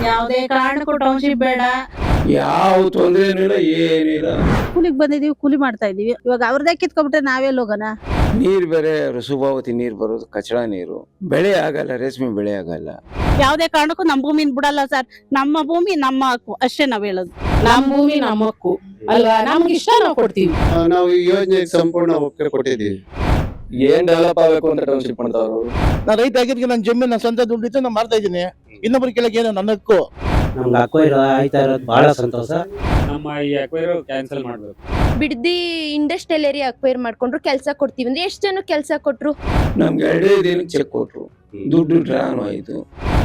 ಯಾವುದೇ ಕಾರಣಕ್ಕೂ ಟೌನ್ಶಿಪ್ ಬೇಡ. ಯಾವ ತೊಂದ್ರೆನೂ ಇಲ್ಲ, ಏನಿಲ್ಲ. ಕೂಲಿಗೆ ಬಂದಿದೀವಿ, ಕೂಲಿ ಮಾಡ್ತಾ ಇದೀವಿ. ಇವಾಗ ಅವ್ರದೇ ಕಿತ್ಕೊಂಡ್ಬಿಟ್ರೆ ನಾವೆಲ್ಲ ಹೋಗೋಣ? ನೀರ್ ಬೇರೆ ರಸುಭಾವತಿ ನೀರ್ ಬರೋದು, ಕಚಡ ನೀರು, ಬೆಳೆ ಆಗಲ್ಲ, ರೇಷ್ಮೆ ಬೆಳೆ ಆಗಲ್ಲ. ಯಾವುದೇ ಕಾರಣಕ್ಕೂ ನಮ್ಮ ಭೂಮಿನ ಬಿಡಲ್ಲ ಸರ್. ನಮ್ಮ ಭೂಮಿ ನಮ್ಮ ಹಕ್ಕು ಅಷ್ಟೇ ನಾವ್ ಹೇಳೋದು. ನಮ್ಮ ಭೂಮಿ ನಮ್ಮ ಹಕ್ಕು ಅಲ್ವಾ, ನಮ್ಗೆ ಇಷ್ಟ ನಾವು ಕೊಡ್ತೀವಿ. ನಾವು ಈ ಯೋಜನೆಗೆ ಸಂಪೂರ್ಣ ಒಪ್ಪಿಗೆ ಕೊಟ್ಟಿದ್ದೀವಿ. ಏನ್ ಡೆವಲಪ್ ಆಗ್ಬೇಕು ಅಂತ ಟೌನ್ಶಿಪ್ ಮಾಡ್ತಾವ್ರು. ನಾನು ರೈತ ಆಗಿದ್ದಕ್ಕೆ ನನ್ನ ಜಮೀನು ನನ್ನ ಸ್ವಂತ ದುಡ್ಡಿತ್ತು, ನಾನು ಮಾಡ್ತಾ ಇದ್ದೀನಿ. ಇನ್ನೊಬ್ಬರ ಕೆಳಗೆ ಏನು ನನ್ನ ಹಕ್ಕು. ನಮ್ಗೆ ಅಕ್ವೈರ್ ಆಯ್ತಾ ಇರೋದು ಬಹಳ ಸಂತೋಷ. ನಮ್ಮ ಈ ಅಕ್ವೈರ್ ಕ್ಯಾನ್ಸಲ್ ಮಾಡ್ಬೇಕು. ಬಿಡದಿ ಇಂಡಸ್ಟ್ರಿಯಲ್ ಏರಿಯಾ ಅಕ್ವೈರ್ ಮಾಡ್ಕೊಂಡ್ರು ಕೆಲಸ ಕೊಡ್ತೀವಿ ಅಂದ್ರೆ ಎಷ್ಟು ಜನ ಕೆಲಸ ಕೊಟ್ರು? ನಮ್ಗೆ 2 ದಿನಕ್ಕೆ ಚೆಕ್ ಕೊಟ್ರು, ದುಡ್ಡು ಡ್ರಾನ್ ಆಯ್ತು.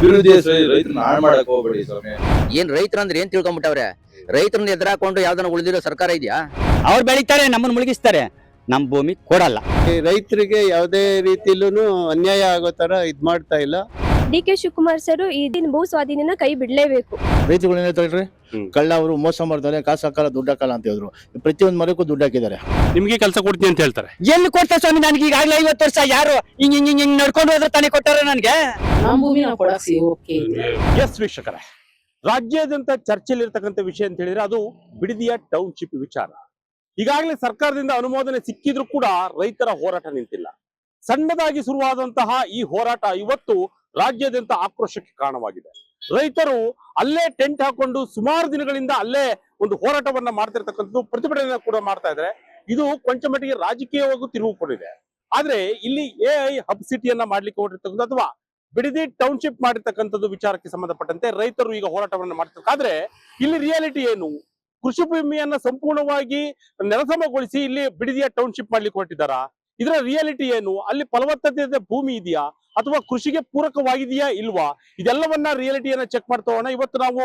ವಿರೋಧಿ ರೈತರನ್ನ ಹಾಳು ಮಾಡಕ್ ಹೋಗ್ಬೇಡಿ ಸ್ವಾಮಿ. ಏನ್ ರೈತರ ಅಂದ್ರೆ ಏನ್ ತಿಳ್ಕೊಂಡ್ಬಿಟ್ಟವ್ರೆ? ರೈತರನ್ನ ಎದುರಾಕೊಂಡು ಯಾವ್ದನ್ನ ಉಳಿದಿರೋ ಸರ್ಕಾರ ಇದೆಯಾ? ಅವ್ರು ಬೆಳಿತಾರೆ, ನಮ್ಮನ್ನ ಮುಳುಗಿಸ್ತಾರೆ, ನಮ್ ಭೂಮಿ ಕೊಡಲ್ಲ. ರೈತರಿಗೆ ಯಾವುದೇ ರೀತಿಲೂ ಅನ್ಯಾಯ ಆಗೋ ತರ ಇದ್ ಮಾಡ್ತಾ ಇಲ್ಲ. ಡಿ.ಕೆ. ಶಿವಕುಮಾರ್ ಸರ್ ಇದನ್ನ ಭೂ ಸ್ವಾಧೀನ ಕೈ ಬಿಡ್ಲೇಬೇಕು. ರೈತರುಗಳು ಏನ್ ಹೇಳ್ತಾರೆ, ಕಳ್ಳ ಅವರು ಮೋಸ ಮಾಡ್ತಾರೆ, ಕಾಸು ಹಾಕಲ್ಲ, ದುಡ್ಡು ಹಾಕಲ್ಲ ಅಂತ ಹೇಳಿದ್ರು. ಪ್ರತಿಯೊಂದು ಮರಕ್ಕೂ ದುಡ್ಡು ಹಾಕಿದ್ದಾರೆ. ನಿಮ್ಗೆ ಕೆಲಸ ಕೊಡ್ತೀನಿ ಅಂತ ಹೇಳ್ತಾರೆ. ಎಲ್ಲಿ ಕೊಡ್ತಾರೆ ಸ್ವಾಮಿ? ನನ್ಗೆ ಈಗಾಗಲೇ 50 ವರ್ಷ. ಯಾರು ಹಿಂಗ್ ನಡ್ಕೊಂಡು ಹೋದ್ರೆ ತಾನೇ ಕೊಟ್ಟಾರ ನನ್ಗೆ. ನಮ್ಮ ಭೂಮಿ ನಾವು ಕೊಡಕ್ಸಿ ಓಕೆ. ಎಸ್ ವೀಕ್ಷಕರೇ, ರಾಜ್ಯಾದ್ಯಂತ ಚರ್ಚೆಯಲ್ಲಿರ್ತಕ್ಕಂಥ ವಿಷಯ ಅಂತ ಹೇಳಿದ್ರೆ ಅದು ಬಿಡದಿಯ ಟೌನ್ಶಿಪ್ ವಿಚಾರ. ಈಗಾಗಲೇ ಸರ್ಕಾರದಿಂದ ಅನುಮೋದನೆ ಸಿಕ್ಕಿದ್ರು ಕೂಡ ರೈತರ ಹೋರಾಟ ನಿಂತಿಲ್ಲ. ಸಣ್ಣದಾಗಿ ಶುರುವಾದಂತಹ ಈ ಹೋರಾಟ ಇವತ್ತು ರಾಜ್ಯಾದ್ಯಂತ ಆಕ್ರೋಶಕ್ಕೆ ಕಾರಣವಾಗಿದೆ. ರೈತರು ಅಲ್ಲೇ ಟೆಂಟ್ ಹಾಕೊಂಡು ಸುಮಾರು ದಿನಗಳಿಂದ ಅಲ್ಲೇ ಒಂದು ಹೋರಾಟವನ್ನ ಮಾಡ್ತಿರ್ತಕ್ಕಂಥದ್ದು, ಪ್ರತಿಭಟನೆ ಕೂಡ ಮಾಡ್ತಾ ಇದ್ದಾರೆ. ಇದು ಕೊಂಚ ಮಟ್ಟಿಗೆ ರಾಜಕೀಯವಾಗೂ ತಿರುಗಿಕೊಂಡಿದೆ. ಆದ್ರೆ ಇಲ್ಲಿ AI ಹಬ್ ಸಿಟಿಯನ್ನ ಮಾಡ್ಲಿಕ್ಕೆ ಹೊರಟಿರ್ತಕ್ಕಂಥ ಅಥವಾ ಬಿಡದಿ ಟೌನ್ಶಿಪ್ ಮಾಡಿರ್ತಕ್ಕಂಥದ್ದು ವಿಚಾರಕ್ಕೆ ಸಂಬಂಧಪಟ್ಟಂತೆ ರೈತರು ಈಗ ಹೋರಾಟವನ್ನ ಮಾಡ್ತಿರ್ತಾರೆ. ಆದ್ರೆ ಇಲ್ಲಿ ರಿಯಾಲಿಟಿ ಏನು? ಕೃಷಿ ಭೂಮಿಯನ್ನ ಸಂಪೂರ್ಣವಾಗಿ ನೆಲಸಮಗೊಳಿಸಿ ಇಲ್ಲಿ ಬಿಡದಿಯ ಟೌನ್ಶಿಪ್ ಮಾಡ್ಲಿಕ್ಕೆ ಹೊರಟಿದ್ದಾರಾ? ಇದರ ರಿಯಾಲಿಟಿ ಏನು? ಅಲ್ಲಿ ಫಲವತ್ತತೆ ಭೂಮಿ ಇದೆಯಾ ಅಥವಾ ಕೃಷಿಗೆ ಪೂರಕವಾಗಿದೆಯಾ ಇಲ್ವಾ? ಇದೆಲ್ಲವನ್ನ ರಿಯಾಲಿಟಿಯನ್ನ ಚೆಕ್ ಮಾಡ್ತಾ ಹೋಗೋಣ. ಇವತ್ತು ನಾವು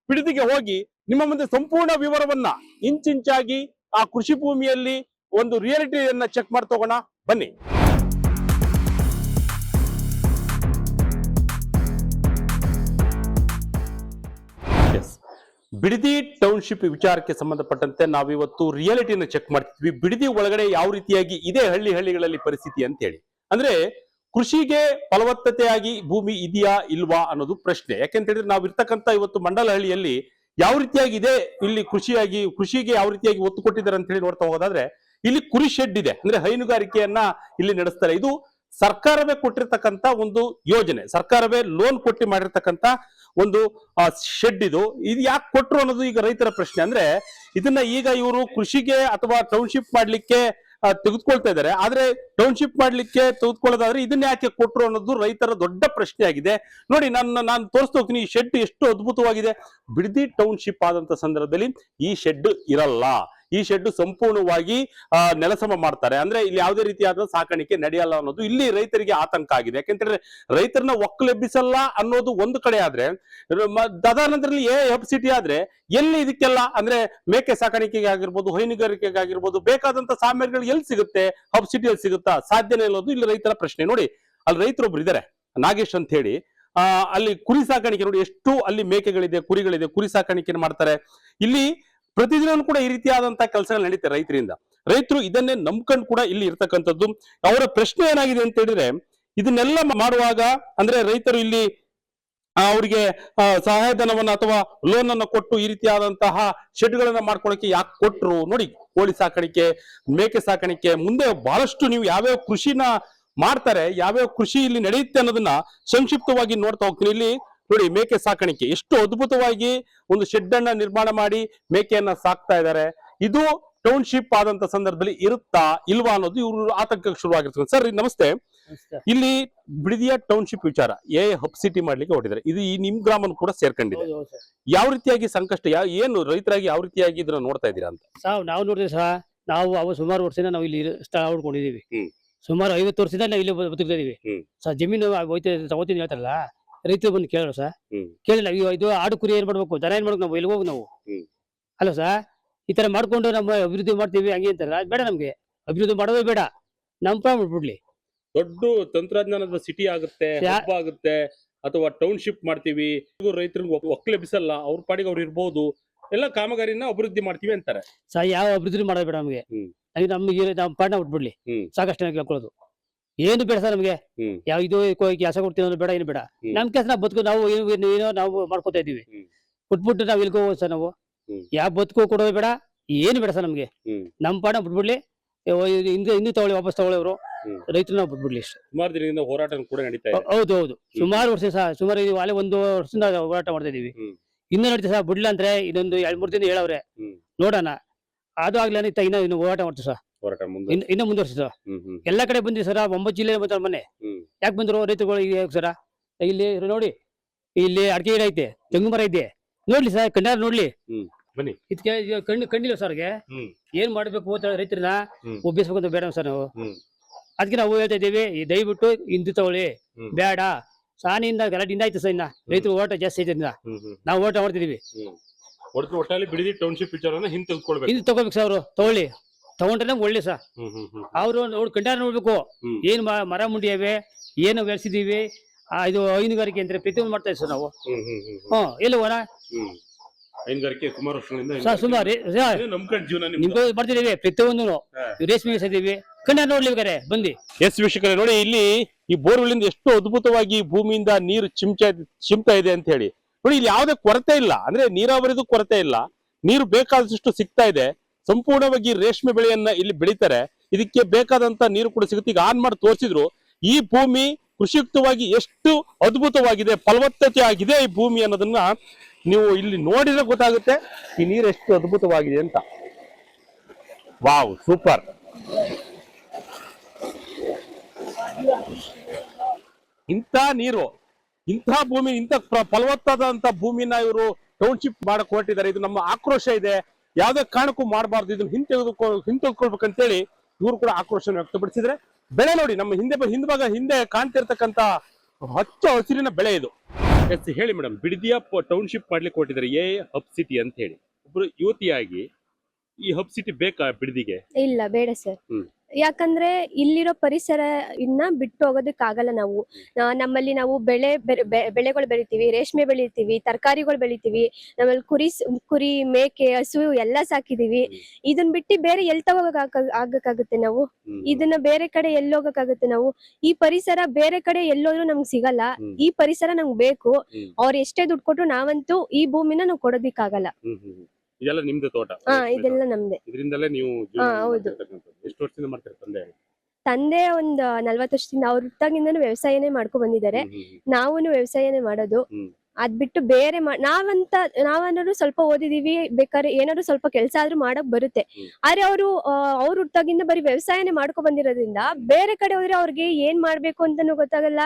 ಬಿಡದಿಗೆ ಹೋಗಿ ನಿಮ್ಮ ಮುಂದೆ ಸಂಪೂರ್ಣ ವಿವರವನ್ನ ಇಂಚಿಂಚಾಗಿ ಆ ಕೃಷಿ ಭೂಮಿಯಲ್ಲಿ ಒಂದು ರಿಯಾಲಿಟಿಯನ್ನ ಚೆಕ್ ಮಾಡ್ತಾ ಹೋಗೋಣ, ಬನ್ನಿ. ಬಿಡದಿ ಟೌನ್ಶಿಪ್ ವಿಚಾರಕ್ಕೆ ಸಂಬಂಧಪಟ್ಟಂತೆ ನಾವಿವತ್ತು ರಿಯಾಲಿಟಿಯನ್ನು ಚೆಕ್ ಮಾಡ್ತಿದ್ವಿ. ಬಿಡದಿ ಒಳಗಡೆ ಯಾವ ರೀತಿಯಾಗಿ ಇದೆ ಹಳ್ಳಿಗಳಲ್ಲಿ ಪರಿಸ್ಥಿತಿ ಅಂತ ಹೇಳಿ. ಅಂದ್ರೆ ಕೃಷಿಗೆ ಫಲವತ್ತತೆಯಾಗಿ ಭೂಮಿ ಇದೆಯಾ ಇಲ್ವಾ ಅನ್ನೋದು ಪ್ರಶ್ನೆ. ಯಾಕೆಂತ ಹೇಳಿದ್ರೆ ನಾವು ಇರ್ತಕ್ಕಂಥ ಇವತ್ತು ಮಂಡಲಹಳ್ಳಿಯಲ್ಲಿ ಯಾವ ರೀತಿಯಾಗಿ ಇದೆ, ಇಲ್ಲಿ ಕೃಷಿಗೆ ಯಾವ ರೀತಿಯಾಗಿ ಒತ್ತು ಕೊಟ್ಟಿದ್ದಾರೆ ಅಂತ ಹೇಳಿ ನೋಡ್ತಾ ಹೋಗೋದಾದ್ರೆ ಇಲ್ಲಿ ಕುರಿ ಶೆಡ್ ಇದೆ, ಅಂದ್ರೆ ಹೈನುಗಾರಿಕೆಯನ್ನ ಇಲ್ಲಿ ನಡೆಸ್ತಾರೆ. ಇದು ಸರ್ಕಾರವೇ ಕೊಟ್ಟಿರ್ತಕ್ಕಂಥ ಒಂದು ಯೋಜನೆ, ಸರ್ಕಾರವೇ ಲೋನ್ ಕೊಟ್ಟು ಮಾಡಿರ್ತಕ್ಕಂಥ ಒಂದು ಶೆಡ್. ಇದು ಯಾಕೆ ಕೊಟ್ರು ಅನ್ನೋದು ಈಗ ರೈತರ ಪ್ರಶ್ನೆ. ಅಂದ್ರೆ ಇದನ್ನ ಈಗ ಇವರು ಕೃಷಿಗೆ ಅಥವಾ ಟೌನ್ಶಿಪ್ ಮಾಡ್ಲಿಕ್ಕೆ ತೆಗೆದುಕೊಳ್ತಾ ಇದ್ದಾರೆ. ಆದ್ರೆ ಟೌನ್ಶಿಪ್ ಮಾಡ್ಲಿಕ್ಕೆ ತೆಗೆದುಕೊಳ್ಳೋದಾದ್ರೆ ಇದನ್ನ ಯಾಕೆ ಕೊಟ್ರು ಅನ್ನೋದು ರೈತರ ದೊಡ್ಡ ಪ್ರಶ್ನೆ ಆಗಿದೆ. ನೋಡಿ, ನಾನು ತೋರಿಸ್ತಾ ಹೋಗ್ತೀನಿ. ಈ ಶೆಡ್ ಎಷ್ಟು ಅದ್ಭುತವಾಗಿದೆ. ಬಿಡದಿ ಟೌನ್ಶಿಪ್ ಆದಂತ ಸಂದರ್ಭದಲ್ಲಿ ಈ ಶೆಡ್ ಇರಲ್ಲ. ಈ ಶೆಡ್ ಸಂಪೂರ್ಣವಾಗಿ ನೆಲಸಮ ಮಾಡ್ತಾರೆ. ಅಂದ್ರೆ ಇಲ್ಲಿ ಯಾವುದೇ ರೀತಿಯಾದ ಸಾಕಾಣಿಕೆ ನಡೆಯಲ್ಲ ಅನ್ನೋದು ಇಲ್ಲಿ ರೈತರಿಗೆ ಆತಂಕ ಆಗಿದೆ. ಯಾಕೆಂತಂದ್ರೆ ರೈತರನ್ನ ಒಕ್ಕಲೆಬ್ಬಿಸಲ್ಲ ಅನ್ನೋದು ಒಂದು ಕಡೆ ಆದ್ರೆ, ತದನಂತರದಲ್ಲಿ ಹಬ್ ಸಿಟಿ ಆದ್ರೆ ಎಲ್ಲಿ ಇದಕ್ಕೆಲ್ಲ ಅಂದ್ರೆ ಮೇಕೆ ಸಾಕಾಣಿಕೆಗೆ ಆಗಿರ್ಬೋದು, ಹೈನುಗಾರಿಕೆಗೆ ಆಗಿರ್ಬೋದು ಬೇಕಾದಂತ ಸಾಮಗ್ರಿಗಳು ಎಲ್ಲಿ ಸಿಗುತ್ತೆ? ಹಬ್ ಸಿಟಿಯಲ್ಲಿ ಸಿಗುತ್ತಾ? ಸಾಧ್ಯನೇ ಇಲ್ಲೋದು ಇಲ್ಲಿ ರೈತರ ಪ್ರಶ್ನೆ. ನೋಡಿ, ಅಲ್ಲಿ ರೈತರೊಬ್ರು ಇದ್ದಾರೆ, ನಾಗೇಶ್ ಅಂತ ಹೇಳಿ. ಅಲ್ಲಿ ಕುರಿ ಸಾಕಾಣಿಕೆ ನೋಡಿ, ಎಷ್ಟು ಅಲ್ಲಿ ಮೇಕೆಗಳಿದೆ, ಕುರಿಗಳಿದೆ, ಕುರಿ ಸಾಕಾಣಿಕೆ ಮಾಡ್ತಾರೆ. ಇಲ್ಲಿ ಪ್ರತಿದಿನ ಕೂಡ ಈ ರೀತಿಯಾದಂತಹ ಕೆಲಸಗಳು ನಡೀತಾರೆ ರೈತರಿಂದ. ರೈತರು ಇದನ್ನೇ ನಂಬ್ಕೊಂಡು ಕೂಡ ಇಲ್ಲಿ ಇರ್ತಕ್ಕಂಥದ್ದು. ಅವರ ಪ್ರಶ್ನೆ ಏನಾಗಿದೆ ಅಂತ ಹೇಳಿದ್ರೆ, ಇದನ್ನೆಲ್ಲ ಮಾಡುವಾಗ ಅಂದ್ರೆ ರೈತರು ಇಲ್ಲಿ ಅವರಿಗೆ ಸಹಾಯಧನವನ್ನ ಅಥವಾ ಲೋನ್ ಅನ್ನ ಕೊಟ್ಟು ಈ ರೀತಿಯಾದಂತಹ ಶೆಡ್ ಗಳನ್ನ ಮಾಡ್ಕೊಳಕ್ಕೆ ಯಾಕೆ ಕೊಟ್ರು? ನೋಡಿ, ಕೋಳಿ ಸಾಕಾಣಿಕೆ, ಮೇಕೆ ಸಾಕಾಣಿಕೆ, ಮುಂದೆ ಬಹಳಷ್ಟು ನೀವು ಯಾವ್ಯಾವ ಕೃಷಿನ ಮಾಡ್ತಾರೆ, ಯಾವ್ಯಾವ ಕೃಷಿ ಇಲ್ಲಿ ನಡೆಯುತ್ತೆ ಅನ್ನೋದನ್ನ ಸಂಕ್ಷಿಪ್ತವಾಗಿ ನೋಡ್ತಾ ಹೋಗ್ತೀನಿ. ಇಲ್ಲಿ ನೋಡಿ, ಮೇಕೆ ಸಾಕಾಣಿಕೆ ಎಷ್ಟು ಅದ್ಭುತವಾಗಿ ಒಂದು ಶೆಡ್ ಅನ್ನ ನಿರ್ಮಾಣ ಮಾಡಿ ಮೇಕೆಯನ್ನ ಸಾಕ್ತಾ ಇದ್ದಾರೆ. ಇದು ಟೌನ್ಶಿಪ್ ಆದಂತ ಸಂದರ್ಭದಲ್ಲಿ ಇರುತ್ತಾ ಇಲ್ವಾ ಅನ್ನೋದು ಇವರು ಆತಂಕಕ್ಕೆ ಶುರುವಾಗಿರ್ತದೆ. ಸರ್ ನಮಸ್ತೆ. ಇಲ್ಲಿ ಬಿಡದಿಯ ಟೌನ್ಶಿಪ್ ವಿಚಾರ ಹಬ್ ಸಿಟಿ ಮಾಡ್ಲಿಕ್ಕೆ ಹೊರಟಿದ್ದಾರೆ. ಇದು ಈ ನಿಮ್ ಗ್ರಾಮನು ಕೂಡ ಸೇರ್ಕೊಂಡಿದೆ. ಯಾವ ರೀತಿಯಾಗಿ ಸಂಕಷ್ಟ, ಏನು ರೈತರಾಗಿ ಯಾವ ರೀತಿಯಾಗಿ ಇದನ್ನ ನೋಡ್ತಾ ಇದ್ದೀರಾ ಅಂತ? ನಾವು ನೋಡಿದ್ವಿ ಸರ್, ನಾವು ಸುಮಾರು ವರ್ಷದಿಂದ ನಾವು ಇಲ್ಲಿ ಸ್ಥಳ ಹುಡ್ಕೊಂಡಿದೀವಿ. ಸುಮಾರು 50 ವರ್ಷದಿಂದ ನಾವು ಇಲ್ಲಿ ಬದುಕ್ತಿದೀವಿ ಸರ್. ಜಮೀನು ತಗೋತೀನಿ ಹೇಳ್ತಾರಲ್ಲ, ರೈತರು ಬಂದು ಕೇಳೋರು ಸರ್. ಕೇಳಿಲ್ಲ, ಇದು ಆಡು ಕುರಿ ಏನ್ ಮಾಡ್ಬೇಕು, ದನ ಏನ್ ಮಾಡ್ಬೇಕು, ನಾವು ಎಲ್ಲಿ ಹೋಗಿ ನಾವು ಅಲ್ಲ ಸರ್. ಈ ತರ ಮಾಡ್ಕೊಂಡು ನಮ್ಮ ಅಭಿವೃದ್ಧಿ ಮಾಡ್ತೀವಿ ಹಂಗೆ ಅಂತಾರಲ್ಲ, ಬೇಡ. ನಮ್ಗೆ ಅಭಿವೃದ್ಧಿ ಮಾಡೋದೇ ಬೇಡ, ನಮ್ ಬಿಡ್ಲಿ. ದೊಡ್ಡ ತಂತ್ರಜ್ಞಾನದ ಸಿಟಿ ಆಗುತ್ತೆ, ಹಬ್ ಆಗುತ್ತೆ, ಅಥವಾ ಟೌನ್ಶಿಪ್ ಮಾಡ್ತೀವಿ, ರೈತರಿಗೆ ಒಕ್ಕಲೆಬ್ಬಿಸಲ್ಲ, ಅವ್ರ ಪಾಡಿಗೆ ಅವ್ರು ಇರ್ಬೋದು, ಎಲ್ಲ ಕಾಮಗಾರಿನ ಅಭಿವೃದ್ಧಿ ಮಾಡ್ತೀವಿ ಅಂತಾರೆ ಸರ್. ಯಾವ ಅಭಿವೃದ್ಧಿ ಮಾಡೋದು ಬೇಡ ನಮ್ಗೆ. ನಮ್ಗೆ ನಮ್ಮ ಪಾಡಿನ ಬಿಟ್ಬಿಡ್ಲಿ ಸಾಕಷ್ಟು ಕೇಳ್ಕೊಳ್ಳೋದು. ಏನು ಬೇಡ ಸರ್ ನಮ್ಗೆ. ಹ್ಮ್. ಯಾವ ಇದು ಕೆಲಸ ಕೊಡ್ತೀವಿ ಅನ್ನೋದು ಬೇಡ, ಏನು ಬೇಡ. ಹ್ಮ್. ನಮ್ ಕೆಲಸ ನಾವು ಬದುಕು, ನಾವು ಏನೋ ನಾವು ಮಾಡ್ಕೊತಾ ಇದೀವಿ. ಹ್ಮ್. ಬಿಟ್ಬಿಟ್ಟು ನಾವ್ ಇಲ್ಗೋ ಸರ್ ನಾವು. ಹ್ಮ್. ಯಾವ ಬದುಕು ಕೊಡೋದು ಬೇಡ, ಏನು ಬೇಡ ಸರ್ ನಮ್ಗೆ. ಹ್ಮ್. ನಮ್ ಪಾಡ ಬಿಟ್ಬಿಡ್ಲಿ, ಇನ್ನು ತಗೊಳ್ಳಿ, ವಾಪಸ್ ತಗೊಳ್ಳೋರು ಹ್ಮ್. ರೈತರು ನಾವು ಬಿಟ್ಬಿಡ್ಲಿ ಅಷ್ಟೇ. ಸುಮಾರು ದಿನದಿಂದ ಹೋರಾಟ ಕೂಡ ನಡೀತಾ ಇದೆ. ಹೌದು ಹೌದು, ಸುಮಾರು ವರ್ಷ ಸಹ, ಸುಮಾರು ಅಲ್ಲೇ 1 ವರ್ಷದಿಂದ ಹೋರಾಟ ಮಾಡ್ತಾ ಇದೀವಿ. ಹ್ಮ್. ಇನ್ನೂ ನಡೀತಾ ಸರ್, ಬಿಡ್ಲ ಅಂದ್ರೆ ಇನ್ನೊಂದು 2-3 ದಿನ ಹೇಳವ್ರೆ. ಹ್ಮ್. ನೋಡೋಣ, ಅದು ಆಗ್ಲಿ ಇನ್ನು ಹೋರಾಟ ಮಾಡ್ತೀವಿ ಸರ್. ಹೋರಾಟ ಮುಂದೆ. ಇನ್ನು ಮುಂದುವರ್ಸಿ ಸರ್. ಹ್ಮ್. ಎಲ್ಲಾ ಕಡೆ ಬಂದಿವಿ ಸರ್, 9 ಜಿಲ್ಲೆ ಬಂತಾರೆ ಮೊನ್ನೆ. ಹ್ಮ್. ಯಾಕೆ ಬಂದ್ರು ರೈತರುಗಳು ಸರ? ಇಲ್ಲಿ ನೋಡಿ, ಇಲ್ಲಿ ಅಡಿಕೆ ಗಿಡ ಐತೆ, ತೆಂಗು ಮರ ಐತೆ, ನೋಡ್ಲಿ ಸರ್, ಕಣ್ಣಾರ ನೋಡ್ಲಿ. ಬನ್ನಿ. ಇದಕ್ಕೆ ಕಣ್ಣಿಲ್ಲ ಸರ್ಗೆ. ಹ್ಮ್. ಏನ್ ಮಾಡ್ಬೇಕು ಅಂತ ರೈತರನ್ನ ಹ್ಮ್. ಒಬ್ಬಿಸ್ಬೇಕು ಅಂತ ಬೇಡ ಸರ್ ನಾವು. ಹ್ಮ್. ಅದಕ್ಕೆ ನಾವು ಹೇಳ್ತಾ ಇದ್ದೀವಿ, ದಯವಿಟ್ಟು ಹಿಂದೆ ತಗೊಳ್ಳಿ, ಹ್ಮ್. ಬೇಡ. ಸಾನಿಯಿಂದ ಗಲಾಟಿಂದ ಆಯ್ತು ಸರ್, ಇನ್ನ ರೈತರು ಓಟ ಜಾಸ್ತಿ ಐತೆ. ನಾವು ಓಟ ಮಾಡ್ತಿದೀವಿ. ಒಟ್ಟಲ್ಲಿ ಬಿಡದಿ ಟೌನ್ಶಿಪ್ ವಿಚಾರನ ಹಿಂತೆಗೆದುಕೊಳ್ಬೇಕು. ಹಿಂದೆ ತಗೋಬೇಕು ಸರ್, ಅವರು ತಗೊಳ್ಳಿ. ತಗೊಂಡ್ರೆ ನಮ್ಗೆ ಒಳ್ಳೆ ಸರ್. ಅವ್ರು ಕಣ್ಣಾರ ನೋಡ್ಬೇಕು, ಹ್ಮ್. ಏನ್ ಮರ ಮುಂಡಿಯವೆ, ಏನು ಬೆಳೆಸಿದೀವಿ. ಇದು ಹೈನುಗಾರಿಕೆ ಅಂದ್ರೆ ಪ್ರತಿಯೊಂದು ಮಾಡ್ತಾ ಇದ್ದೀವಿ ಸರ್ ನಾವು. ಎಲ್ಲವನ ಹೈನುಗಾರಿಕೆ ಸುಮಾರು ವರ್ಷಗಳಿಂದ ಸುಮಾರು ನಂಬ್ಕೊಂಡ್ ಜೀವನ ನಿಮ್ಗೆ ಬರ್ತಿದೀವಿ, ಪ್ರತಿಯೊಂದು ರೇಷ್ಮೆ ಬೆಳೆಸಿದೀವಿ. ಕಣ್ಣಾರ ನೋಡ್ಲಿ ಬೇಕಾರೆ ಬಂದಿ. ಎಸ್ ವೀಕ್ಷಕರೇ, ನೋಡಿ ಇಲ್ಲಿ ಈ ಬೋರ್ಗಳಿಂದ ಎಷ್ಟು ಅದ್ಭುತವಾಗಿ ಭೂಮಿಯಿಂದ ನೀರು ಚಿಮ್ತಾ ಇದೆ ಅಂತ ಹೇಳಿ. ನೋಡಿ ಇಲ್ಲಿ ಯಾವುದೇ ಕೊರತೆ ಇಲ್ಲ, ಅಂದ್ರೆ ನೀರಾವರಿದು ಕೊರತೆ ಇಲ್ಲ, ನೀರು ಬೇಕಾದಷ್ಟು ಸಿಗ್ತಾ ಇದೆ. ಸಂಪೂರ್ಣವಾಗಿ ರೇಷ್ಮೆ ಬೆಳೆಯನ್ನ ಇಲ್ಲಿ ಬೆಳೀತಾರೆ. ಇದಕ್ಕೆ ಬೇಕಾದಂತ ನೀರು ಕೂಡ ಸಿಗುತ್ತೆ. ಈಗ ಆನ್ ಮಾಡಿ ತೋರಿಸಿದ್ರು, ಈ ಭೂಮಿ ಕೃಷಿಯುಕ್ತವಾಗಿ ಎಷ್ಟು ಅದ್ಭುತವಾಗಿದೆ, ಫಲವತ್ತತೆ ಆಗಿದೆ ಈ ಭೂಮಿ ಅನ್ನೋದನ್ನ ನೀವು ಇಲ್ಲಿ ನೋಡಿದ್ರೆ ಗೊತ್ತಾಗುತ್ತೆ ಈ ನೀರು ಎಷ್ಟು ಅದ್ಭುತವಾಗಿದೆ ಅಂತ. Wow, super. ಇಂಥ ನೀರು, ಇಂಥ ಭೂಮಿ, ಇಂಥ ಫಲವತ್ತಾದಂತ ಭೂಮಿನ ಇವರು ಟೌನ್ಶಿಪ್ ಮಾಡಕ್ ಹೊರಟಿದ್ದಾರೆ. ಇದು ನಮ್ಮ ಆಕ್ರೋಶ ಇದೆ, ಯಾವ್ದೇ ಕಾರಣಕ್ಕೂ ಮಾಡಬಾರ್ದು, ಇದನ್ನ ಹಿಂತೆಗೆದುಕೊಳ್ಬೇಕಂತೇಳಿ ಇವರು ಕೂಡ ಆಕ್ರೋಶ ವ್ಯಕ್ತಪಡಿಸಿದ್ರೆ. ಬೆಳೆ ನೋಡಿ, ನಮ್ಮ ಹಿಂದೆ ಕಾಣ್ತಿರ್ತಕ್ಕಂತ ಹಚ್ಚ ಹಸಿರಿನ ಬೆಳೆ ಇದು. ಎಸ್, ಹೇಳಿ ಮೇಡಮ್, ಬಿಡದಿಯ ಟೌನ್ಶಿಪ್ ಮಾಡ್ಲಿಕ್ಕೆ ಹೊರಟಿದ್ದಾರೆ, ಹಬ್ ಸಿಟಿ ಅಂತ ಹೇಳಿ. ಒಬ್ರು ಯುವತಿಯಾಗಿ ಈ ಹಬ್ ಸಿಟಿ ಬೇಕಾ ಬಿಡದಿಗೆ? ಇಲ್ಲ, ಬೇಡ ಸರ್. ಯಾಕಂದ್ರೆ ಇಲ್ಲಿರೋ ಪರಿಸರ ಇನ್ನ ಬಿಟ್ಟು ಹೋಗೋದಕ್ಕಾಗಲ್ಲ. ನಾವು ನಮ್ಮಲ್ಲಿ ನಾವು ಬೆಳೆಗಳು ಬೆಳಿತೀವಿ, ರೇಷ್ಮೆ ಬೆಳಿತೀವಿ, ತರಕಾರಿಗಳು ಬೆಳಿತೀವಿ, ನಮ್ಮಲ್ಲಿ ಕುರಿ ಮೇಕೆ ಹಸು ಎಲ್ಲ ಸಾಕಿದೀವಿ. ಇದನ್ ಬಿಟ್ಟು ಬೇರೆ ಎಲ್ಲಿ ಆಗಕ್ಕಾಗುತ್ತೆ ನಾವು? ಇದನ್ನ ಬೇರೆ ಕಡೆ ಎಲ್ಲಿ ಹೋಗಕ್ಕಾಗುತ್ತೆ ನಾವು? ಈ ಪರಿಸರ ಬೇರೆ ಕಡೆ ಎಲ್ಲೋದ್ರೂ ನಮ್ಗೆ ಸಿಗಲ್ಲ. ಈ ಪರಿಸರ ನಮ್ಗೆ ಬೇಕು. ಅವ್ರು ಎಷ್ಟೇ ದುಡ್ಡು ಕೊಟ್ರು ನಾವಂತೂ ಈ ಭೂಮಿನ ನಾವು ಕೊಡೋದಿಕ್ಕಾಗಲ್ಲ. ಇದೆಲ್ಲ ನಿಮ್ದು ತೋಟ? ಇದೆಲ್ಲ ನಮ್ದೆ. ಇದರಿಂದಲೇ ನೀವು ಹೌದು. ಎಷ್ಟು ವರ್ಷದಿಂದ ಮಾಡ್ತಾರೆ ತಂದೆ? ತಂದೆ ಒಂದ್ 40 ವರ್ಷದಿಂದ ಅವ್ರ ಹುಟ್ಟಾಗಿಂದನೂ ವ್ಯವಸಾಯನೇ ಮಾಡ್ಕೊಂಡ್ ಬಂದಿದ್ದಾರೆ. ನಾವೂನು ವ್ಯವಸಾಯನೇ ಮಾಡೋದು. ಅದ್ ಬಿಟ್ಟು ಬೇರೆ ನಾವನ್ನಾದ್ರು ಸ್ವಲ್ಪ ಓದಿದೀವಿ, ಬೇಕಾದ್ರೆ ಏನಾದ್ರು ಸ್ವಲ್ಪ ಕೆಲ್ಸ ಆದ್ರೂ ಮಾಡಕ್ ಬರುತ್ತೆ. ಆದ್ರೆ ಅವ್ರ ಹುಟ್ಟಾಗಿಂದ ಬರೀ ವ್ಯವಸಾಯನೇ ಮಾಡ್ಕೊ ಬಂದಿರೋದ್ರಿಂದ ಬೇರೆ ಕಡೆ ಹೋದ್ರೆ ಅವ್ರಿಗೆ ಏನ್ ಮಾಡ್ಬೇಕು ಅಂತಾನು ಗೊತ್ತಾಗಲ್ಲ,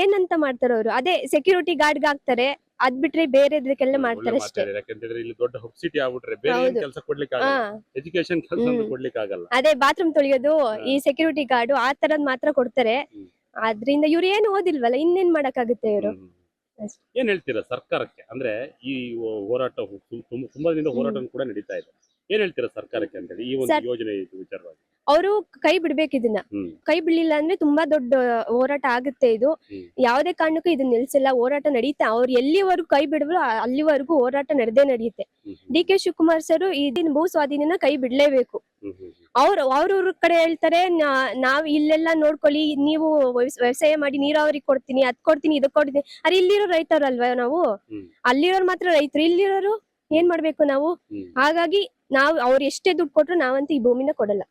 ಏನಂತ ಮಾಡ್ತಾರ ಅವ್ರು. ಅದೇ ಸೆಕ್ಯೂರಿಟಿ ಗಾರ್ಡ್ಗೆ ಹಾಕ್ತಾರೆ, ಅದ್ ಬಿಟ್ರೆ ಬೇರೆ ಇದಕ್ಕೆಲ್ಲ ಮಾಡ್ತಾರೆ ಅಷ್ಟೇ. ಯಾಕಂತಂದ್ರೆ ಇಲ್ಲಿ ದೊಡ್ಡ ಹಬ್ ಸಿಟಿ ಆಗ್ಬಿಟ್ರೆ ಬೇರೆ ಕೆಲಸ ಕೊಡ್ಲಿಕ್ಕೆ ಆಗಲ್ಲ, ಎಜುಕೇಶನ್ ಕೆಲಸ ಕೊಡ್ಲಿಕ್ಕೆ ಆಗಲ್ಲ. ಅದೇ ಬಾತ್ರೂಮ್ ತೊಳೆಯೋದು, ಈ ಸೆಕ್ಯೂರಿಟಿ ಗಾರ್ಡ್ ಆ ತರದ್ ಮಾತ್ರ ಕೊಡ್ತಾರೆ. ಅದ್ರಿಂದ ಇವ್ರು ಏನು ಓದಿಲ್ವಲ್ಲ, ಇನ್ನೇನ್ ಮಾಡಕ್ಕಾಗುತ್ತೆ ಇವ್ರು? ಏನ್ ಹೇಳ್ತೀರಾ ಸರ್ಕಾರಕ್ಕೆ? ಅಂದ್ರೆ ಈ ಹೋರಾಟ ತುಂಬಾ ದಿನದಿಂದ ಹೋರಾಟ ಕೂಡ ನಡೀತಾ ಇದೆ. ಏನ್ ಹೇಳ್ತೀರಾ ಸರ್ಕಾರಕ್ಕೆ ಅಂತ ಹೇಳಿ ಈ ಒಂದು ಯೋಜನೆ ವಿಚಾರವಾಗಿ? ಅವರು ಕೈ ಬಿಡ್ಬೇಕು ಇದನ್ನ. ಕೈ ಬಿಡ್ಲಿಲ್ಲ ಅಂದ್ರೆ ತುಂಬಾ ದೊಡ್ಡ ಹೋರಾಟ ಆಗುತ್ತೆ ಇದು. ಯಾವ್ದೇ ಕಾರಣಕ್ಕೂ ಇದನ್ನ ನಿಲ್ಸಿಲ್ಲ, ಹೋರಾಟ ನಡೀತಾ. ಅವ್ರು ಎಲ್ಲಿವರೆಗೂ ಕೈ ಬಿಡುವರು ಅಲ್ಲಿವರೆಗೂ ಹೋರಾಟ ನಡೆದೇ ನಡೆಯುತ್ತೆ. ಡಿ.ಕೆ. ಶಿವಕುಮಾರ್ ಸರ್ ಇದನ್ನ ಭೂ ಸ್ವಾಧೀನ ಕೈ ಬಿಡ್ಲೇಬೇಕು. ಅವ್ರ ಕಡೆ ಹೇಳ್ತಾರೆ, ನಾವ್ ಇಲ್ಲೆಲ್ಲ ನೋಡ್ಕೊಳ್ಳಿ, ನೀವು ವ್ಯವಸಾಯ ಮಾಡಿ, ನೀರಾವರಿ ಕೊಡ್ತೀನಿ, ಅದ್ ಕೊಡ್ತೀನಿ, ಇದಕ್ ಕೊಡ್ತೀನಿ. ಅರೆ ಇಲ್ಲಿರೋ ರೈತರಲ್ವಾ ನಾವು? ಅಲ್ಲಿರೋರು ಮಾತ್ರ ರೈತರು, ಇಲ್ಲಿರೋರು ಏನ್ ಮಾಡ್ಬೇಕು ನಾವು? ಹಾಗಾಗಿ ಅವ್ರು ಎಷ್ಟೇ ದುಡ್ಡು ಕೊಟ್ರು ನಾವಂತೂ ಈ ಭೂಮಿನ ಕೊಡಲ್ಲ.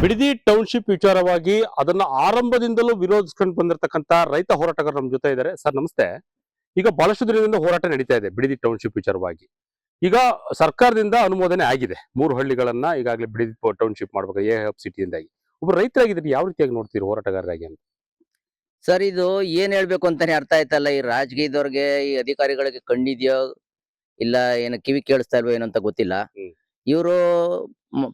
ಬಿಡದಿ ಟೌನ್ಶಿಪ್ ವಿಚಾರವಾಗಿ ಅದನ್ನ ಆರಂಭದಿಂದಲೂ ವಿರೋಧಿಸ್ಕೊಂಡು ಬಂದಿರತಕ್ಕಂತ ರೈತ ಹೋರಾಟಗಾರರು ನಮ್ಮ ಜೊತೆ ಇದ್ದಾರೆ. ಸರ್ ನಮಸ್ತೆ. ಈಗ ಬಹಳಷ್ಟು ದಿನದಿಂದ ಹೋರಾಟ ನಡೀತಾ ಇದೆ ಬಿಡದಿ ಟೌನ್ಶಿಪ್ ವಿಚಾರವಾಗಿ. ಈಗ ಸರ್ಕಾರದಿಂದ ಅನುಮೋದನೆ ಆಗಿದೆ, 3 ಹಳ್ಳಿಗಳನ್ನ ಈಗಾಗಲೇ ಬಿಡದಿ ಟೌನ್ಶಿಪ್ ಮಾಡ್ಬೇಕು ಹಬ್ ಸಿಟಿಯಿಂದಾಗಿ. ಒಬ್ಬ ರೈತರಾಗಿದ್ರೆ ಯಾವ ರೀತಿಯಾಗಿ ನೋಡ್ತೀರಿ ಹೋರಾಟಗಾರರಾಗಿ ಅಂತ? ಸರ್, ಇದು ಏನ್ ಹೇಳ್ಬೇಕು ಅಂತಾನೆ ಅರ್ಥ ಆಯ್ತಲ್ಲ. ಈ ರಾಜಕೀಯದವ್ರಿಗೆ, ಈ ಅಧಿಕಾರಿಗಳಿಗೆ ಕಣ್ಣಿದ್ಯೋ ಇಲ್ಲ ಏನು ಕಿವಿ ಕೇಳಿಸ್ತಾ ಇಲ್ವೋ ಏನಂತ ಗೊತ್ತಿಲ್ಲ. ಇವರು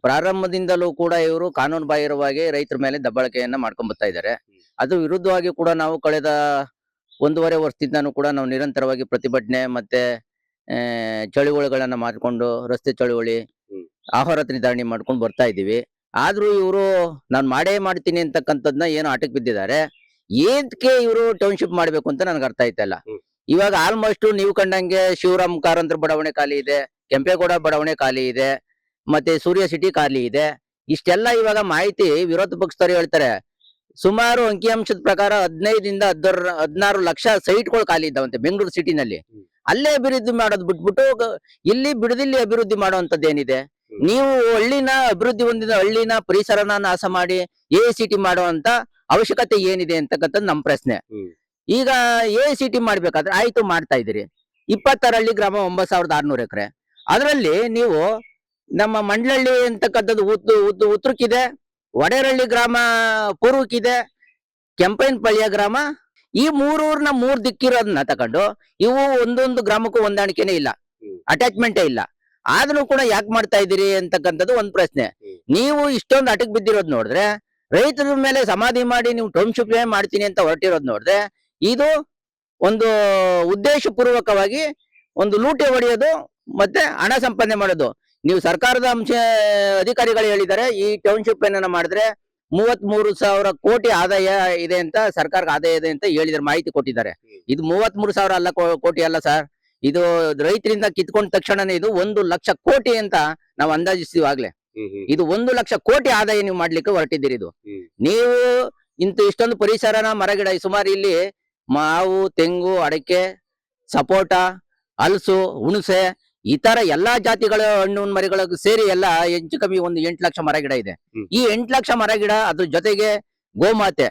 ಪ್ರಾರಂಭದಿಂದಲೂ ಕೂಡ ಇವರು ಕಾನೂನು ಬಾಹಿರವಾಗಿ ರೈತರ ಮೇಲೆ ದಬ್ಬಾಳಿಕೆಯನ್ನ ಮಾಡ್ಕೊಂಡ್ ಬರ್ತಾ ಇದ್ದಾರೆ. ಅದು ವಿರುದ್ಧವಾಗಿ ಕೂಡ ನಾವು ಕಳೆದ 1.5 ವರ್ಷದಿಂದಾನು ಕೂಡ ನಾವು ನಿರಂತರವಾಗಿ ಪ್ರತಿಭಟನೆ ಮತ್ತೆ ಚಳುವಳಿಗಳನ್ನ ಮಾಡ್ಕೊಂಡು, ರಸ್ತೆ ಚಳುವಳಿ, ಆಹಾರ ಧರಣಿ ಮಾಡ್ಕೊಂಡು ಬರ್ತಾ ಇದೀವಿ. ಆದ್ರೂ ಇವರು ನಾನ್ ಮಾಡೇ ಮಾಡ್ತೀನಿ ಅಂತಕ್ಕಂಥದ್ನ ಏನೋ ಆಟಕ್ಕೆ ಬಿದ್ದಿದ್ದಾರೆ. ಏನ್ಕೆ ಇವರು ಟೌನ್ಶಿಪ್ ಮಾಡ್ಬೇಕು ಅಂತ ನನ್ಗೆ ಅರ್ಥ ಆಯ್ತಲ್ಲ. ಇವಾಗ ಆಲ್ಮೋಸ್ಟ್ ನೀವು ಕಂಡಂಗೆ ಶಿವರಾಮ್ ಕಾರಂತರ ಬಡಾವಣೆ ಖಾಲಿ ಇದೆ, ಕೆಂಪೇಗೌಡ ಬಡಾವಣೆ ಖಾಲಿ ಇದೆ, ಮತ್ತೆ ಸೂರ್ಯ ಸಿಟಿ ಖಾಲಿ ಇದೆ. ಇಷ್ಟೆಲ್ಲ ಇವಾಗ ಮಾಹಿತಿ ವಿರೋಧ ಪಕ್ಷದವರು ಹೇಳ್ತಾರೆ. ಸುಮಾರು ಅಂಕಿಅಂಶದ ಪ್ರಕಾರ 15ರಿಂದ 16 ಲಕ್ಷ ಸೈಟ್ಗಳು ಖಾಲಿ ಇದ್ದಾವಂತೆ ಬೆಂಗಳೂರು ಸಿಟಿನಲ್ಲಿ. ಅಲ್ಲೇ ಅಭಿವೃದ್ಧಿ ಮಾಡೋದು ಬಿಟ್ಬಿಟ್ಟು ಇಲ್ಲಿ ಬಿಡದಿಲ್ಲಿ ಅಭಿವೃದ್ಧಿ ಮಾಡುವಂತದ್ದು ಏನಿದೆ? ನೀವು ಹಳ್ಳಿನ ಅಭಿವೃದ್ಧಿ ಹೊಂದಿದ ಹಳ್ಳಿನ ಪರಿಸರನ ನಾಶ ಮಾಡಿ AICT ಮಾಡುವಂತ ಅವಶ್ಯಕತೆ ಏನಿದೆ ಅಂತಕ್ಕಂಥದ್ದು ನಮ್ಮ ಪ್ರಶ್ನೆ. ಈಗ AICT ಮಾಡ್ಬೇಕಾದ್ರೆ ಆಯ್ತು ಮಾಡ್ತಾ ಇದೀರಿ. 26 ಹಳ್ಳಿ ಗ್ರಾಮ 9600 ಎಕರೆ. ಅದರಲ್ಲಿ ನೀವು ನಮ್ಮ ಮಂಡ್ಲಹಳ್ಳಿ ಅಂತಕ್ಕಂಥದ್ದು ಉತ್ತರಕ್ಕಿದೆ, ವಡೇರಹಳ್ಳಿ ಗ್ರಾಮ ಪೂರ್ವಕ್ಕಿದೆ, ಕೆಂಪೈನಪಳ್ಳಿಯ ಗ್ರಾಮ, ಈ ಮೂರೂರ್ನ 3 ದಿಕ್ಕಿರೋದನ್ನ ತಕೊಂಡು ಇವು ಒಂದೊಂದು ಗ್ರಾಮಕ್ಕೂ ಹೊಂದಾಣಿಕೆನೇ ಇಲ್ಲ, ಅಟ್ಯಾಚ್ಮೆಂಟೇ ಇಲ್ಲ. ಆದ್ರೂ ಕೂಡ ಯಾಕೆ ಮಾಡ್ತಾ ಇದೀರಿ ಅಂತಕ್ಕಂಥದ್ದು ಒಂದ್ ಪ್ರಶ್ನೆ. ನೀವು ಇಷ್ಟೊಂದು ಅಟಕ್ ಬಿದ್ದಿರೋದ್ ನೋಡಿದ್ರೆ, ರೈತರ ಮೇಲೆ ಸಮಾಧಿ ಮಾಡಿ ನೀವು ಟೌನ್ಶಿಪ್ ಮಾಡ್ತೀನಿ ಅಂತ ಹೊರಟಿರೋದ್ ನೋಡಿದ್ರೆ, ಇದು ಒಂದು ಉದ್ದೇಶ ಪೂರ್ವಕವಾಗಿ ಒಂದು ಲೂಟಿ ಹೊಡೆಯೋದು ಮತ್ತೆ ಹಣ ಸಂಪಾದನೆ ಮಾಡೋದು. ನೀವು ಸರ್ಕಾರದ ಅಧಿಕಾರಿಗಳು ಹೇಳಿದ್ದಾರೆ ಈ ಟೌನ್ಶಿಪ್ ಏನನ್ನ ಮಾಡಿದ್ರೆ 33,000 ಕೋಟಿ ಆದಾಯ ಇದೆ ಅಂತ, ಸರ್ಕಾರಕ್ಕೆ ಆದಾಯ ಇದೆ ಅಂತ ಹೇಳಿದಾರೆ, ಮಾಹಿತಿ ಕೊಟ್ಟಿದ್ದಾರೆ. ಇದು 33,000 ಅಲ್ಲ ಕೋಟಿ ಅಲ್ಲ ಸರ್, ಇದು ರೈತರಿಂದ ಕಿತ್ಕೊಂಡ ತಕ್ಷಣನೇ ಇದು 1 ಲಕ್ಷ ಕೋಟಿ ಅಂತ ನಾವು ಅಂದಾಜಿಸ್ತೀವಿ ಆಗ್ಲೇ. ಇದು 1 ಲಕ್ಷ ಕೋಟಿ ಆದಾಯ ನೀವು ಮಾಡ್ಲಿಕ್ಕೆ ಹೊರಟಿದ್ದೀರಿ. ಇದು ನೀವು ಇಷ್ಟೊಂದು ಪರಿಸರನ ಮರಗಿಡ ಸುಮಾರು ಇಲ್ಲಿ ಮಾವು, ತೆಂಗು, ಅಡಕೆ, ಸಪೋಟ, ಹಲಸು, ಹುಣಸೆ ಈ ತರ ಎಲ್ಲಾ ಜಾತಿಗಳ ಹಣ್ಣಿನ ಮರಗಳಿಗೆ ಸೇರಿ ಎಲ್ಲ ಹೆಚ್ಚು ಕಮ್ಮಿ ಒಂದು 8 ಲಕ್ಷ ಮರ ಗಿಡ ಇದೆ. ಈ 8 ಲಕ್ಷ ಮರ ಗಿಡ ಅದ್ರ ಜೊತೆಗೆ ಗೋಮಾತೆ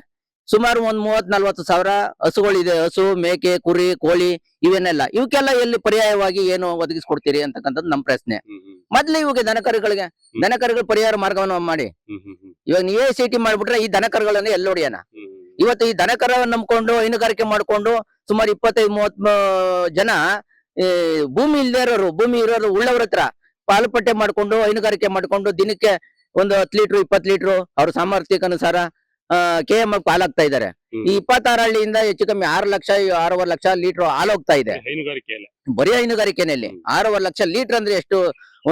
ಸುಮಾರು ಒಂದು 30-40 ಸಾವಿರ ಹಸುಗಳಿದೆ. ಹಸು, ಮೇಕೆ, ಕುರಿ, ಕೋಳಿ ಇವನ್ನೆಲ್ಲ ಇವಕ್ಕೆಲ್ಲ ಎಲ್ಲಿ ಪರ್ಯಾಯವಾಗಿ ಏನು ಒದಗಿಸ್ಕೊಡ್ತೀರಿ ಅಂತಕ್ಕಂಥದ್ದು ನಮ್ಮ ಪ್ರಶ್ನೆ. ಮೊದ್ಲು ಇವಾಗ ದನಕರುಗಳ ಪರಿಹಾರ ಮಾರ್ಗವನ್ನು ಮಾಡಿ. ಇವಾಗ ನೀವು AICT ಮಾಡ್ಬಿಟ್ರೆ ಈ ದನಕರುಗಳನ್ನ ಎಲ್ಲಿ ಹೊಡಿಯೋಣ? ಇವತ್ತು ಈ ದನಕರವನ್ನು ನಂಬ್ಕೊಂಡು ಹೈನುಗಾರಿಕೆ ಮಾಡ್ಕೊಂಡು ಸುಮಾರು 25-30 ಜನ ಭೂಮಿ ಇಲ್ಲದೆ ಇರೋರು, ಭೂಮಿ ಇರೋರು ಉಳ್ಳವ್ರ ಹತ್ರ ಪಾಲುಪಟ್ಟೆ ಮಾಡ್ಕೊಂಡು ಹೈನುಗಾರಿಕೆ ಮಾಡ್ಕೊಂಡು ದಿನಕ್ಕೆ ಒಂದು 10 ಲೀಟರ್ 20 ಲೀಟರ್ ಅವ್ರ ಸಾಮರ್ಥ್ಯಕ್ಕೆ ಅನುಸಾರ KM ಹಾಲಾಗ್ತಾ ಇದಾರೆ. ಈ 26 ಹಳ್ಳಿಯಿಂದ ಹೆಚ್ಚು ಕಮ್ಮಿ 6-6.5 ಲಕ್ಷ ಲೀಟರ್ ಹಾಲು ಹೋಗ್ತಾ ಇದೆ ಬರೀ ಹೈನುಗಾರಿಕೆನಲ್ಲಿ. 6.5 ಲಕ್ಷ ಲೀಟರ್ ಅಂದ್ರೆ ಎಷ್ಟು?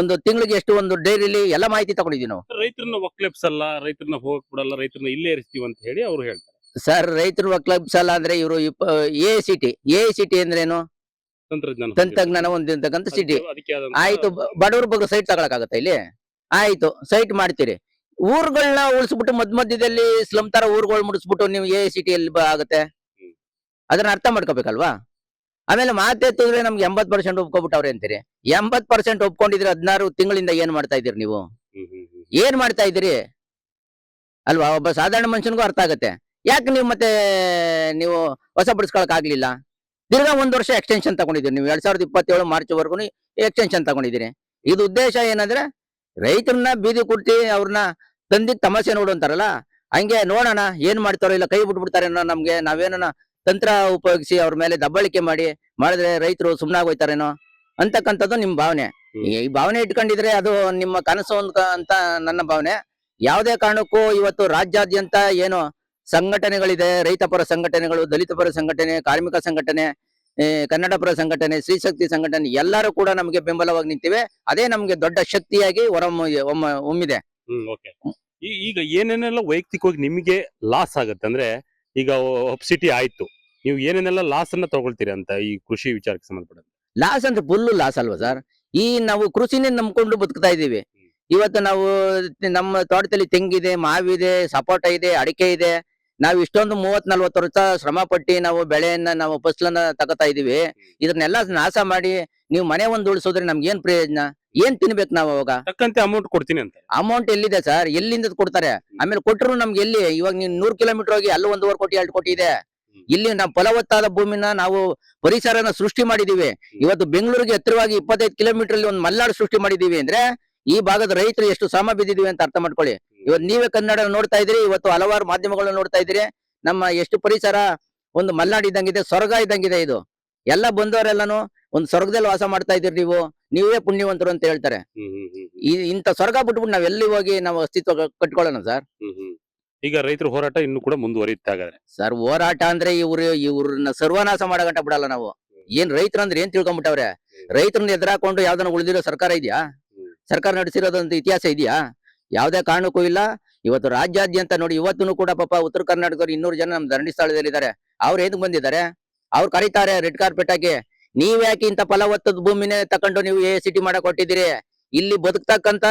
ಒಂದು ತಿಂಗಳಿಗೆ ಎಷ್ಟು? ಒಂದು ಡೈರಿಲಿ ಎಲ್ಲ ಮಾಹಿತಿ ತಗೊಂಡಿದೀವಿ ನಾವು. ರೈತರನ್ನ ಒಕ್ಲೆಪ್ಸಲ್ಲ, ರೈತರನ್ನ ಹೋಗಕ್ ಬಿಡಲ್ಲ, ರೈತರನ್ನ ಇಲ್ಲೇ ಇರಿಸ್ತೀವಿ ಅಂತ ಹೇಳಿ ಅವ್ರು ಹೇಳ್ತಾರೆ. ಸರ್, ರೈತರು ಒಕ್ಕಲಿಸಲ್ಲ ಅಂದ್ರೆ ಇವರು AICT ಅಂದ್ರೇನು? ತಂತ್ರಜ್ಞಾನ ಹೊಂದಿರ್ತಕ್ಕಂಥ ಸಿಟಿ. ಆಯ್ತು, ಬಡವ್ರ ಬಗ್ಗೆ ಸೈಟ್ ತಗೊಳಕಾಗತ್ತ ಇಲ್ಲಿ? ಆಯ್ತು, ಸೈಟ್ ಮಾಡ್ತೀರಿ. ಊರುಗಳನ್ನ ಉಳಿಸ್ಬಿಟ್ಟು ಮಧ್ಯದಲ್ಲಿ ಸ್ಲಮ್ ತರ ಊರುಗಳು ಮುಡಿಸ್ಬಿಟ್ಟು ನೀವು AICT ಎಲ್ಲಿ ಆಗುತ್ತೆ? ಅದನ್ನ ಅರ್ಥ ಮಾಡ್ಕೋಬೇಕಲ್ವಾ? ಆಮೇಲೆ ಮಾತೆತ್ತಿದ್ರೆ ನಮ್ಗೆ 80% ಒಪ್ಕೊಬಿಟ್ಟವ್ರೆ ಅಂತೀರಿ. 80% ಒಪ್ಕೊಂಡಿದ್ರೆ 16 ತಿಂಗಳಿಂದ ಏನ್ ಮಾಡ್ತಾ ಇದೀರಿ ನೀವು? ಏನ್ ಮಾಡ್ತಾ ಇದೀರಿ ಅಲ್ವಾ? ಒಬ್ಬ ಸಾಧಾರಣ ಮನುಷ್ಯನಿಗೂ ಅರ್ಥ ಆಗತ್ತೆ. ಯಾಕೆ ನೀವು ಮತ್ತೆ ನೀವು ವಶಪಡಿಸ್ಕೊಳಕ್ ಆಗ್ಲಿಲ್ಲ? ತಿರ್ಗಾ 1 ವರ್ಷ ಎಕ್ಸ್ಟೆನ್ಷನ್ ತಗೊಂಡಿದ್ದೀರಿ ನೀವು. 2027 ಮಾರ್ಚ್ ವರ್ಗು ಎಕ್ಸ್ಟೆನ್ಷನ್ ತಗೊಂಡಿದ್ದೀರಿ. ಇದು ಉದ್ದೇಶ ಏನಂದ್ರೆ ರೈತರನ್ನ ಬೀದಿ ಕುಟ್ಟಿ ಅವ್ರನ್ನ ತಂದಿದ್ ತಮಾಷೆ ನೋಡುವಂತಾರಲ್ಲ, ಹಂಗೆ ನೋಡೋಣ ಏನ್ ಮಾಡ್ತಾರೋ ಇಲ್ಲ ಕೈ ಬಿಟ್ಬಿಡ್ತಾರೆ ಅನ್ನೋ ನಮ್ಗೆ ನಾವೇನ ತಂತ್ರ ಉಪಯೋಗಿಸಿ ಅವ್ರ ಮೇಲೆ ದಬ್ಬಾಳಿಕೆ ಮಾಡಿದ್ರೆ ರೈತರು ಸುಮ್ನಾಗೋಯ್ತಾರೇನೋ ಅಂತಕ್ಕಂಥದ್ದು ನಿಮ್ ಭಾವನೆ. ಈ ಭಾವನೆ ಇಟ್ಕೊಂಡಿದ್ರೆ ಅದು ನಿಮ್ಮ ಕನಸು ಅಂತ ನನ್ನ ಭಾವನೆ. ಯಾವುದೇ ಕಾರಣಕ್ಕೂ ಇವತ್ತು ರಾಜ್ಯಾದ್ಯಂತ ಏನು ಸಂಘಟನೆಗಳಿದೆ, ರೈತ ಪರ ಸಂಘಟನೆಗಳು, ದಲಿತ ಪರ ಸಂಘಟನೆ, ಕಾರ್ಮಿಕ ಸಂಘಟನೆ, ಕನ್ನಡ ಪರ ಸಂಘಟನೆ, ಸ್ತ್ರೀಶಕ್ತಿ ಸಂಘಟನೆ ಎಲ್ಲರೂ ಕೂಡ ನಮಗೆ ಬೆಂಬಲವಾಗಿ ನಿಂತಿವೆ. ಅದೇ ನಮ್ಗೆ ದೊಡ್ಡ ಶಕ್ತಿಯಾಗಿ ಹೊಮ್ಮಿದೆ. ಈಗ ಏನೇನೆಲ್ಲ ವೈಯಕ್ತಿಕವಾಗಿ ನಿಮಗೆ ಲಾಸ್ ಆಗುತ್ತೆ ಅಂದ್ರೆ, ಈಗ ಸಬ್ಸಿಡಿ ಆಯ್ತು, ನೀವು ಏನೇನೆಲ್ಲ ಲಾಸ್ ಅನ್ನ ತಗೊಳ್ತೀರಿ ಅಂತ ಈ ಕೃಷಿ ವಿಚಾರಕ್ಕೆ ಸಂಬಂಧಪಟ್ಟ? ಲಾಸ್ ಅಂದ್ರೆ ಫುಲ್ ಲಾಸ್ ಅಲ್ವಾ ಸರ್? ಈ ನಾವು ಕೃಷಿನೇ ನಂಬ್ಕೊಂಡು ಬದುಕ್ತಾ ಇದೀವಿ. ಇವತ್ತು ನಾವು ನಮ್ಮ ತೋಟದಲ್ಲಿ ತೆಂಗಿದೆ, ಮಾವಿದೆ, ಸಪೋಟ ಇದೆ, ಅಡಿಕೆ ಇದೆ. ನಾವು ಇಷ್ಟೊಂದು 30-40 ವರ್ಷ ಶ್ರಮ ಪಟ್ಟಿ ನಾವು ಬೆಳೆಯನ್ನ ನಾವು ಫಸಲನ್ನ ತಗೋತಾ ಇದೀವಿ. ಇದನ್ನೆಲ್ಲ ನಾಶ ಮಾಡಿ ನೀವು ಮನೆ ಒಂದು ಉಳಿಸೋದ್ರೆ ನಮ್ಗೆ ಏನ್ ಪ್ರಯೋಜನ? ಏನ್ ತಿನ್ಬೇಕು ನಾವು ಅವಾಗ? ತಕ್ಕಂತೆ ಅಮೌಂಟ್ ಕೊಡ್ತೀನಿ ಅಂತ. ಅಮೌಂಟ್ ಎಲ್ಲಿದೆ ಸರ್? ಎಲ್ಲಿಂದ ಕೊಡ್ತಾರೆ? ಆಮೇಲೆ ಕೊಟ್ಟರು ನಮ್ಗೆ ಎಲ್ಲಿ? ಇವಾಗ ನೀವು 100 ಕಿಲೋಮೀಟರ್ ಹೋಗಿ ಅಲ್ಲಿ 1.5 ಕೋಟಿ 2 ಕೋಟಿ ಇದೆ. ಇಲ್ಲಿ ನಾವು ಫಲವತ್ತಾದ ಭೂಮಿನ ನಾವು ಪರಿಸರನ ಸೃಷ್ಟಿ ಮಾಡಿದೀವಿ. ಇವತ್ತು ಬೆಂಗಳೂರಿಗೆ ಹತ್ತಿರವಾಗಿ 25 ಕಿಲೋಮೀಟರ್ ಅಲ್ಲಿ ಒಂದು ಮಲ್ನಾಡು ಸೃಷ್ಟಿ ಮಾಡಿದೀವಿ ಅಂದ್ರೆ ಈ ಭಾಗದ ರೈತರು ಎಷ್ಟು ಶ್ರಮ ಬಿದ್ದಿದೀವಿ ಅಂತ ಅರ್ಥ ಮಾಡ್ಕೊಳ್ಳಿ. ಇವತ್ತು ನೀವೇ ಕನ್ನಡ ನೋಡ್ತಾ ಇದ್ದೀರಿ, ಇವತ್ತು ಹಲವಾರು ಮಾಧ್ಯಮಗಳನ್ನ ನೋಡ್ತಾ ಇದ್ದೀರಿ. ನಮ್ಮ ಎಷ್ಟು ಪರಿಸರ ಒಂದು ಮಲ್ನಾಡು ಇದ್ದಂಗಿದೆ, ಸ್ವರ್ಗ ಇದ್ದಂಗಿದೆ. ಇದು ಎಲ್ಲ ಬಂದವರೆಲ್ಲಾನು ಒಂದು ಸ್ವರ್ಗದಲ್ಲಿ ವಾಸ ಮಾಡ್ತಾ ಇದ್ದೀರಿ. ನೀವೇ ಪುಣ್ಯವಂತರು ಅಂತ ಹೇಳ್ತಾರೆ. ಇಂಥ ಸ್ವರ್ಗ ಬಿಟ್ಬಿಟ್ಟು ನಾವ್ ಎಲ್ಲಿ ಹೋಗಿ ನಾವು ಅಸ್ತಿತ್ವ ಕಟ್ಕೊಳ್ಳೋಣ ಸರ್? ಈಗ ರೈತರ ಹೋರಾಟ ಇನ್ನು ಕೂಡ ಮುಂದುವರಿಯುತ್ತೆ ಹಾಗಾದ್ರೆ? ಸರ್, ಹೋರಾಟ ಅಂದ್ರೆ ಇವ್ರನ್ನ ಸರ್ವನಾಶ ಮಾಡಗಂಟ ಬಿಡಲ್ಲ ನಾವು. ಏನ್ ರೈತರು ಅಂದ್ರೆ ಏನ್ ತಿಳ್ಕೊಂಡ್ಬಿಟ್ಟವ್ರೆ? ರೈತರನ್ನ ಎದುರಾಕೊಂಡು ಯಾವ್ದನ್ನ ಉಳಿದಿರೋ ಸರ್ಕಾರ ಇದೆಯಾ? ಸರ್ಕಾರ ನಡೆಸಿರೋದಂತ ಇತಿಹಾಸ ಇದೆಯಾ? ಯಾವ್ದೇ ಕಾರಣಕ್ಕೂ ಇಲ್ಲ. ಇವತ್ತು ರಾಜ್ಯಾದ್ಯಂತ ನೋಡಿ, ಇವತ್ತು ಕೂಡ ಪಾಪ ಉತ್ತರ ಕರ್ನಾಟಕದವ್ರು 200 ಜನ ನಮ್ ಧರಣಿ ಸ್ಥಳದಲ್ಲಿ ಇದ್ದಾರೆ. ಅವ್ರು ಏನ್ ಬಂದಿದ್ದಾರೆ? ಅವ್ರು ಕರೀತಾರೆ ರೆಡ್ ಕಾರ್ಪೆಟ್ ಹಾಕಿ. ನೀವ್ ಯಾಕೆ ಇಂತ ಫಲವತ್ತದ ಭೂಮಿನೇ ತಕೊಂಡು ನೀವು AICT ಮಾಡಕ್ ಕೊಟ್ಟಿದ್ದೀರಿ? ಇಲ್ಲಿ ಬದುಕ್ತಕ್ಕಂತ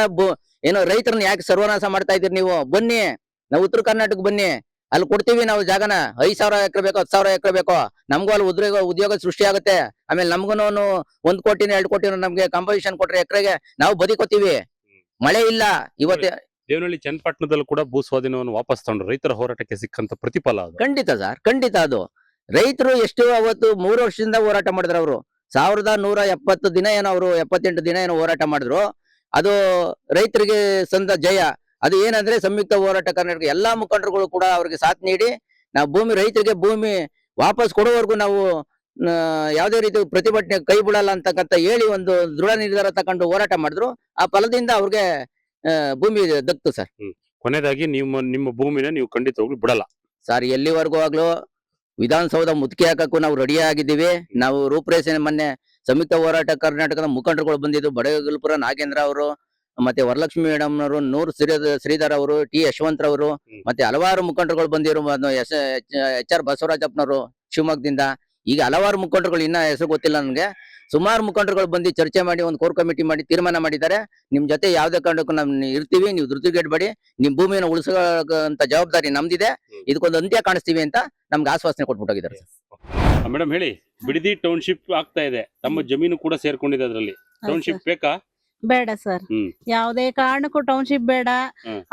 ಏನೋ ರೈತರನ್ನ ಯಾಕೆ ಸರ್ವನಾಶ ಮಾಡ್ತಾ ಇದೀರಿ ನೀವು? ಬನ್ನಿ, ನಾವು ಉತ್ತರ ಕರ್ನಾಟಕ ಬನ್ನಿ. ಅಲ್ಲಿ ಕೊಡ್ತೀವಿ ನಾವು ಜಾಗನ 5,000 ಎಕರೆ ಬೇಕೋ 10,000 ಎಕರೆ ಬೇಕೋ ನಮ್ಗೂ ಅಲ್ಲಿ ಉದ್ಯೋಗ ಸೃಷ್ಟಿ ಆಗುತ್ತೆ. ಆಮೇಲೆ ನಮ್ಗೂನು 1 ಕೋಟಿನ 2 ಕೋಟಿನ ನಮ್ಗೆ ಕಾಂಪೋಸಿಷನ್ ಕೊಟ್ರೆ ಎಕರೆಗೆ ನಾವು ಬದುಕೋತೀವಿ. ಮಳೆ ಇಲ್ಲ ಇವತ್ತೇ. ದೇವನಹಳ್ಳಿ ಚನ್ನಪಟ್ಟಣದಲ್ಲಿ ಕೂಡ ಭೂ ಸ್ವಾಧೀನವನ್ನು ವಾಪಸ್ ತಗೊಂಡ್ರು. ರೈತರ ಹೋರಾಟಕ್ಕೆ ಸಿಕ್ಕಂತ ಪ್ರತಿಫಲ ಅದು. ಖಂಡಿತ ಸರ್, ಖಂಡಿತ. ಅದು ರೈತರು ಎಷ್ಟು ಅವತ್ತು 3 ವರ್ಷದಿಂದ ಹೋರಾಟ ಮಾಡಿದ್ರು. ಅವರು 1170 ದಿನ ಏನೋ, ಅವರು 78 ದಿನ ಏನೋ ಹೋರಾಟ ಮಾಡಿದ್ರು. ಅದು ರೈತರಿಗೆ ಸಂದ ಜಯ. ಅದು ಏನಂದ್ರೆ ಸಂಯುಕ್ತ ಹೋರಾಟ ಕರ್ನಾಟಕ ಎಲ್ಲಾ ಮುಖಂಡರುಗಳು ಕೂಡ ಅವ್ರಿಗೆ ಸಾಥ್ ನೀಡಿ ನಾವು ರೈತರಿಗೆ ಭೂಮಿ ವಾಪಸ್ ಕೊಡುವವರೆಗೂ ನಾವು ಯಾವುದೇ ರೀತಿ ಪ್ರತಿಭಟನೆ ಕೈ ಬಿಡಲ್ಲ ಅಂತಕ್ಕಂತ ಹೇಳಿ ಒಂದು ದೃಢ ನಿರ್ಧಾರ ತಕೊಂಡು ಹೋರಾಟ ಮಾಡಿದ್ರು. ಆ ಫಲದಿಂದ ಅವ್ರಿಗೆ ಭೂಮಿ ದಕ್ತು ಸರ್. ಕೊನೆಯದಾಗಿ ನಿಮ್ಮ ಭೂಮಿನ ನೀವು ಖಂಡಿತವಾಗ್ಲೂ ಬಿಡಲ್ಲ ಸರ್. ಎಲ್ಲಿವರೆಗೂ ಆಗ್ಲೂ ವಿಧಾನಸೌಧ ಮುತ್ತಿಗೆ ಹಾಕಕ್ಕೂ ನಾವು ರೆಡಿ ಆಗಿದ್ದೀವಿ. ನಾವು ರೂಪರೇಷೆ ಮೊನ್ನೆ ಸಂಯುಕ್ತ ಹೋರಾಟ ಕರ್ನಾಟಕದ ಮುಖಂಡರುಗಳು ಬಂದಿದ್ದು. ಬಡಗಲ್ಪುರ ನಾಗೇಂದ್ರ ಅವರು, ಮತ್ತೆ ವರಲಕ್ಷ್ಮಿ ಮೇಡಮ್ ಅವರು, ನೂರ್ ಶ್ರೀಧರ್ ಅವರು, ಟಿ ಯಶವಂತರವರು, ಮತ್ತೆ ಹಲವಾರು ಮುಖಂಡರುಗಳು ಬಂದಿರು. HR ಬಸವರಾಜಪ್ಪನವರು ಶಿವಮೊಗ್ಗದಿಂದ. ಈಗ ಹಲವಾರು ಮುಖಂಡರುಗಳು, ಇನ್ನ ಹೆಸರು ಗೊತ್ತಿಲ್ಲ ನನಗೆ, ಸುಮಾರು ಮುಖಂಡರುಗಳು ಬಂದು ಚರ್ಚೆ ಮಾಡಿ ಒಂದು ಕೋರ್ ಕಮಿಟಿ ಮಾಡಿ ತೀರ್ಮಾನ ಮಾಡಿದ್ದಾರೆ. ನಿಮ್ ಜೊತೆ ಯಾವ್ದೇ ಕಾರಣಕ್ಕೂ ನಾವು ಇರ್ತೀವಿ, ನೀವು ಧೃತಿಗೆಡಬೇಡಿ, ನಿಮ್ ಭೂಮಿಯನ್ನು ಉಳಿಸೋಂತ ಜವಾಬ್ದಾರಿ ನಮ್ದಿದೆ, ಇದಕ್ಕೊಂದು ಅಂತ್ಯ ಕಾಣಿಸ್ತೀವಿ ಅಂತ ನಮ್ಗೆ ಆಶ್ವಾಸನೆ ಕೊಟ್ಬಿಟ್ಟಿದ್ದಾರೆ. ಮೇಡಮ್ ಹೇಳಿ, ಬಿಡದಿ ಟೌನ್ಶಿಪ್ ಆಗ್ತಾ ಇದೆ, ತಮ್ಮ ಜಮೀನು ಕೂಡ ಸೇರ್ಕೊಂಡಿದೆ ಅದರಲ್ಲಿ. ಟೌನ್ಶಿಪ್ ಬೇಕಾ? ಬೇಡ ಸರ್, ಯಾವುದೇ ಕಾರಣಕ್ಕೂ ಟೌನ್ಶಿಪ್ ಬೇಡ.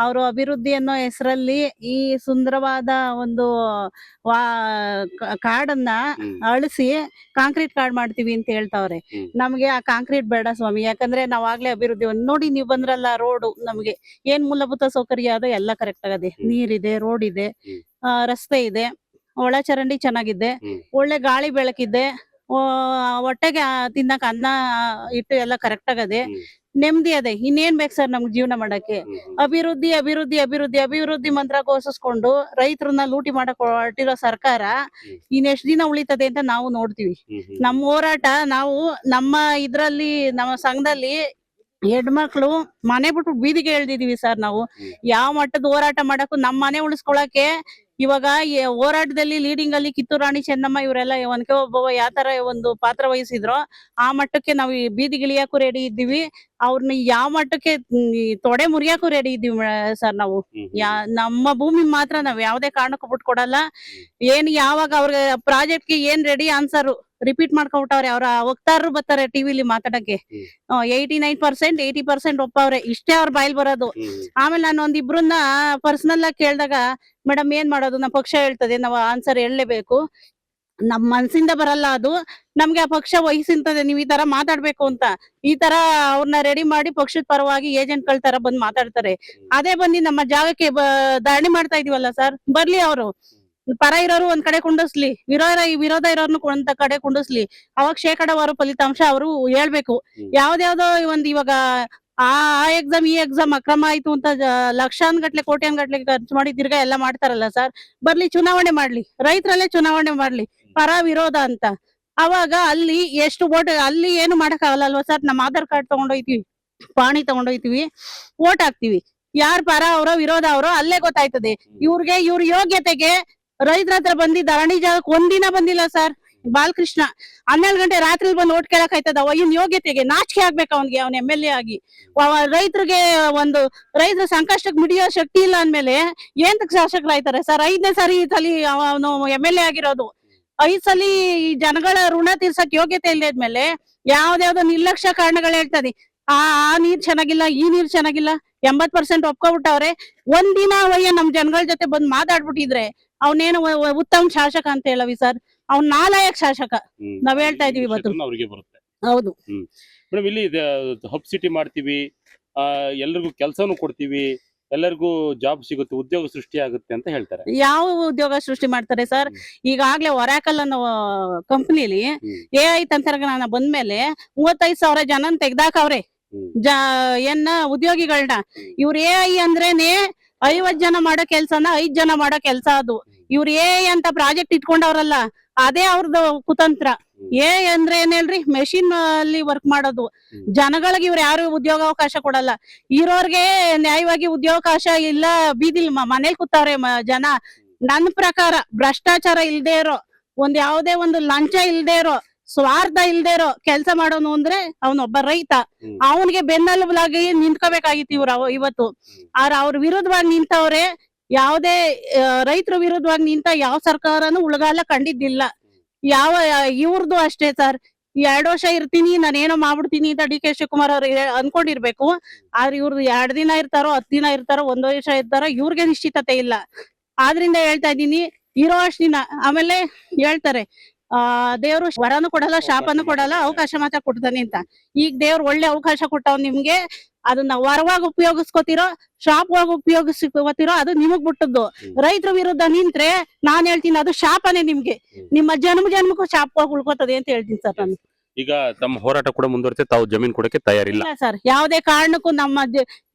ಅವರು ಅಭಿವೃದ್ಧಿ ಅನ್ನೋ ಹೆಸರಲ್ಲಿ ಈ ಸುಂದರವಾದ ಒಂದು ಕಾಡನ್ನ ಅಳಿಸಿ ಕಾಂಕ್ರೀಟ್ ಕಾಡ್ ಮಾಡ್ತೀವಿ ಅಂತ ಹೇಳ್ತಾವ್ರೆ. ನಮ್ಗೆ ಆ ಕಾಂಕ್ರೀಟ್ ಬೇಡ ಸ್ವಾಮಿ. ಯಾಕಂದ್ರೆ ನಾವ್ ಆಗ್ಲೇ ಅಭಿವೃದ್ಧಿ ನೋಡಿ, ನೀವು ಬಂದ್ರಲ್ಲ, ರೋಡ್ ನಮ್ಗೆ ಏನ್ ಮೂಲಭೂತ ಸೌಕರ್ಯ ಅದ ಎಲ್ಲ ಕರೆಕ್ಟ್ ಆಗದೆ. ನೀರಿದೆ, ರೋಡ್ ಇದೆ, ರಸ್ತೆ ಇದೆ, ಒಳ ಚರಂಡಿ ಚೆನ್ನಾಗಿದೆ, ಒಳ್ಳೆ ಗಾಳಿ ಬೆಳಕಿದೆ, ಹೊಟ್ಟೆಗೆ ತಿನ್ನಕ್ ಅನ್ನ ಇಟ್ಟು ಎಲ್ಲ ಕರೆಕ್ಟ್ ಆಗದೆ, ನೆಮ್ಮದಿ ಅದೇ. ಇನ್ನೇನ್ ಬೇಕು ಸರ್ ನಮ್ಗೆ ಜೀವನ ಮಾಡಕ್ಕೆ? ಅಭಿವೃದ್ಧಿ ಅಭಿವೃದ್ಧಿ ಅಭಿವೃದ್ಧಿ ಅಭಿವೃದ್ಧಿ ಮಂತ್ರ ಘೋಷಿಸ್ಕೊಂಡು ರೈತರನ್ನ ಲೂಟಿ ಮಾಡಕ್ ಹೊರಟಿರೋ ಸರ್ಕಾರ ಇನ್ನೆಷ್ಟ್ ದಿನ ಉಳಿತದೆ ಅಂತ ನಾವು ನೋಡ್ತೀವಿ. ನಮ್ಮ ಹೋರಾಟ, ನಾವು ನಮ್ಮ ಇದ್ರಲ್ಲಿ, ನಮ್ಮ ಸಂಘದಲ್ಲಿ ಹೆಣ್ಮಕ್ಳು ಮನೆ ಬಿಟ್ಟು ಬೀದಿಗೆ ಎಳ್ದಿದೀವಿ ಸರ್. ನಾವು ಯಾವ ಮಟ್ಟದ ಹೋರಾಟ ಮಾಡಕ್ಕೂ, ನಮ್ಮ ಮನೆ ಉಳಿಸ್ಕೊಳಕ್ಕೆ ಇವಾಗ ಹೋರಾಟದಲ್ಲಿ ಲೀಡಿಂಗ್ ಅಲ್ಲಿ ಕಿತ್ತೂರು ರಾಣಿ ಚೆನ್ನಮ್ಮ ಇವರೆಲ್ಲ ಒನಕೆ ಓಬವ್ವ ಯಾವ ತರ ಒಂದು ಪಾತ್ರ ವಹಿಸಿದ್ರು, ಆ ಮಟ್ಟಕ್ಕೆ ನಾವು ಬೀದಿಗಿಳಿಯಕ್ಕೂ ರೆಡಿ ಇದ್ದೀವಿ. ಅವ್ರನ್ನ ಯಾವ ಮಟ್ಟಕ್ಕೆ ತೊಡೆ ಮುರಿಯಕ್ಕೂ ರೆಡಿ ಇದ್ದೀವಿ ಸರ್. ನಾವು ನಮ್ಮ ಭೂಮಿ ಮಾತ್ರ ನಾವ್ ಯಾವ್ದೇ ಕಾರಣಕ್ಕೂ ಬಿಟ್ಕೊಡಲ್ಲ. ಏನ್ ಯಾವಾಗ ಅವ್ರಿಗೆ ಪ್ರಾಜೆಕ್ಟ್ಗೆ ಏನ್ ರೆಡಿ ಆನ್ಸರ್ ರಿಪೀಟ್ ಮಾಡ್ಕೊಬಿಟ್ಟವ್ರೆ. ಅವ್ರ ವಕ್ತಾರರು ಬರ್ತಾರೆ ಟಿವಿಲಿ ಮಾತಾಡಕ್ಕೆ. 89% 80% ಒಪ್ಪವ್ರೆ. ಇಷ್ಟೇ ಅವ್ರ ಬಾಯಿಲ್ ಬರೋದು. ಆಮೇಲೆ ನಾನು ಒಂದಿಬ್ರನ್ನ ಪರ್ಸನಲ್ ಆಗಿ ಕೇಳ್ದಾಗ, ಮೇಡಮ್ ಏನ್ ಮಾಡೋದು, ನಮ್ಮ ಪಕ್ಷ ಹೇಳ್ತದೆ, ನಾವು ಆನ್ಸರ್ ಹೇಳಲೇಬೇಕು, ನಮ್ ಮನ್ಸಿಂದ ಬರಲ್ಲ ಅದು, ನಮ್ಗೆ ಆ ಪಕ್ಷ ವಹಿಸಿಂತದೆ, ನೀವ್ ಈ ತರ ಮಾತಾಡ್ಬೇಕು ಅಂತ. ಈ ತರ ಅವ್ರನ್ನ ರೆಡಿ ಮಾಡಿ ಪಕ್ಷದ ಪರವಾಗಿ ಏಜೆಂಟ್ಗಳ ತರ ಬಂದ್ ಮಾತಾಡ್ತಾರೆ. ಅದೇ ಬಂದು ನಮ್ಮ ಜಾಗಕ್ಕೆ ಧರಣಿ ಮಾಡ್ತಾ ಇದೀವಲ್ಲ ಸರ್, ಬರ್ಲಿ ಅವರು. ಪರ ಇರೋರು ಒಂದ್ ಕಡೆ ಕುಂಡಿಸ್ಲಿ, ವಿರೋಧ ಇರೋರ್ನು ಒಂದ್ ಕಡೆ ಕುಂಡಿಸ್ಲಿ. ಅವಾಗ ಶೇಕಡಾವಾರು ಫಲಿತಾಂಶ ಅವರು ಹೇಳ್ಬೇಕು. ಯಾವ್ದಾವ್ದೋ ಒಂದ್ ಇವಾಗ ಆ ಎಕ್ಸಾಮ್ ಈ ಎಕ್ಸಾಮ್ ಅಕ್ರಮ ಆಯ್ತು ಅಂತ ಲಕ್ಷಾನ್ ಗಟ್ಲೆ ಕೋಟ್ಯಾನ್ ಗಟ್ಲೆ ಖರ್ಚು ಮಾಡಿ ತಿರ್ಗಾ ಎಲ್ಲ ಮಾಡ್ತಾರಲ್ಲ ಸರ್. ಬರ್ಲಿ, ಚುನಾವಣೆ ಮಾಡ್ಲಿ, ರೈತರಲ್ಲೇ ಚುನಾವಣೆ ಮಾಡ್ಲಿ, ಪರ ವಿರೋಧ ಅಂತ. ಅವಾಗ ಅಲ್ಲಿ ಎಷ್ಟು ವೋಟ್, ಅಲ್ಲಿ ಏನು ಮಾಡಕ್ ಆಗಲ್ಲ ಅಲ್ವಾ ಸರ್? ನಮ್ಮ ಆಧಾರ್ ಕಾರ್ಡ್ ತಗೊಂಡೋಯ್ತಿವಿ, ಪಾಣಿ ತಗೊಂಡೋಯ್ತಿವಿ, ವೋಟ್ ಹಾಕ್ತಿವಿ. ಯಾರ್ ಪರ ಅವರೋ ವಿರೋಧ ಅವರೋ ಅಲ್ಲೇ ಗೊತ್ತಾಯ್ತದೆ. ಇವ್ರ ಯೋಗ್ಯತೆಗೆ ರೈತರ ಹತ್ರ ಬಂದಿ ಧರಣಿ ಜಾಗಕ್ಕೆ ಒಂದಿನ ಬಂದಿಲ್ಲ ಸರ್. ಬಾಲಕೃಷ್ಣ 12 ಗಂಟೆ ರಾತ್ರಿ ಬಂದು ಓಟ್ ಕೇಳಕ್ ಆಯ್ತದ? ಅವನ್ ಯೋಗ್ಯತೆಗೆ ನಾಚಿಕೆ ಆಗ್ಬೇಕು ಅವನ್ಗೆ, ಅವ್ನ MLA ಆಗಿ. ರೈತರಿಗೆ ಒಂದು ರೈತರ ಸಂಕಷ್ಟಕ್ಕೆ ಮಿಡಿಯೋ ಶಕ್ತಿ ಇಲ್ಲ ಅಂದ್ಮೇಲೆ ಏನ್ ಶಾಸಕರಾಯ್ತಾರೆ ಸರ್? 5ನೇ ಸರಿ ಅವನು MLA ಆಗಿರೋದು. 5 ಸಲಿ ಜನಗಳ ಋಣ ತೀರ್ಸಕ್ ಯೋಗ್ಯತೆ ಇಲ್ಲದ್ಮೇಲೆ ಯಾವ್ದಾವ್ದೋ ನಿರ್ಲಕ್ಷ್ಯ ಕಾರಣಗಳು ಹೇಳ್ತದೆ. ಆ ನೀರ್ ಚೆನ್ನಾಗಿಲ್ಲ, ಈ ನೀರ್ ಚೆನ್ನಾಗಿಲ್ಲ, 80% ಒಪ್ಕೊಬಿಟ್ಟವ್ರೆ. ಒಂದಿನ ಅವಯ್ಯ ನಮ್ ಜನಗಳ ಜೊತೆ ಬಂದ್ ಮಾತಾಡ್ಬಿಟ್ಟಿದ್ರೆ ಅವನೇನು ಉತ್ತಮ ಶಾಸಕ ಅಂತ ಹೇಳವಿ ಸರ್? ಅವ್ನ್ ನಾಲಾಯಕ್ ಶಾಸಕ ನಾವ್ ಹೇಳ್ತಾ ಇದೀವಿ ಇವತ್ತು. ಹೌದು ಮೇಡಮ್, ಇಲ್ಲಿ ಹಬ್ ಸಿಟಿ ಮಾಡ್ತೀವಿ, ಎಲ್ರಿಗೂ ಕೆಲಸನೂ ಕೊಡ್ತೀವಿ, ಎಲ್ಲರಿಗೂ ಜಾಬ್ ಸಿಗುತ್ತೆ, ಉದ್ಯೋಗ ಸೃಷ್ಟಿ ಆಗುತ್ತೆ ಅಂತ ಹೇಳ್ತಾರೆ. ಯಾವ ಉದ್ಯೋಗ ಸೃಷ್ಟಿ ಮಾಡ್ತಾರೆ ಸರ್? ಈಗಾಗ್ಲೇ ಒರಾಕಲ್ ಅನ್ನೋ ಕಂಪ್ನಿಲಿ AI ತಂತ್ರಜ್ಞಾನ ಬಂದ್ಮೇಲೆ 35,000 ಜನ ತೆಗ್ದಾಕವ್ರೆ ಉದ್ಯೋಗಿಗಳನ್ನ. ಇವ್ರ AI ಅಂದ್ರೇನೆ 50 ಜನ ಮಾಡೋ ಕೆಲ್ಸನ 5 ಜನ ಮಾಡೋ ಕೆಲ್ಸ ಅದು. ಇವ್ರ AI ಅಂತ ಪ್ರಾಜೆಕ್ಟ್ ಇಟ್ಕೊಂಡವ್ರಲ್ಲ, ಅದೇ ಅವ್ರದ್ದು ಕುತಂತ್ರ. AI ಅಂದ್ರೆ ಏನ್ ಹೇಳ್ರಿ? ಮೆಷಿನ್ ಅಲ್ಲಿ ವರ್ಕ್ ಮಾಡೋದು. ಜನಗಳಿಗೆ ಇವ್ರು ಯಾರು ಉದ್ಯೋಗಾವಕಾಶ ಕೊಡಲ್ಲ. ಇರೋರ್ಗೆ ನ್ಯಾಯವಾಗಿ ಉದ್ಯೋಗಾವಕಾಶ ಇಲ್ಲ, ಬೀದಿಲ್ ಮನೇಲಿ ಕೂತವ್ರೆ ಜನ. ನನ್ನ ಪ್ರಕಾರ ಭ್ರಷ್ಟಾಚಾರ ಇಲ್ದೇ ಇರೋ, ಯಾವುದೇ ಒಂದು ಲಂಚ ಇಲ್ದೇ ಇರೋ, ಸ್ವಾರ್ಥ ಇಲ್ದೇ ಇರೋ ಕೆಲ್ಸ ಮಾಡೋನು ಅಂದ್ರೆ ಅವನೊಬ್ಬ ರೈತ. ಅವನಿಗೆ ಬೆನ್ನೆಲುಬಾಗಿ ನಿಂತ್ಕೋಬೇಕಾಗಿತ್ತು ಇವ್ರು ಇವತ್ತು. ಅವ್ರ ವಿರುದ್ಧವಾಗಿ ನಿಂತವ್ರೆ. ಯಾವುದೇ ರೈತರ ವಿರುದ್ಧವಾಗಿ ನಿಂತ ಯಾವ ಸರ್ಕಾರನು ಉಳಗಾಲ ಕಂಡಿದ್ದಿಲ್ಲ. ಯಾವ ಇವ್ರದ್ದು ಅಷ್ಟೇ ಸರ್, 2 ವರ್ಷ ಇರ್ತೀನಿ ನಾನೇನೋ ಮಾಡ್ಬಿಡ್ತೀನಿ ಅಂತ ಡಿ ಕೆ ಶಿವಕುಮಾರ್ ಅವ್ರು ಅನ್ಕೊಂಡಿರ್ಬೇಕು. ಆದ್ರೆ ಇವ್ರದ್ದು 2 ದಿನ ಇರ್ತಾರೋ 10 ದಿನ ಇರ್ತಾರೋ 1 ವರ್ಷ ಇರ್ತಾರೋ ಇವ್ರಿಗೆ ನಿಶ್ಚಿತತೆ ಇಲ್ಲ. ಆದ್ರಿಂದ ಹೇಳ್ತಾ ಇದ್ದೀನಿ, ಇರೋ ಅಷ್ಟ್ ದಿನ. ಆಮೇಲೆ ಹೇಳ್ತಾರೆ ದೇವ್ರು ವರನು ಕೊಡಲ್ಲ ಶಾಪನು ಕೊಡಲ್ಲ, ಅವಕಾಶ ಮಾತ್ರ ಕೊಡ್ತಾನೆ ಅಂತ. ಈಗ ದೇವ್ರು ಒಳ್ಳೆ ಅವಕಾಶ ಕೊಟ್ಟವ್ ನಿಮ್ಗೆ, ಅದನ್ನ ವರವಾಗಿ ಉಪಯೋಗಿಸ್ಕೋತಿರೋ ಶಾಪವಾಗಿ ಉಪಯೋಗಿಸ್ಕೋತಿರೋ ಅದು ನಿಮಗ್ ಬಿಟ್ಟದ್ದು. ರೈತರ ವಿರುದ್ಧ ನಿಂತ್ರೆ ನಾನ್ ಹೇಳ್ತೀನಿ ಅದು ಶಾಪನೇ ನಿಮ್ಗೆ, ನಿಮ್ಮ ಜನ್ಮಕ್ಕೂ ಶಾಪವಾಗಿ ಉಳ್ಕೋತದೆ ಅಂತ ಹೇಳ್ತೀನಿ ಸರ್ ನಾನು. ಈಗ ತಮ್ಮ ಹೋರಾಟ ಕೂಡ ಮುಂದುವರಿತೆ, ತಾವು ಜಮೀನ್ ಕೊಡಕ್ಕೆ ತಯಾರಿಲ್ಲ ಇಲ್ಲ ಸರ್, ಯಾವುದೇ ಕಾರಣಕ್ಕೂ ನಮ್ಮ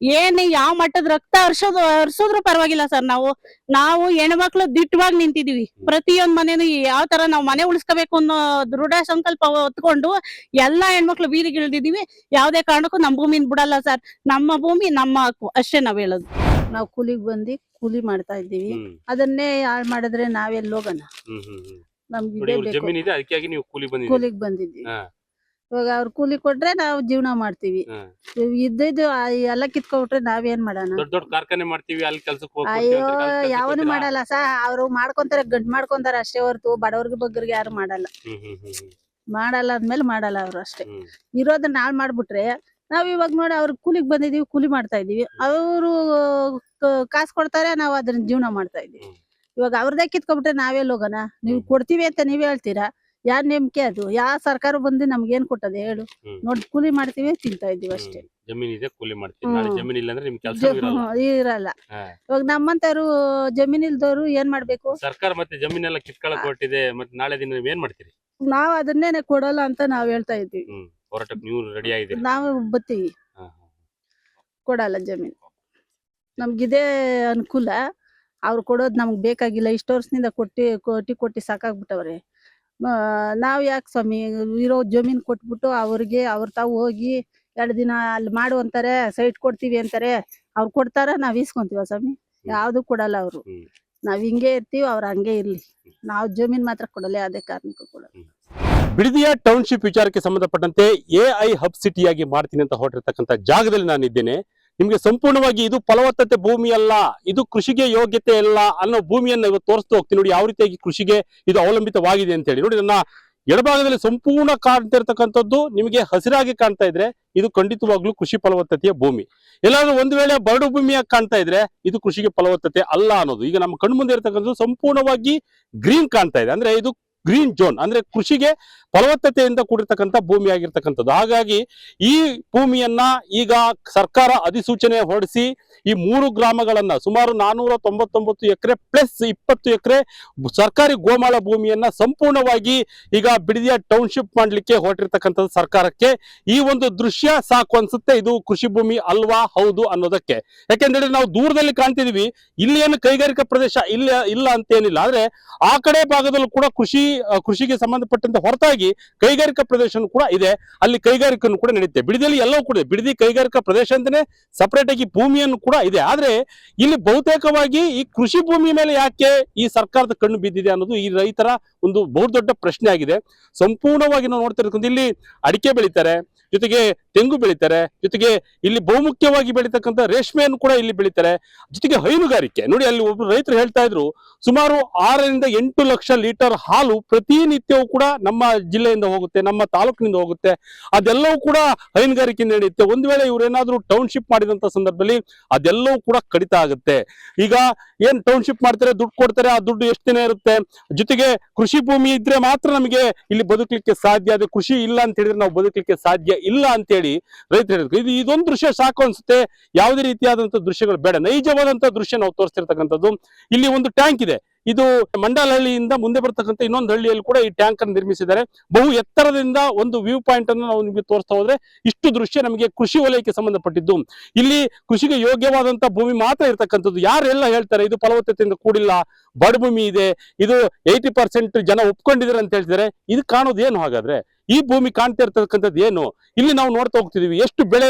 ಯಾವ ಮಟ್ಟದ ರಕ್ತ ಹರ್ಸಿದ್ರು ಪರವಾಗಿಲ್ಲ ಸರ್. ನಾವು ಹೆಣ್ಮಕ್ಳು ದಿಟ್ಟವಾಗಿ ನಿಂತಿದೀವಿ. ಪ್ರತಿಯೊಂದ್ ಮನೇನು ಯಾವ ತರ ನಾವು ಮನೆ ಉಳಿಸ್ಕೋಬೇಕು ಅನ್ನೋ ದೃಢ ಸಂಕಲ್ಪ ಹೊತ್ಕೊಂಡು ಎಲ್ಲಾ ಹೆಣ್ಮಕ್ಳು ಬೀದಿಗಿಳಿದಿದೀವಿ. ಯಾವುದೇ ಕಾರಣಕ್ಕೂ ನಮ್ಮ ಭೂಮಿನ ಬಿಡಲ್ಲ ಸರ್. ನಮ್ಮ ಭೂಮಿ ನಮ್ಮ ಹಕ್ಕು ಅಷ್ಟೇ ನಾವ್ ಹೇಳೋದು. ನಾವು ಕೂಲಿಗೆ ಬಂದು ಕೂಲಿ ಮಾಡ್ತಾ ಇದ್ದೀವಿ. ಅದನ್ನೇ ಹಾಳು ಮಾಡಿದ್ರೆ ನಾವೆಲ್ಲಿ ಹೋಗೋಣ? ನಮ್ಗೆ ಜಮೀನ್ ಇದೆ, ಅದಕ್ಕಾಗಿ ನೀವು ಕೂಲಿಗೆ ಬಂದಿದ್ದೀವಿ. ಇವಾಗ ಅವ್ರು ಕೂಲಿ ಕೊಟ್ರೆ ನಾವು ಜೀವನ ಮಾಡ್ತೀವಿ. ಇದ್ದಿದ್ದು ಎಲ್ಲ ಕಿತ್ಕೊಬಿಟ್ರೆ ನಾವೇನ್ ಮಾಡೋಣ? ದೊಡ್ಡ ಕಾರ್ಖಾನೆ ಮಾಡ್ತೀವಿ, ಅಲ್ಲಿ ಕೆಲ್ಸಕ್ಕೆ ಅಯ್ಯೋ ಯಾವನು ಮಾಡಲ್ಲ ಸರ್. ಅವ್ರು ಮಾಡ್ಕೊಂತಾರೆ, ಗಂಟ್ ಮಾಡ್ಕೊಂತಾರೆ ಅಷ್ಟೇ ಹೊರ್ತು ಬಡವ್ರಿಗೆ ಬಗ್ಗರಿಗೆ ಯಾರು ಮಾಡಲ್ಲ. ಮಾಡಲ್ಲ ಅಂದ್ಮೇಲೆ ಮಾಡಲ್ಲ ಅವ್ರು ಅಷ್ಟೇ. ಇರೋದನ್ನ ಹಾಳು ಮಾಡ್ಬಿಟ್ರೆ ನಾವ್ ಇವಾಗ ನೋಡಿ ಅವ್ರ ಕೂಲಿಗೆ ಬಂದಿದೀವಿ, ಕೂಲಿ ಮಾಡ್ತಾ ಇದೀವಿ. ಅವರು ಕಾಸು ಕೊಡ್ತಾರೆ, ನಾವು ಅದನ್ನ ಜೀವನ ಮಾಡ್ತಾ ಇದೀವಿ. ಇವಾಗ ಅವ್ರದೇ ಕಿತ್ಕೊಬಿಟ್ರೆ ನಾವೆಲ್ಲಿ ಹೋಗೋಣ? ನೀವು ಕೊಡ್ತೀವಿ ಅಂತ ನೀವೇ ಹೇಳ್ತೀರಾ, ಯಾರ್ ನೇಮಕೆ ಅದು? ಯಾವ ಸರ್ಕಾರ ಬಂದು ನಮ್ಗೇನ್ ಕೊಟ್ಟದೆ ಹೇಳು? ನೋಡಿ ಕೂಲಿ ಮಾಡ್ತೀವಿ, ತಿಂತಾ ಇದೀವಿ ಅಷ್ಟೇ. ಜಮೀನ್ ಇದೆ, ಕೂಲಿ ಮಾಡ್ತೀವಿ. ನಾಳೆ ಜಮೀನ್ ಇಲ್ಲ ಅಂದ್ರೆ ನಿಮ್ ಕೆಲಸ ಇರಲ್ಲ. ಇವಾಗ ನಮ್ಮಂತವ್ರು ಜಮೀನ್ ಇಲ್ದವ್ರು ಏನ್ ಮಾಡ್ಬೇಕು? ಸರ್ಕಾರ ಮತ್ತೆ ಜಮೀನೆಲ್ಲ ಕಿತ್ಕೊಳ್ಳಕ್ ಹೊರಟಿದೆ, ಮತ್ತೆ ನಾಳೆ ದಿನ ನೀವ್ ಏನ್ ಮಾಡ್ತೀರಿ? ನಾವ್ ಅದನ್ನೇ ಕೊಡಲ್ಲ ಅಂತ ನಾವ್ ಹೇಳ್ತಾ ಇದ್ವಿ. ಹೋರಾಟಕ್ಕೆ ನೀವು ರೆಡಿ ಆಗಿದ್ದೀರಿ? ನಾವು ಬತ್ತೀವಿ, ಕೊಡಲ್ಲ ಜಮೀನ್. ನಮ್ಗಿದೇ ಅನುಕೂಲ, ಅವ್ರು ಕೊಡೋದ್ ನಮ್ಗ್ ಬೇಕಾಗಿಲ್ಲ. ಇಷ್ಟ ವರ್ಷದಿಂದ ಕೊಟ್ಟಿ ಸಾಕಾಗ್ಬಿಟ್ಟವ್ರೆ. ನಾವ್ ಯಾಕೆ ಸ್ವಾಮಿ ಇರೋ ಜಮೀನ್ ಕೊಟ್ಬಿಟ್ಟು ಅವ್ರಿಗೆ ಅವ್ರ ತಾವು ಹೋಗಿ 2 ದಿನ ಅಲ್ಲಿ ಮಾಡು ಅಂತಾರೆ, ಸೈಟ್ ಕೊಡ್ತೀವಿ ಅಂತಾರೆ. ಅವ್ರು ಕೊಡ್ತಾರ, ನಾವ್ ಇಸ್ಕೊಂತೀವ ಸ್ವಾಮಿ? ಯಾವ್ದು ಕೊಡಲ್ಲ ಅವ್ರು. ನಾವ್ ಹಿಂಗೆ ಇರ್ತೀವಿ, ಅವ್ರ ಹಂಗೆ ಇರ್ಲಿ. ನಾವ್ ಜಮೀನ್ ಮಾತ್ರ ಕೊಡಲ್ಲ, ಯಾವುದೇ ಕಾರಣಕ್ಕೂ ಕೊಡಲ್ಲ. ಬಿಡದಿಯ ಟೌನ್ಶಿಪ್ ವಿಚಾರಕ್ಕೆ ಸಂಬಂಧಪಟ್ಟಂತೆ AI ಹಬ್ ಸಿಟಿಯಾಗಿ ಮಾಡ್ತೀನಿ ಅಂತ ಹೊರಟಿರ್ತಕ್ಕಂಥ ಜಾಗದಲ್ಲಿ ನಾನು ಇದ್ದೇನೆ. ನಿಮ್ಗೆ ಸಂಪೂರ್ಣವಾಗಿ ಇದು ಫಲವತ್ತತೆ ಭೂಮಿ ಅಲ್ಲ, ಇದು ಕೃಷಿಗೆ ಯೋಗ್ಯತೆ ಅಲ್ಲ ಅನ್ನೋ ಭೂಮಿಯನ್ನು ಇವತ್ತು ತೋರಿಸ್ತಾ ಹೋಗ್ತೀನಿ. ನೋಡಿ ಯಾವ ರೀತಿಯಾಗಿ ಕೃಷಿಗೆ ಇದು ಅವಲಂಬಿತವಾಗಿದೆ ಅಂತ ಹೇಳಿ. ನೋಡಿ ನನ್ನ ಎಡಭಾಗದಲ್ಲಿ ಸಂಪೂರ್ಣ ಕಾಣ್ತಾ ಇರ್ತಕ್ಕಂಥದ್ದು ನಿಮಗೆ ಹಸಿರಾಗಿ ಕಾಣ್ತಾ ಇದ್ರೆ ಇದು ಖಂಡಿತವಾಗ್ಲೂ ಕೃಷಿ ಫಲವತ್ತತೆಯ ಭೂಮಿ. ಎಲ್ಲಾದ್ರೂ ಒಂದು ವೇಳೆ ಬರಡು ಭೂಮಿಯಾಗಿ ಕಾಣ್ತಾ ಇದ್ರೆ ಇದು ಕೃಷಿಗೆ ಫಲವತ್ತತೆ ಅಲ್ಲ ಅನ್ನೋದು. ಈಗ ನಮ್ಮ ಕಣ್ಣು ಮುಂದೆ ಇರ್ತಕ್ಕಂಥದ್ದು ಸಂಪೂರ್ಣವಾಗಿ ಗ್ರೀನ್ ಕಾಣ್ತಾ ಇದೆ, ಅಂದ್ರೆ ಇದು ಗ್ರೀನ್ ಝೋನ್, ಅಂದ್ರೆ ಕೃಷಿಗೆ ಫಲವತ್ತತೆಯಿಂದ ಕೂಡಿರ್ತಕ್ಕಂಥ ಭೂಮಿ ಆಗಿರ್ತಕ್ಕಂಥದ್ದು. ಹಾಗಾಗಿ ಈ ಭೂಮಿಯನ್ನ ಈಗ ಸರ್ಕಾರ ಅಧಿಸೂಚನೆ ಹೊರಡಿಸಿ ಈ 3 ಗ್ರಾಮಗಳನ್ನ ಸುಮಾರು 499 ಎಕರೆ ಪ್ಲಸ್ 20 ಎಕರೆ ಸರ್ಕಾರಿ ಗೋಮಾಳ ಭೂಮಿಯನ್ನ ಸಂಪೂರ್ಣವಾಗಿ ಈಗ ಬಿಡದಿಯ ಟೌನ್ಶಿಪ್ ಮಾಡ್ಲಿಕ್ಕೆ ಹೊರಟಿರ್ತಕ್ಕಂಥದ್ದು ಸರ್ಕಾರಕ್ಕೆ. ಈ ಒಂದು ದೃಶ್ಯ ಸಾಕು ಅನ್ಸುತ್ತೆ, ಇದು ಕೃಷಿ ಭೂಮಿ ಅಲ್ವಾ ಹೌದು ಅನ್ನೋದಕ್ಕೆ. ಯಾಕೆಂದ್ರೆ ನಾವು ದೂರದಲ್ಲಿ ಕಾಣ್ತಿದೀವಿ, ಇಲ್ಲಿ ಏನು ಕೈಗಾರಿಕಾ ಪ್ರದೇಶ ಇಲ್ಲ ಅಂತೇನಿಲ್ಲ. ಆದ್ರೆ ಆ ಕಡೆ ಭಾಗದಲ್ಲೂ ಕೂಡ ಕೃಷಿಗೆ ಸಂಬಂಧಪಟ್ಟಂತೆ ಹೊರತಾಗಿ ಕೈಗಾರಿಕಾ ಪ್ರದೇಶ ಕೂಡ ಇದೆ, ಅಲ್ಲಿ ಕೈಗಾರಿಕೆಯನ್ನು ಕೂಡ ನಡೆಯುತ್ತೆ. ಬಿಡದಿಯಲ್ಲಿ ಎಲ್ಲವೂ ಕೂಡ ಬಿಡದಿ ಕೈಗಾರಿಕಾ ಪ್ರದೇಶ ಅಂತಾನೆ ಸಪರೇಟ್ ಆಗಿ ಭೂಮಿಯನ್ನು ಕೂಡ ಇದೆ. ಆದ್ರೆ ಇಲ್ಲಿ ಬಹುತೇಕವಾಗಿ ಈ ಕೃಷಿ ಭೂಮಿ ಮೇಲೆ ಯಾಕೆ ಈ ಸರ್ಕಾರದ ಕಣ್ಣು ಬಿದ್ದಿದೆ ಅನ್ನೋದು ಈ ರೈತರ ಒಂದು ಬಹುದೊಡ್ಡ ಪ್ರಶ್ನೆ ಆಗಿದೆ. ಸಂಪೂರ್ಣವಾಗಿ ನಾವು ನೋಡ್ತಾ ಇರ್ತಕ್ಕಂಥ ಇಲ್ಲಿ ಅಡಿಕೆ ಬೆಳೀತಾರೆ, ಜೊತೆಗೆ ತೆಂಗು ಬೆಳೀತಾರೆ, ಜೊತೆಗೆ ಇಲ್ಲಿ ಬಹುಮುಖ್ಯವಾಗಿ ಬೆಳೀತಕ್ಕಂಥ ರೇಷ್ಮೆಯನ್ನು ಕೂಡ ಇಲ್ಲಿ ಬೆಳೀತಾರೆ, ಜೊತೆಗೆ ಹೈನುಗಾರಿಕೆ. ನೋಡಿ ಅಲ್ಲಿ ಒಬ್ರು ರೈತರು ಹೇಳ್ತಾ ಇದ್ರು, ಸುಮಾರು 6 ರಿಂದ 8 ಲಕ್ಷ ಲೀಟರ್ ಹಾಲು ಪ್ರತಿನಿತ್ಯವೂ ಕೂಡ ನಮ್ಮ ಜಿಲ್ಲೆಯಿಂದ ಹೋಗುತ್ತೆ, ನಮ್ಮ ತಾಲೂಕಿನಿಂದ ಹೋಗುತ್ತೆ. ಅದೆಲ್ಲವೂ ಕೂಡ ಹೈನುಗಾರಿಕೆಯಿಂದ ನಡೆಯುತ್ತೆ. ಒಂದು ವೇಳೆ ಇವರೇನಾದ್ರೂ ಟೌನ್ಶಿಪ್ ಮಾಡಿದಂತ ಸಂದರ್ಭದಲ್ಲಿ ಅದೆಲ್ಲವೂ ಕೂಡ ಕಡಿತ ಆಗುತ್ತೆ. ಈಗ ಏನ್ ಟೌನ್ಶಿಪ್ ಮಾಡ್ತಾರೆ, ದುಡ್ಡು ಕೊಡ್ತಾರೆ, ಆ ದುಡ್ಡು ಎಷ್ಟು ದಿನ ಇರುತ್ತೆ, ಜೊತೆಗೆ ಕೃಷಿ ಭೂಮಿ ಇದ್ರೆ ಮಾತ್ರ ನಮಗೆ ಇಲ್ಲಿ ಬದುಕಲಿಕ್ಕೆ ಸಾಧ್ಯ, ಅದು ಕೃಷಿ ಇಲ್ಲ ಅಂತ ಹೇಳಿದ್ರೆ ನಾವು ಬದುಕಲಿಕ್ಕೆ ಸಾಧ್ಯ ಇಲ್ಲ ಅಂತೇಳಿ ರೈತರು ಹೇಳಿದ್ರು. ಇದೊಂದು ದೃಶ್ಯ ಸಾಕು ಅನ್ಸುತ್ತೆ, ಯಾವುದೇ ರೀತಿಯಾದಂತಹ ದೃಶ್ಯಗಳು ಬೇಡ, ನೈಜವಾದಂತಹ ದೃಶ್ಯ ನಾವು ತೋರಿಸ್ತಿರ್ತಕ್ಕಂಥದ್ದು. ಇಲ್ಲಿ ಒಂದು ಟ್ಯಾಂಕ್ ಇದೆ, ಇದು ಮಂಡಲಹಳ್ಳಿಯಿಂದ ಮುಂದೆ ಬರ್ತಕ್ಕಂಥ ಇನ್ನೊಂದು ಹಳ್ಳಿಯಲ್ಲಿ ಕೂಡ ಈ ಟ್ಯಾಂಕ್ ಅನ್ನು ನಿರ್ಮಿಸಿದ್ದಾರೆ. ಬಹು ಎತ್ತರದಿಂದ ಒಂದು ವ್ಯೂ ಪಾಯಿಂಟ್ ಅನ್ನು ನಾವು ನಿಮಗೆ ತೋರಿಸ್ತಾ ಹೋದ್ರೆ ಇಷ್ಟು ದೃಶ್ಯ ನಮಗೆ ಕೃಷಿ ವಲಯಕ್ಕೆ ಸಂಬಂಧಪಟ್ಟಿದ್ದು. ಇಲ್ಲಿ ಕೃಷಿಗೆ ಯೋಗ್ಯವಾದಂತಹ ಭೂಮಿ ಮಾತ್ರ ಇರ್ತಕ್ಕಂಥದ್ದು. ಯಾರೆಲ್ಲ ಹೇಳ್ತಾರೆ ಇದು ಫಲವತ್ತತೆಯಿಂದ ಕೂಡಿಲ್ಲ, ಬಡ ಭೂಮಿ ಇದೆ, ಇದು 80% ಜನ ಒಪ್ಕೊಂಡಿದ್ದಾರೆ ಅಂತ ಹೇಳ್ತಿದ್ದಾರೆ, ಇದು ಕಾಣೋದು ಏನು ಹಾಗಾದ್ರೆ? ಈ ಭೂಮಿ ಕಾಣ್ತಾ ಇರ್ತಕ್ಕಂಥದ್ದು ಏನು? ಇಲ್ಲಿ ನಾವು ನೋಡ್ತಾ ಹೋಗ್ತಿದೀವಿ ಎಷ್ಟು ಬೆಳೆ,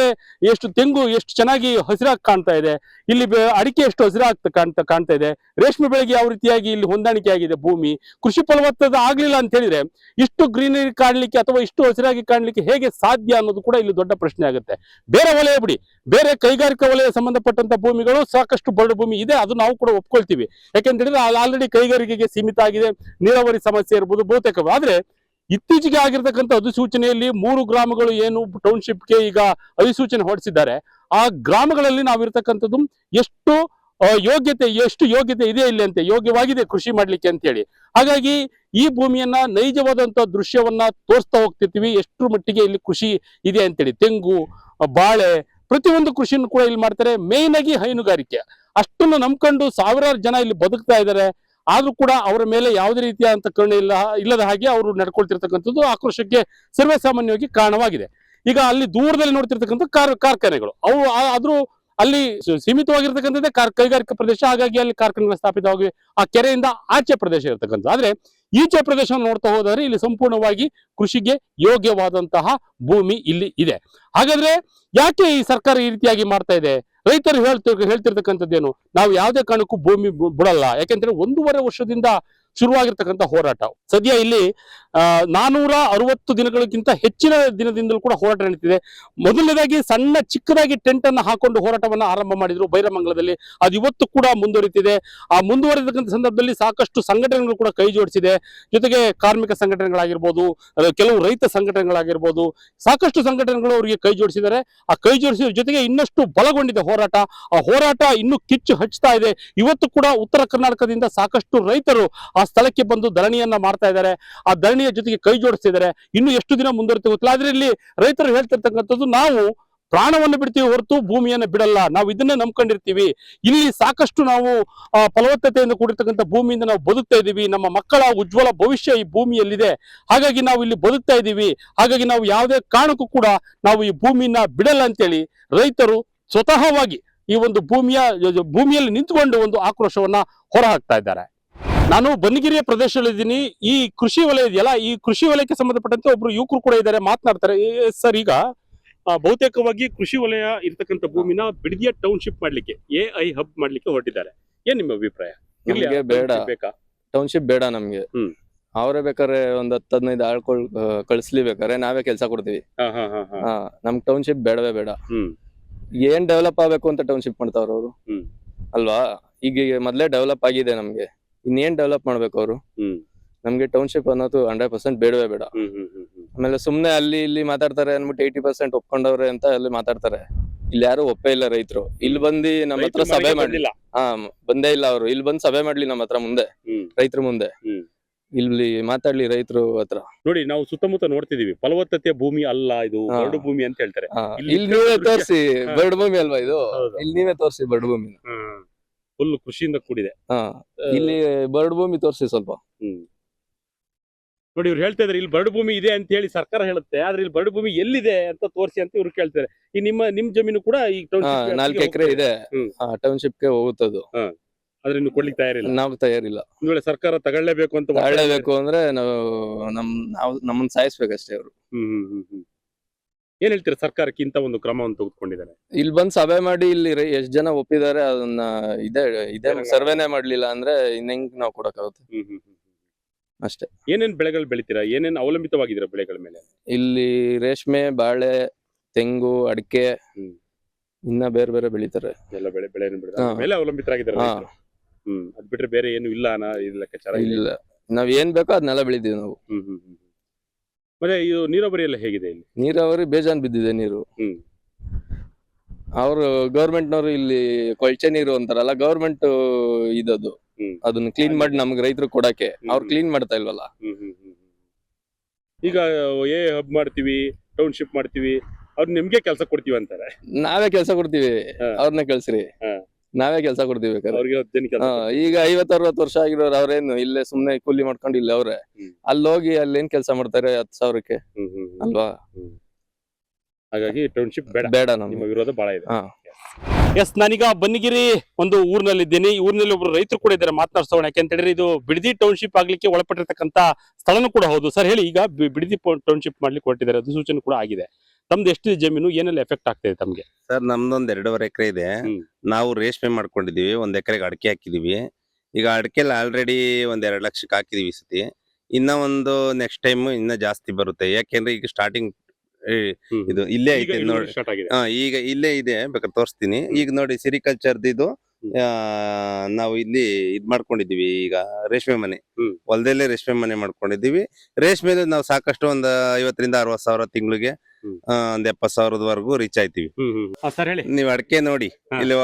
ಎಷ್ಟು ತೆಂಗು ಎಷ್ಟು ಚೆನ್ನಾಗಿ ಹಸಿರಾಗಿ ಕಾಣ್ತಾ ಇದೆ, ಇಲ್ಲಿ ಅಡಿಕೆ ಎಷ್ಟು ಹಸಿರಾಗಿ ಕಾಣ್ತಾ ಇದೆ, ರೇಷ್ಮೆ ಬೆಳೆಗೆ ಯಾವ ರೀತಿಯಾಗಿ ಇಲ್ಲಿ ಹೊಂದಾಣಿಕೆ ಆಗಿದೆ ಭೂಮಿ. ಕೃಷಿ ಫಲವತ್ತದ ಆಗ್ಲಿಲ್ಲ ಅಂತ ಹೇಳಿದ್ರೆ ಇಷ್ಟು ಗ್ರೀನರಿ ಕಾಣ್ಲಿಕ್ಕೆ ಅಥವಾ ಇಷ್ಟು ಹಸಿರಾಗಿ ಕಾಣ್ಲಿಕ್ಕೆ ಹೇಗೆ ಸಾಧ್ಯ ಅನ್ನೋದು ಕೂಡ ಇಲ್ಲಿ ದೊಡ್ಡ ಪ್ರಶ್ನೆ ಆಗುತ್ತೆ. ಬೇರೆ ವಲಯ ಬಿಡಿ, ಬೇರೆ ಕೈಗಾರಿಕಾ ವಲಯ ಸಂಬಂಧಪಟ್ಟಂತ ಭೂಮಿಗಳು ಸಾಕಷ್ಟು ಬರಡು ಭೂಮಿ ಇದೆ, ಅದು ನಾವು ಕೂಡ ಒಪ್ಕೊಳ್ತೀವಿ. ಯಾಕೆಂತೇಳಿದ್ರೆ ಆಲ್ರೆಡಿ ಕೈಗಾರಿಕೆಗೆ ಸೀಮಿತ ಆಗಿದೆ, ನೀರಾವರಿ ಸಮಸ್ಯೆ ಇರ್ಬೋದು ಬಹುತೇಕ. ಆದ್ರೆ ಇತ್ತೀಚೆಗೆ ಆಗಿರ್ತಕ್ಕಂಥ ಅಧಿಸೂಚನೆಯಲ್ಲಿ 3 ಗ್ರಾಮಗಳು ಏನು ಟೌನ್ಶಿಪ್ಗೆ ಈಗ ಅಧಿಸೂಚನೆ ಹೊರಡಿಸಿದ್ದಾರೆ, ಆ ಗ್ರಾಮಗಳಲ್ಲಿ ನಾವಿರ್ತಕ್ಕಂಥದ್ದು ಎಷ್ಟು ಯೋಗ್ಯತೆ ಇದೆ ಇಲ್ಲಿ ಅಂತ, ಯೋಗ್ಯವಾಗಿದೆ ಕೃಷಿ ಮಾಡ್ಲಿಕ್ಕೆ ಅಂತ ಹೇಳಿ. ಹಾಗಾಗಿ ಈ ಭೂಮಿಯನ್ನ ನೈಜವಾದಂತ ದೃಶ್ಯವನ್ನ ತೋರಿಸ್ತಾ ಹೋಗ್ತಿರ್ತೀವಿ, ಎಷ್ಟು ಮಟ್ಟಿಗೆ ಇಲ್ಲಿ ಕೃಷಿ ಇದೆ ಅಂತೇಳಿ. ತೆಂಗು, ಬಾಳೆ, ಪ್ರತಿಯೊಂದು ಕೃಷಿಯನ್ನು ಕೂಡ ಇಲ್ಲಿ ಮಾಡ್ತಾರೆ. ಮೇನ್ ಆಗಿ ಹೈನುಗಾರಿಕೆ ಅಷ್ಟನ್ನು ನಂಬ್ಕೊಂಡು ಸಾವಿರಾರು ಜನ ಇಲ್ಲಿ ಬದುಕ್ತಾ ಇದ್ದಾರೆ. ಆದ್ರೂ ಕೂಡ ಅವರ ಮೇಲೆ ಯಾವುದೇ ರೀತಿಯ ಅಂತ ಕರುಣೆ ಇಲ್ಲದ ಹಾಗೆ ಅವರು ನಡ್ಕೊಳ್ತಿರ್ತಕ್ಕಂಥದ್ದು ಆಕ್ರೋಶಕ್ಕೆ ಸರ್ವೇ ಸಾಮಾನ್ಯವಾಗಿ ಕಾರಣವಾಗಿದೆ. ಈಗ ಅಲ್ಲಿ ದೂರದಲ್ಲಿ ನೋಡ್ತಿರ್ತಕ್ಕಂಥ ಕಾರ್ಖಾನೆಗಳು ಆದ್ರೂ ಅಲ್ಲಿ ಸೀಮಿತವಾಗಿರ್ತಕ್ಕಂಥದ್ದೇ ಕೈಗಾರಿಕಾ ಪ್ರದೇಶ. ಹಾಗಾಗಿ ಅಲ್ಲಿ ಕಾರ್ಖಾನೆಗಳು ಸ್ಥಾಪಿತವಾಗಿವೆ. ಆ ಕೆರೆಯಿಂದ ಆಚೆ ಪ್ರದೇಶ ಇರತಕ್ಕಂಥ. ಆದ್ರೆ ಈಚೆ ಪ್ರದೇಶವನ್ನು ನೋಡ್ತಾ ಹೋದರೆ ಇಲ್ಲಿ ಸಂಪೂರ್ಣವಾಗಿ ಕೃಷಿಗೆ ಯೋಗ್ಯವಾದಂತಹ ಭೂಮಿ ಇಲ್ಲಿ ಇದೆ. ಹಾಗಾದ್ರೆ ಯಾಕೆ ಈ ಸರ್ಕಾರ ಈ ರೀತಿಯಾಗಿ ಮಾಡ್ತಾ ಇದೆ? ರೈತರು ಹೇಳ್ತಿರ್ತಕ್ಕಂಥದ್ದೇನು? ನಾವು ಯಾವುದೇ ಕಾರಣಕ್ಕೂ ಭೂಮಿ ಬಿಡಲ್ಲ. ಯಾಕೆಂದ್ರೆ 1.5 ವರ್ಷದಿಂದ ಶುರುವಾಗಿರ್ತಕ್ಕಂಥ ಹೋರಾಟ. ಸದ್ಯ ಇಲ್ಲಿ 460 ದಿನಗಳಿಗಿಂತ ಹೆಚ್ಚಿನ ದಿನದಿಂದಲೂ ಕೂಡ ಹೋರಾಟ ನಡೀತಿದೆ. ಮೊದಲನೇದಾಗಿ ಚಿಕ್ಕದಾಗಿ ಟೆಂಟ್ ಅನ್ನು ಹಾಕೊಂಡು ಹೋರಾಟವನ್ನ ಆರಂಭ ಮಾಡಿದ್ರು ಬೈರಮಂಗಲದಲ್ಲಿ. ಅದು ಇವತ್ತು ಕೂಡ ಮುಂದುವರಿತಿದೆ. ಆ ಮುಂದುವರಿತಕ್ಕಂಥ ಸಂದರ್ಭದಲ್ಲಿ ಸಾಕಷ್ಟು ಸಂಘಟನೆಗಳು ಕೂಡ ಕೈ ಜೋಡಿಸಿದೆ. ಜೊತೆಗೆ ಕಾರ್ಮಿಕ ಸಂಘಟನೆಗಳಾಗಿರ್ಬೋದು, ಕೆಲವು ರೈತ ಸಂಘಟನೆಗಳಾಗಿರ್ಬೋದು, ಸಾಕಷ್ಟು ಸಂಘಟನೆಗಳು ಅವರಿಗೆ ಕೈ ಜೋಡಿಸಿದ್ದಾರೆ. ಆ ಕೈ ಜೋಡಿಸಿದ ಜೊತೆಗೆ ಇನ್ನಷ್ಟು ಬಲಗೊಂಡಿದೆ ಹೋರಾಟ. ಆ ಹೋರಾಟ ಇನ್ನೂ ಕಿಚ್ಚು ಹಚ್ಚುತ್ತಾ ಇದೆ. ಇವತ್ತು ಕೂಡ ಉತ್ತರ ಕರ್ನಾಟಕದಿಂದ ಸಾಕಷ್ಟು ರೈತರು ಆ ಸ್ಥಳಕ್ಕೆ ಬಂದು ಧರಣಿಯನ್ನ ಮಾಡ್ತಾ ಇದ್ದಾರೆ. ಆ ಧರಣಿಯ ಜೊತೆಗೆ ಕೈ ಜೋಡಿಸ್ತಿದ್ದಾರೆ. ಇನ್ನು ಎಷ್ಟು ದಿನ ಮುಂದುವರಿತ ಗೊತ್ತಿಲ್ಲ. ಆದ್ರೆ ಇಲ್ಲಿ ರೈತರು ಹೇಳ್ತಿರ್ತಕ್ಕಂಥದ್ದು, ನಾವು ಪ್ರಾಣವನ್ನು ಬಿಡ್ತೀವಿ ಹೊರತು ಭೂಮಿಯನ್ನ ಬಿಡಲ್ಲ, ನಾವು ಇದನ್ನೇ ನಂಬ್ಕೊಂಡಿರ್ತೀವಿ. ಇಲ್ಲಿ ಸಾಕಷ್ಟು ನಾವು ಫಲವತ್ತತೆಯಿಂದ ಕೂಡಿರ್ತಕ್ಕಂಥ ಭೂಮಿಯಿಂದ ನಾವು ಬದುಕ್ತಾ ಇದ್ದೀವಿ. ನಮ್ಮ ಮಕ್ಕಳ ಉಜ್ವಲ ಭವಿಷ್ಯ ಈ ಭೂಮಿಯಲ್ಲಿದೆ. ಹಾಗಾಗಿ ನಾವು ಇಲ್ಲಿ ಬದುಕ್ತಾ ಇದ್ದೀವಿ. ಹಾಗಾಗಿ ನಾವು ಯಾವುದೇ ಕಾರಣಕ್ಕೂ ಕೂಡ ನಾವು ಈ ಭೂಮಿಯನ್ನ ಬಿಡಲ್ಲ ಅಂತೇಳಿ ರೈತರು ಸ್ವತಃವಾಗಿ ಈ ಒಂದು ಭೂಮಿಯಲ್ಲಿ ನಿಂತುಕೊಂಡು ಒಂದು ಆಕ್ರೋಶವನ್ನ ಹೊರಹಾಕ್ತಾ ಇದ್ದಾರೆ. ನಾನು ಬನ್ನಿಗಿರಿಯ ಪ್ರದೇಶದಲ್ಲಿದ್ದೀನಿ. ಈ ಕೃಷಿ ವಲಯ ಇದೆಯಲ್ಲ, ಈ ಕೃಷಿ ವಲಯಕ್ಕೆ ಸಂಬಂಧಪಟ್ಟಂತೆ ಒಬ್ರು ಯುವಕರು ಕೂಡ ಇದ್ದಾರೆ, ಮಾತನಾಡ್ತಾರೆ. ಸರ್, ಈಗ ಬಹುತೇಕವಾಗಿ ಕೃಷಿ ವಲಯ ಇರ್ತಕ್ಕಂಥ ಭೂಮಿನ ಬಿಡದಿಯ ಟೌನ್ಶಿಪ್ ಮಾಡ್ಲಿಕ್ಕೆ, AI ಹಬ್ ಮಾಡ್ಲಿಕ್ಕೆ ಹೊರಟಿದ್ದಾರೆ. ಏನ್ ನಿಮ್ಮ ಅಭಿಪ್ರಾಯ? ನಮ್ಗೆ ಬೇಡ, ಟೌನ್ಶಿಪ್ ಬೇಡ ನಮ್ಗೆ. ಅವರೇ ಬೇಕಾದ್ರೆ ಒಂದ್ 10-15 ಆಳ್ ಕಳಿಸ್ಲಿ, ಬೇಕಾದ್ರೆ ನಾವೇ ಕೆಲಸ ಕೊಡ್ತೀವಿ. ನಮ್ ಟೌನ್ಶಿಪ್ ಬೇಡವೇ ಬೇಡ. ಏನ್ ಡೆವಲಪ್ ಆಗ್ಬೇಕು ಅಂತ ಟೌನ್ಶಿಪ್ ಮಾಡ್ತಾವ್ರ ಅವರು ಅಲ್ವಾ? ಈಗ ಮೊದ್ಲೇ ಡೆವಲಪ್ ಆಗಿದೆ ನಮ್ಗೆ, ಇನ್ನೇನ್ ಡೆವಲಪ್ ಮಾಡ್ಬೇಕು ಅವರು? ನಮ್ಗೆ ಟೌನ್ಶಿಪ್ ಅನ್ನೋದು 100% ಬೇಡವೇ ಬೇಡ. ಆಮೇಲೆ ಸುಮ್ನೆ ಅಲ್ಲಿ ಇಲ್ಲಿ ಮಾತಾಡ್ತಾರೆ ಅನ್ಬಿಟ್ಟು 80% ಒಪ್ಕೊಂಡವ್ರೆ ಅಂತ ಅಲ್ಲಿ ಮಾತಾಡ್ತಾರೆ. ಇಲ್ಲಿ ಯಾರು ಒಪ್ಪೇ ಇಲ್ಲ ರೈತರು. ಇಲ್ಲಿ ಬಂದು ನಮ್ಮ ಹತ್ರ ಸಭೆ ಮಾಡ್ಲಿಲ್ಲ. ಬಂದೇ ಇಲ್ಲ ಅವರು. ಇಲ್ಲಿ ಬಂದು ಸಭೆ ಮಾಡ್ಲಿ ನಮ್ಮ ಹತ್ರ ಮುಂದೆ, ರೈತರ ಮುಂದೆ ಇಲ್ಲಿ ಮಾತಾಡ್ಲಿ ರೈತರು ಹತ್ರ. ನೋಡಿ, ನಾವು ಸುತ್ತಮುತ್ತ ನೋಡ್ತಿದೀವಿ, ಫಲವತ್ತತೆಯ ಭೂಮಿ ಅಲ್ಲ ಇದು, ಬರಡು ಭೂಮಿ ಅಂತ ಹೇಳ್ತಾರೆ. ಇಲ್ಲಿ ನೀವೇ ತೋರಿಸಿ ಬರಡು ಭೂಮಿ ಅಲ್ವಾ ಇದು? ಇಲ್ಲಿ ನೀವೇ ತೋರಿಸಿ ಬರಡು ಭೂಮಿ. ಫುಲ್ ಕೃಷಿಯಿಂದ ಕೂಡಿದೆ. ಇಲ್ಲಿ ಬರಡು ಭೂಮಿ ತೋರಿಸಿ ಸ್ವಲ್ಪ. ನೋಡಿ, ಇವ್ರು ಹೇಳ್ತಾ ಇದಾರೆ ಇಲ್ಲಿ ಬರಡು ಭೂಮಿ ಇದೆ ಅಂತ ಹೇಳಿ ಸರ್ಕಾರ ಹೇಳುತ್ತೆ. ಆದ್ರೆ ಇಲ್ಲಿ ಬರಡು ಭೂಮಿ ಎಲ್ಲಿದೆ ಅಂತ ತೋರಿಸಿ ಅಂತ ಇವ್ರು ಕೇಳ್ತಾರೆ. ಈ ನಿಮ್ ಜಮೀನು ಕೂಡ ಈ 4 ಎಕರೆ ಇದೆ, ಟೌನ್ಶಿಪ್ ಗೆ ಹೋಗುತ್ತದು. ಆದ್ರೆ ಇನ್ನು ಕೊಡ್ಲಿಕ್ಕೆ ತಯಾರಿಲ್ಲ. ನಾವು ತಯಾರಿಲ್ಲ. ಒಂದ್ ವೇಳೆ ಸರ್ಕಾರ ತಗೊಳ್ಳೇಬೇಕು ಅಂತ ಅಂದ್ರೆ ನಾವು ನಮ್ಮನ್ನ ಸಾಯಿಸ್ಬೇಕಷ್ಟೇ ಅವರು. ಏನ್ ಹೇಳ್ತೀರಾ? ಸರ್ಕಾರಕ್ಕೆ ಇಂತ ಒಂದು ಕ್ರಮವನ್ನು ತೆಗೆದುಕೊಂಡಿದ್ದಾರೆ. ಇಲ್ಲಿ ಬಂದ್ ಸಭೆ ಮಾಡಿ ಇಲ್ಲಿ ಎಷ್ಟ್ ಜನ ಒಪ್ಪಿದ್ದಾರೆ ಅದನ್ನ ಇದೇ ಸರ್ವೆನೆ ಮಾಡ್ಲಿಲ್ಲ ಅಂದ್ರೆ ಇನ್ನೆಂಗ್ ನಾವು ಕೊಡಕ್ಕಾಗುತ್ತೆ? ಅಷ್ಟೇ. ಏನೇನ್ ಬೆಳೆಗಳು ಬೆಳಿತೀರಾ? ಏನೇನ್ ಅವಲಂಬಿತವಾಗಿದ್ದೀರಾ ಬೆಳೆಗಳ ಮೇಲೆ? ಇಲ್ಲಿ ರೇಷ್ಮೆ, ಬಾಳೆ, ತೆಂಗು, ಅಡಿಕೆ, ಇನ್ನ ಬೇರೆ ಬೇರೆ ಬೆಳಿತಾರೆ. ಎಲ್ಲ ಬೆಳೆ ಮೇಲೆ ಅವಲಂಬಿತರಾಗಿದ್ದಾರೆ. ಅದ್ ಬಿಟ್ರೆ ಬೇರೆ ಏನು ಇಲ್ಲ ಲೆಕ್ಕಾಚಾರ ಇಲ್ಲ. ನಾವ್ ಏನ್ ಬೇಕೋ ಅದನ್ನೆಲ್ಲ ಬೆಳಿತೀವಿ ನಾವು. ಮತ್ತೆ ಇದು ನೀರಾವರಿ ಎಲ್ಲ ಹೇಗಿದೆ ಇಲ್ಲಿ? ನೀರಾವರಿ ಬೇಜಾನ್ ಬಿದ್ದಿದೆ ನೀರು. ಅವರು ಗವರ್ಮೆಂಟ್ನವರು ಇಲ್ಲಿ ಕೊಳಚೆ ನೀರು ಅಂತಾರಲ್ಲ, ಗವರ್ಮೆಂಟ್ ಇದದು ಅದನ್ನ ಕ್ಲೀನ್ ಮಾಡಿ ನಮ್ಗೆ ರೈತರು ಕೊಡಕ್ಕೆ ಅವ್ರು ಕ್ಲೀನ್ ಮಾಡ್ತಾ ಇಲ್ವಲ್ಲ. ಈಗ ಹಬ್ ಮಾಡ್ತೀವಿ, ಟೌನ್ಶಿಪ್ ಮಾಡ್ತೀವಿ, ಅವ್ರು ನಿಮ್ಗೆ ಕೆಲಸ ಕೊಡ್ತೀವಿ ಅಂತಾರೆ. ನಾವೇ ಕೆಲಸ ಕೊಡ್ತೀವಿ, ಅವ್ರನ್ನ ಕಳ್ಸ್ರಿ, ನಾವೇ ಕೆಲಸ ಕೊಡ್ತೀವಿ ಬೇಕಾದ್ರೆ. ಈಗ 50-60 ವರ್ಷ ಆಗಿರೋರು ಅವ್ರೇನು ಇಲ್ಲೇ ಸುಮ್ನೆ ಕೂಲಿ ಮಾಡ್ಕೊಂಡು ಇಲ್ಲ ಅವ್ರೆ. ಅಲ್ಲಿ ಹೋಗಿ ಅಲ್ಲಿ ಏನ್ ಕೆಲಸ ಮಾಡ್ತಾರೆ 10,000ಕ್ಕೆ ಅಲ್ವಾ? ಹಾಗಾಗಿ ಟೌನ್ಶಿಪ್ ಬೇಡ. ನಮ್ಮ ವಿರೋಧ ಬಹಳ ಇದೆ. ಎಸ್, ನಾನೀಗ ಬನ್ನಿಗಿರಿ ಒಂದು ಊರಿನಲ್ಲಿದ್ದೀನಿ. ಈ ಊರಿನಲ್ಲಿ ಒಬ್ರು ರೈತರು ಕೂಡ ಇದ್ದಾರೆ, ಮಾತನಾಡ್ಸೋಣ. ಯಾಕೆ ಅಂತ ಹೇಳಿದ್ರೆ ಇದು ಬಿಡದಿ ಟೌನ್ಶಿಪ್ ಆಗ್ಲಿಕ್ಕೆ ಒಳಪಟ್ಟಿರ್ತಕ್ಕಂತ ಸ್ಥಳನೂ ಕೂಡ ಹೌದು. ಸರ್ ಹೇಳಿ, ಈಗ ಬಿಡದಿ ಟೌನ್ಶಿಪ್ ಮಾಡ್ಲಿಕ್ಕೆ ಹೊರಟಿದ್ದಾರೆ, ಅಧಿಸೂಚನೆ ಕೂಡ ಆಗಿದೆ. ತಮ್ದು ಎಷ್ಟು ಜಮೀನು, ಏನೆಲ್ಲ ಎಫೆಕ್ಟ್ ಆಗ್ತಿದೆ ತಮ್ಗೆ? ಸರ್ ನಮ್ದೊಂದ್ 2.5 ಎಕರೆ ಇದೆ. ನಾವು ರೇಷ್ಮೆ ಮಾಡ್ಕೊಂಡಿದೀವಿ, 1 ಎಕರೆಗೆ ಅಡಿಕೆ ಹಾಕಿದೀವಿ. ಈಗ ಅಡಿಕೆಲ್ಲ ಆಲ್ರೆಡಿ 2 ಲಕ್ಷಕ್ಕೆ ಹಾಕಿದೀವಿ ಈ ಸತಿ. ಇನ್ನ ಒಂದು ನೆಕ್ಸ್ಟ್ ಟೈಮ್ ಇನ್ನ ಜಾಸ್ತಿ ಬರುತ್ತೆ. ಯಾಕೆಂದ್ರೆ ಈಗ ಸ್ಟಾರ್ಟಿಂಗ್ ಇದು ಇಲ್ಲೇ ಐತೆ ನೋಡಿ. ಈಗ ಇಲ್ಲೇ ಇದೆ, ಬೇಕಾದ್ರೆ ತೋರಿಸ್ತೀನಿ. ಈಗ ನೋಡಿ ಸಿರಿಕಲ್ಚರ್ದು ಇದು ನಾವು ಇಲ್ಲಿ ಇದ್ ಮಾಡ್ಕೊಂಡಿದೀವಿ. ಈಗ ರೇಷ್ಮೆ ಮನೆ, ಹೊಲದಲ್ಲೇ ರೇಷ್ಮೆ ಮನೆ ಮಾಡ್ಕೊಂಡಿದೀವಿ. ರೇಷ್ಮೆ ನಾವು ಸಾಕಷ್ಟು ಒಂದ್ 50,000 ರಿಂದ 60,000 ತಿಂಗಳಿಗೆ, ಒಂದ್ 70,000 ರೀಚ್ ಆಯ್ತೀವಿ. ನೀವ್ ಅಡಿಕೆ ನೋಡಿ, ಇಲ್ಲಿ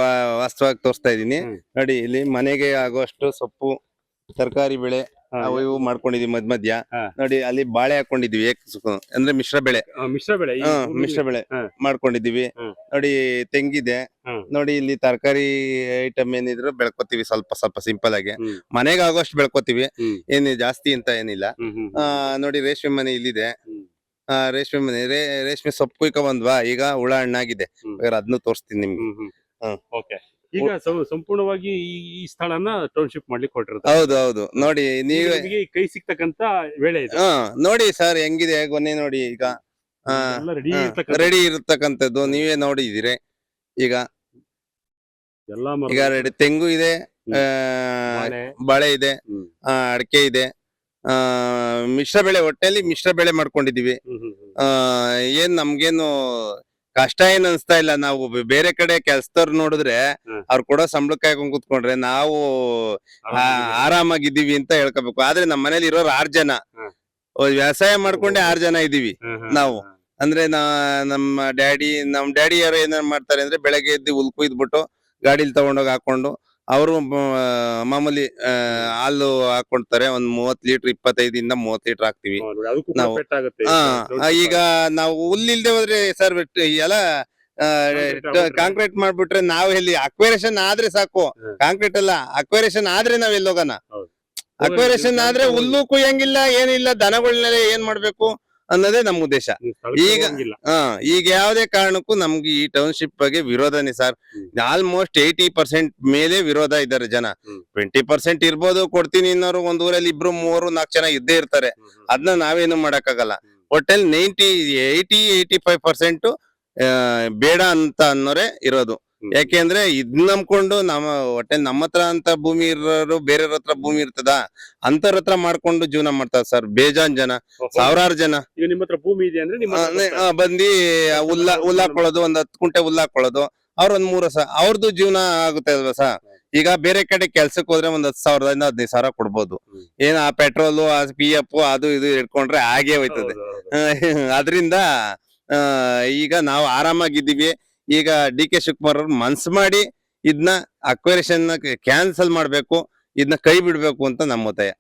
ವಾಸ್ತವವಾಗಿ ತೋರಿಸ್ತಾ ಇದೀನಿ ನೋಡಿ. ಇಲ್ಲಿ ಮನೆಗೆ ಆಗುವಷ್ಟು ಸೊಪ್ಪು, ತರಕಾರಿ ಬೆಳೆ ಅವು ಇವು ಮಾಡ್ಕೊಂಡಿದೀವಿ. ಮಧ್ಯ ನೋಡಿ ಅಲ್ಲಿ ಬಾಳೆ ಹಾಕೊಂಡಿದೀವಿ, ಅಂದ್ರೆ ಮಿಶ್ರ ಬೆಳೆ ಮಾಡ್ಕೊಂಡಿದೀವಿ. ನೋಡಿ ತೆಂಗಿದೆ ನೋಡಿ. ಇಲ್ಲಿ ತರಕಾರಿ ಐಟಮ್ ಏನಿದ್ರು ಬೆಳ್ಕೊತೀವಿ, ಸ್ವಲ್ಪ ಸ್ವಲ್ಪ ಸಿಂಪಲ್ ಆಗಿ ಮನೆಗೆ ಆಗೋಷ್ಟು ಬೆಳ್ಕೊತೀವಿ. ಏನ್ ಜಾಸ್ತಿ ಅಂತ ಏನಿಲ್ಲ. ನೋಡಿ ರೇಷ್ಮೆ ಮನೆ ಇಲ್ಲಿದೆ. ರೇಷ್ಮೆ ಮನೆ, ರೇಷ್ಮೆ ಸೊಪ್ಪು ಕುಯ್ಕೊ ಬಂದ್ವಾ, ಈಗ ಹುಳ ಹಣ್ಣಾಗಿದೆ, ಅದನ್ನು ತೋರಿಸ್ತೀನಿ ನಿಮ್ಗೆ. ಈಗ ಸಂಪೂರ್ಣವಾಗಿ ಈ ಸ್ಥಳನ ಟೌನ್ಶಿಪ್ ಮಾಡ್ಲಿಕ್ಕೆ ಹೊರಟಿರುತ್ತೆ. ಹೌದು ನೋಡಿ, ನೀವೇ ಕೈ ಸಿಕ್ತಕ್ಕಂತ ವೇಳೆ ಇದೆ. ನೋಡಿ ಸರ್ ಹೆಂಗಿದೆ ಗೊನೆ ನೋಡಿ. ಈಗ ರೆಡಿ ಇರತಕ್ಕಂಥದ್ದು ನೀವೇ ನೋಡಿದಿರಿ. ಈಗ ಈಗ ರೆಡಿ ತೆಂಗು ಇದೆ, ಬಾಳೆ ಇದೆ, ಅಡಿಕೆ ಇದೆ, ಮಿಶ್ರ ಬೆಳೆ. ಒಟ್ಟಲ್ಲಿ ಮಿಶ್ರ ಬೆಳೆ ಮಾಡ್ಕೊಂಡಿದೀವಿ. ಏನ್ ನಮ್ಗೇನು ಕಷ್ಟ ಏನ್ ಅನ್ಸ್ತಾ ಇಲ್ಲ. ನಾವು ಬೇರೆ ಕಡೆ ಕೆಲ್ಸದವ್ರು ನೋಡಿದ್ರೆ ಅವ್ರು ಕೊಡೋ ಸಂಬಳಕ್ಕೆ ಹಾಕೊಂಡ್ ಕೂತ್ಕೊಂಡ್ರೆ ನಾವು ಆರಾಮಾಗಿದ್ದೀವಿ ಅಂತ ಹೇಳ್ಕೋಬೇಕು. ಆದ್ರೆ ನಮ್ಮ ಮನೇಲಿ ಇರೋರು 6 ಜನ, ವ್ಯವಸಾಯ ಮಾಡ್ಕೊಂಡೆ 6 ಜನ ಇದೀವಿ ನಾವು. ಅಂದ್ರೆ ನಮ್ಮ ಡ್ಯಾಡಿಯವರು ಏನೇನ್ ಮಾಡ್ತಾರೆ ಅಂದ್ರೆ, ಬೆಳಗ್ಗೆ ಎದ್ದು ಹುಲ್ ಕುಯ್ದ್ಬಿಟ್ಟು ಗಾಡಿಲಿ ತಗೊಂಡೋಗಿ ಹಾಕೊಂಡು, ಅವರು ಮಾಮೂಲಿ ಹಾಲು ಹಾಕೊಳ್ತಾರೆ. ಒಂದ್ 30 ಲೀಟರ್, 25 ಇಂದ 30 ಲೀಟರ್ ಹಾಕ್ತಿವಿ ನಾವು. ಈಗ ನಾವು ಹುಲ್ಲಿಲ್ದೆ ಹೋದ್ರೆ ಸರ್ ಎಲ್ಲ ಕಾಂಕ್ರೀಟ್ ಮಾಡ್ಬಿಟ್ರೆ ನಾವ್ ಎಲ್ಲಿ? ಅಕ್ವೇರೇಷನ್ ಆದ್ರೆ ಸಾಕು, ಕಾಂಕ್ರೀಟ್ ಅಲ್ಲ, ಅಕ್ವೇರೇಷನ್ ಆದ್ರೆ ನಾವ್ ಎಲ್ಲಿ ಹೋಗೋಣ? ಅಕ್ವೇರೇಷನ್ ಆದ್ರೆ ಹುಲ್ಲು ಕುಯ್ಯಂಗಿಲ್ಲ, ಏನಿಲ್ಲ. ದನಗಳನ್ನೆಲ್ಲ ಏನ್ ಮಾಡ್ಬೇಕು ಅನ್ನೋದೇ ನಮ್ಮ ಉದ್ದೇಶ. ಈಗ ಯಾವ್ದೇ ಕಾರಣಕ್ಕೂ ನಮ್ಗೆ ಈ ಟೌನ್ಶಿಪ್ ಬಗ್ಗೆ ವಿರೋಧನೇ ಸರ್. ಆಲ್ಮೋಸ್ಟ್ 80% ಮೇಲೆ ವಿರೋಧ ಇದ್ದಾರೆ ಜನ. 20% ಇರ್ಬೋದು, ಕೊಡ್ತೀನಿ ಇನ್ನೋರು. ಒಂದ್ ಊರಲ್ಲಿ 2, 3, 4 ಜನ ಇದ್ದೇ ಇರ್ತಾರೆ. ಅದನ್ನ ನಾವೇನು ಮಾಡಕ್ಕಾಗಲ್ಲ. ಒಟ್ಟಲ್ಲಿ 80-85% ಬೇಡ ಅಂತ ಅನ್ನೋರೆ ಇರೋದು. ಯಾಕೆಂದ್ರೆ ಇದ್ ನಂಬ್ಕೊಂಡು ನಮ್ಮ ಹತ್ರ ಅಂತ ಭೂಮಿ ಇರೋರು ಬೇರೆಯವ್ರ ಹತ್ರ ಭೂಮಿ ಇರ್ತದ, ಅಂತವ್ರ ಹತ್ರ ಮಾಡ್ಕೊಂಡು ಜೀವನ ಮಾಡ್ತಾರ ಸರ್. ಬೇಜಾನ್ ಜನ, 1000 ಜನ. ಈಗ ನಿಮ್ಮ ಹತ್ರ ಭೂಮಿ ಇದೆ ಅಂದ್ರೆ ಬಂದಿ ಹುಲ್ಲ ಹಾಕೊಳ್ಳೋದು, ಒಂದ್ 10 ಕುಂಟೆ ಹುಲ್ಲ ಹಾಕೊಳ್ಳೋದು. ಅವ್ರ ಒಂದ್ 3 ವರ್ಷ ಅವ್ರದ್ದು ಜೀವನ ಆಗುತ್ತೆ ಅಲ್ವಾ ಸರ್. ಈಗ ಬೇರೆ ಕಡೆ ಕೆಲ್ಸಕ್ಕೆ ಹೋದ್ರೆ ಒಂದ್ 10,000ದಿಂದ 15,000 ಕೊಡ್ಬೋದು. ಏನ್ ಆ ಪೆಟ್ರೋಲು, ಆ PF ಅದು ಇದು ಇಟ್ಕೊಂಡ್ರೆ ಹಾಗೆ ಹೋಯ್ತದೆ. ಅದ್ರಿಂದ ಈಗ ನಾವು ಆರಾಮಾಗಿದ್ದೀವಿ. ಈಗ DK ಶಿವಕುಮಾರ್ ಅವ್ರು ಮನ್ಸು ಮಾಡಿ ಇದನ್ನ ಅಕ್ವೇರೇಷನ್ ಕ್ಯಾನ್ಸಲ್ ಮಾಡ್ಬೇಕು, ಇದನ್ನ ಕೈ ಬಿಡ್ಬೇಕು ಅಂತ ನಮ್ಮ ಒತ್ತಾಯ.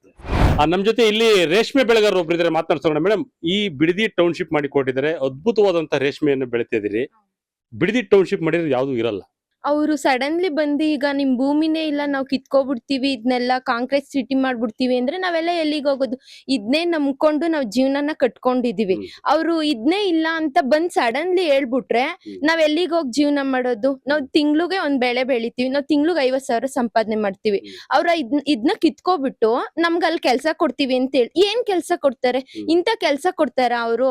ನಮ್ ಜೊತೆ ಇಲ್ಲಿ ರೇಷ್ಮೆ ಬೆಳೆಗಾರರು ಒಬ್ರಿದ್ರೆ, ಮಾತನಾಡ್ಸೋಣ. ಮೇಡಮ್, ಈ ಬಿಡದಿ ಟೌನ್ಶಿಪ್ ಮಾಡಿ ಕೊಟ್ಟಿದ್ದಾರೆ, ಅದ್ಭುತವಾದಂತ ರೇಷ್ಮೆಯನ್ನು ಬೆಳಿತಿದ್ದೀರಿ. ಬಿಡದಿ ಟೌನ್ಶಿಪ್ ಮಾಡಿದ್ರೆ ಯಾವ್ದು ಇರಲ್ಲ. ಅವರು ಸಡನ್ಲಿ ಬಂದು ಈಗ ನಿಮ್ ಭೂಮಿನೇ ಇಲ್ಲ, ನಾವು ಕಿತ್ಕೊಬಿಡ್ತೀವಿ, ಇದನ್ನೆಲ್ಲ ಕಾಂಕ್ರೀಟ್ ಸಿಟಿ ಮಾಡ್ಬಿಡ್ತೀವಿ ಅಂದ್ರೆ ನಾವೆಲ್ಲ ಎಲ್ಲಿಗೆ ಹೋಗೋದು? ಇದನ್ನೇ ನಂಬ್ಕೊಂಡು ನಾವ್ ಜೀವನನ ಕಟ್ಕೊಂಡಿದೀವಿ. ಅವ್ರು ಇದನ್ನೇ ಇಲ್ಲ ಅಂತ ಬಂದ್ ಸಡನ್ಲಿ ಹೇಳ್ಬಿಟ್ರೆ ನಾವ್ ಎಲ್ಲಿಗೆ ಹೋಗಿ ಜೀವನ ಮಾಡೋದು? ನಾವ್ ತಿಂಗ್ಳಿಗೆ ಒಂದ್ ಬೆಳೆ ಬೆಳಿತೀವಿ, ನಾವ್ ತಿಂಗ್ಳಿಗೆ 50,000 ಸಂಪಾದನೆ ಮಾಡ್ತೀವಿ. ಅವ್ರ ಇದನ್ನ ಕಿತ್ಕೊಬಿಟ್ಟು ನಮ್ಗ ಅಲ್ಲಿ ಕೆಲ್ಸ ಕೊಡ್ತೀವಿ ಅಂತ ಹೇಳಿ ಏನ್ ಕೆಲ್ಸ ಕೊಡ್ತಾರೆ? ಇಂತ ಕೆಲ್ಸ ಕೊಡ್ತಾರ ಅವರು?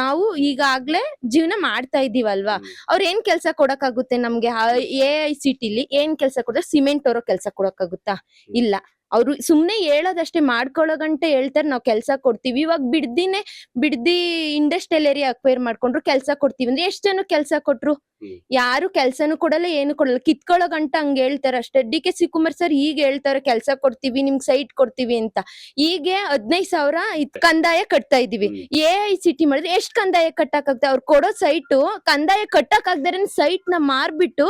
ನಾವು ಈಗಾಗ್ಲೇ ಜೀವನ ಮಾಡ್ತಾ ಇದೀವಲ್ವಾ, ಅವ್ರ ಏನ್ ಕೆಲ್ಸ ಕೊಡಕ್ಕಾಗುತ್ತೆ ನಮ್ಗೆ? AICTಲಿ ಏನ್ ಕೆಲ್ಸ ಕೊಡ್ತಾರೆ? ಸಿಮೆಂಟ್ ಅವರ ಕೆಲ್ಸ ಕೊಡಕ್ಕಾಗುತ್ತಾ? ಇಲ್ಲ. ಅವ್ರು ಸುಮ್ನೆ ಹೇಳೋದಷ್ಟೇ, ಮಾಡ್ಕೊಳ್ಳೋ ಗಂಟೆ ಹೇಳ್ತಾರೆ ನಾವ್ ಕೆಲ್ಸ ಕೊಡ್ತೀವಿ. ಇವಾಗ ಬಿಡ್ದಿ ಇಂಡಸ್ಟ್ರಿಯಲ್ ಏರಿಯಾ ಅಕ್ವೈರ್ ಮಾಡ್ಕೊಂಡ್ರು ಕೆಲ್ಸ ಕೊಡ್ತೀವಿ ಅಂದ್ರೆ ಎಷ್ಟ್ ಜನ ಕೆಲ್ಸ ಕೊಟ್ರು? ಯಾರು ಕೆಲ್ಸನೂ ಕೊಡಲ್ಲ, ಏನು ಕೊಡಲ್ಲ. ಕಿತ್ಕೊಳ್ಳೋ ಗಂಟ ಹಂಗ ಹೇಳ್ತಾರ ಅಷ್ಟೇ. DK ಶಿವಕುಮಾರ್ ಸರ್ ಈಗ ಹೇಳ್ತಾರೆ ಕೆಲ್ಸ ಕೊಡ್ತೀವಿ, ನಿಮ್ಗೆ ಸೈಟ್ ಕೊಡ್ತೀವಿ ಅಂತ. ಈಗ 15,000 ಕಂದಾಯ ಕಟ್ತಾ ಇದೀವಿ. AICT ಮಾಡಿದ್ರೆ ಎಷ್ಟ್ ಕಂದಾಯ ಕಟ್ಟಕ್ಕಾಗುತ್ತೆ? ಅವ್ರು ಕೊಡೋ ಸೈಟು ಕಂದಾಯ ಕಟ್ಟಕ್ಕಾಗ್ದಾರೆ ಸೈಟ್ ನ ಮಾರ್ಬಿಟ್ಟು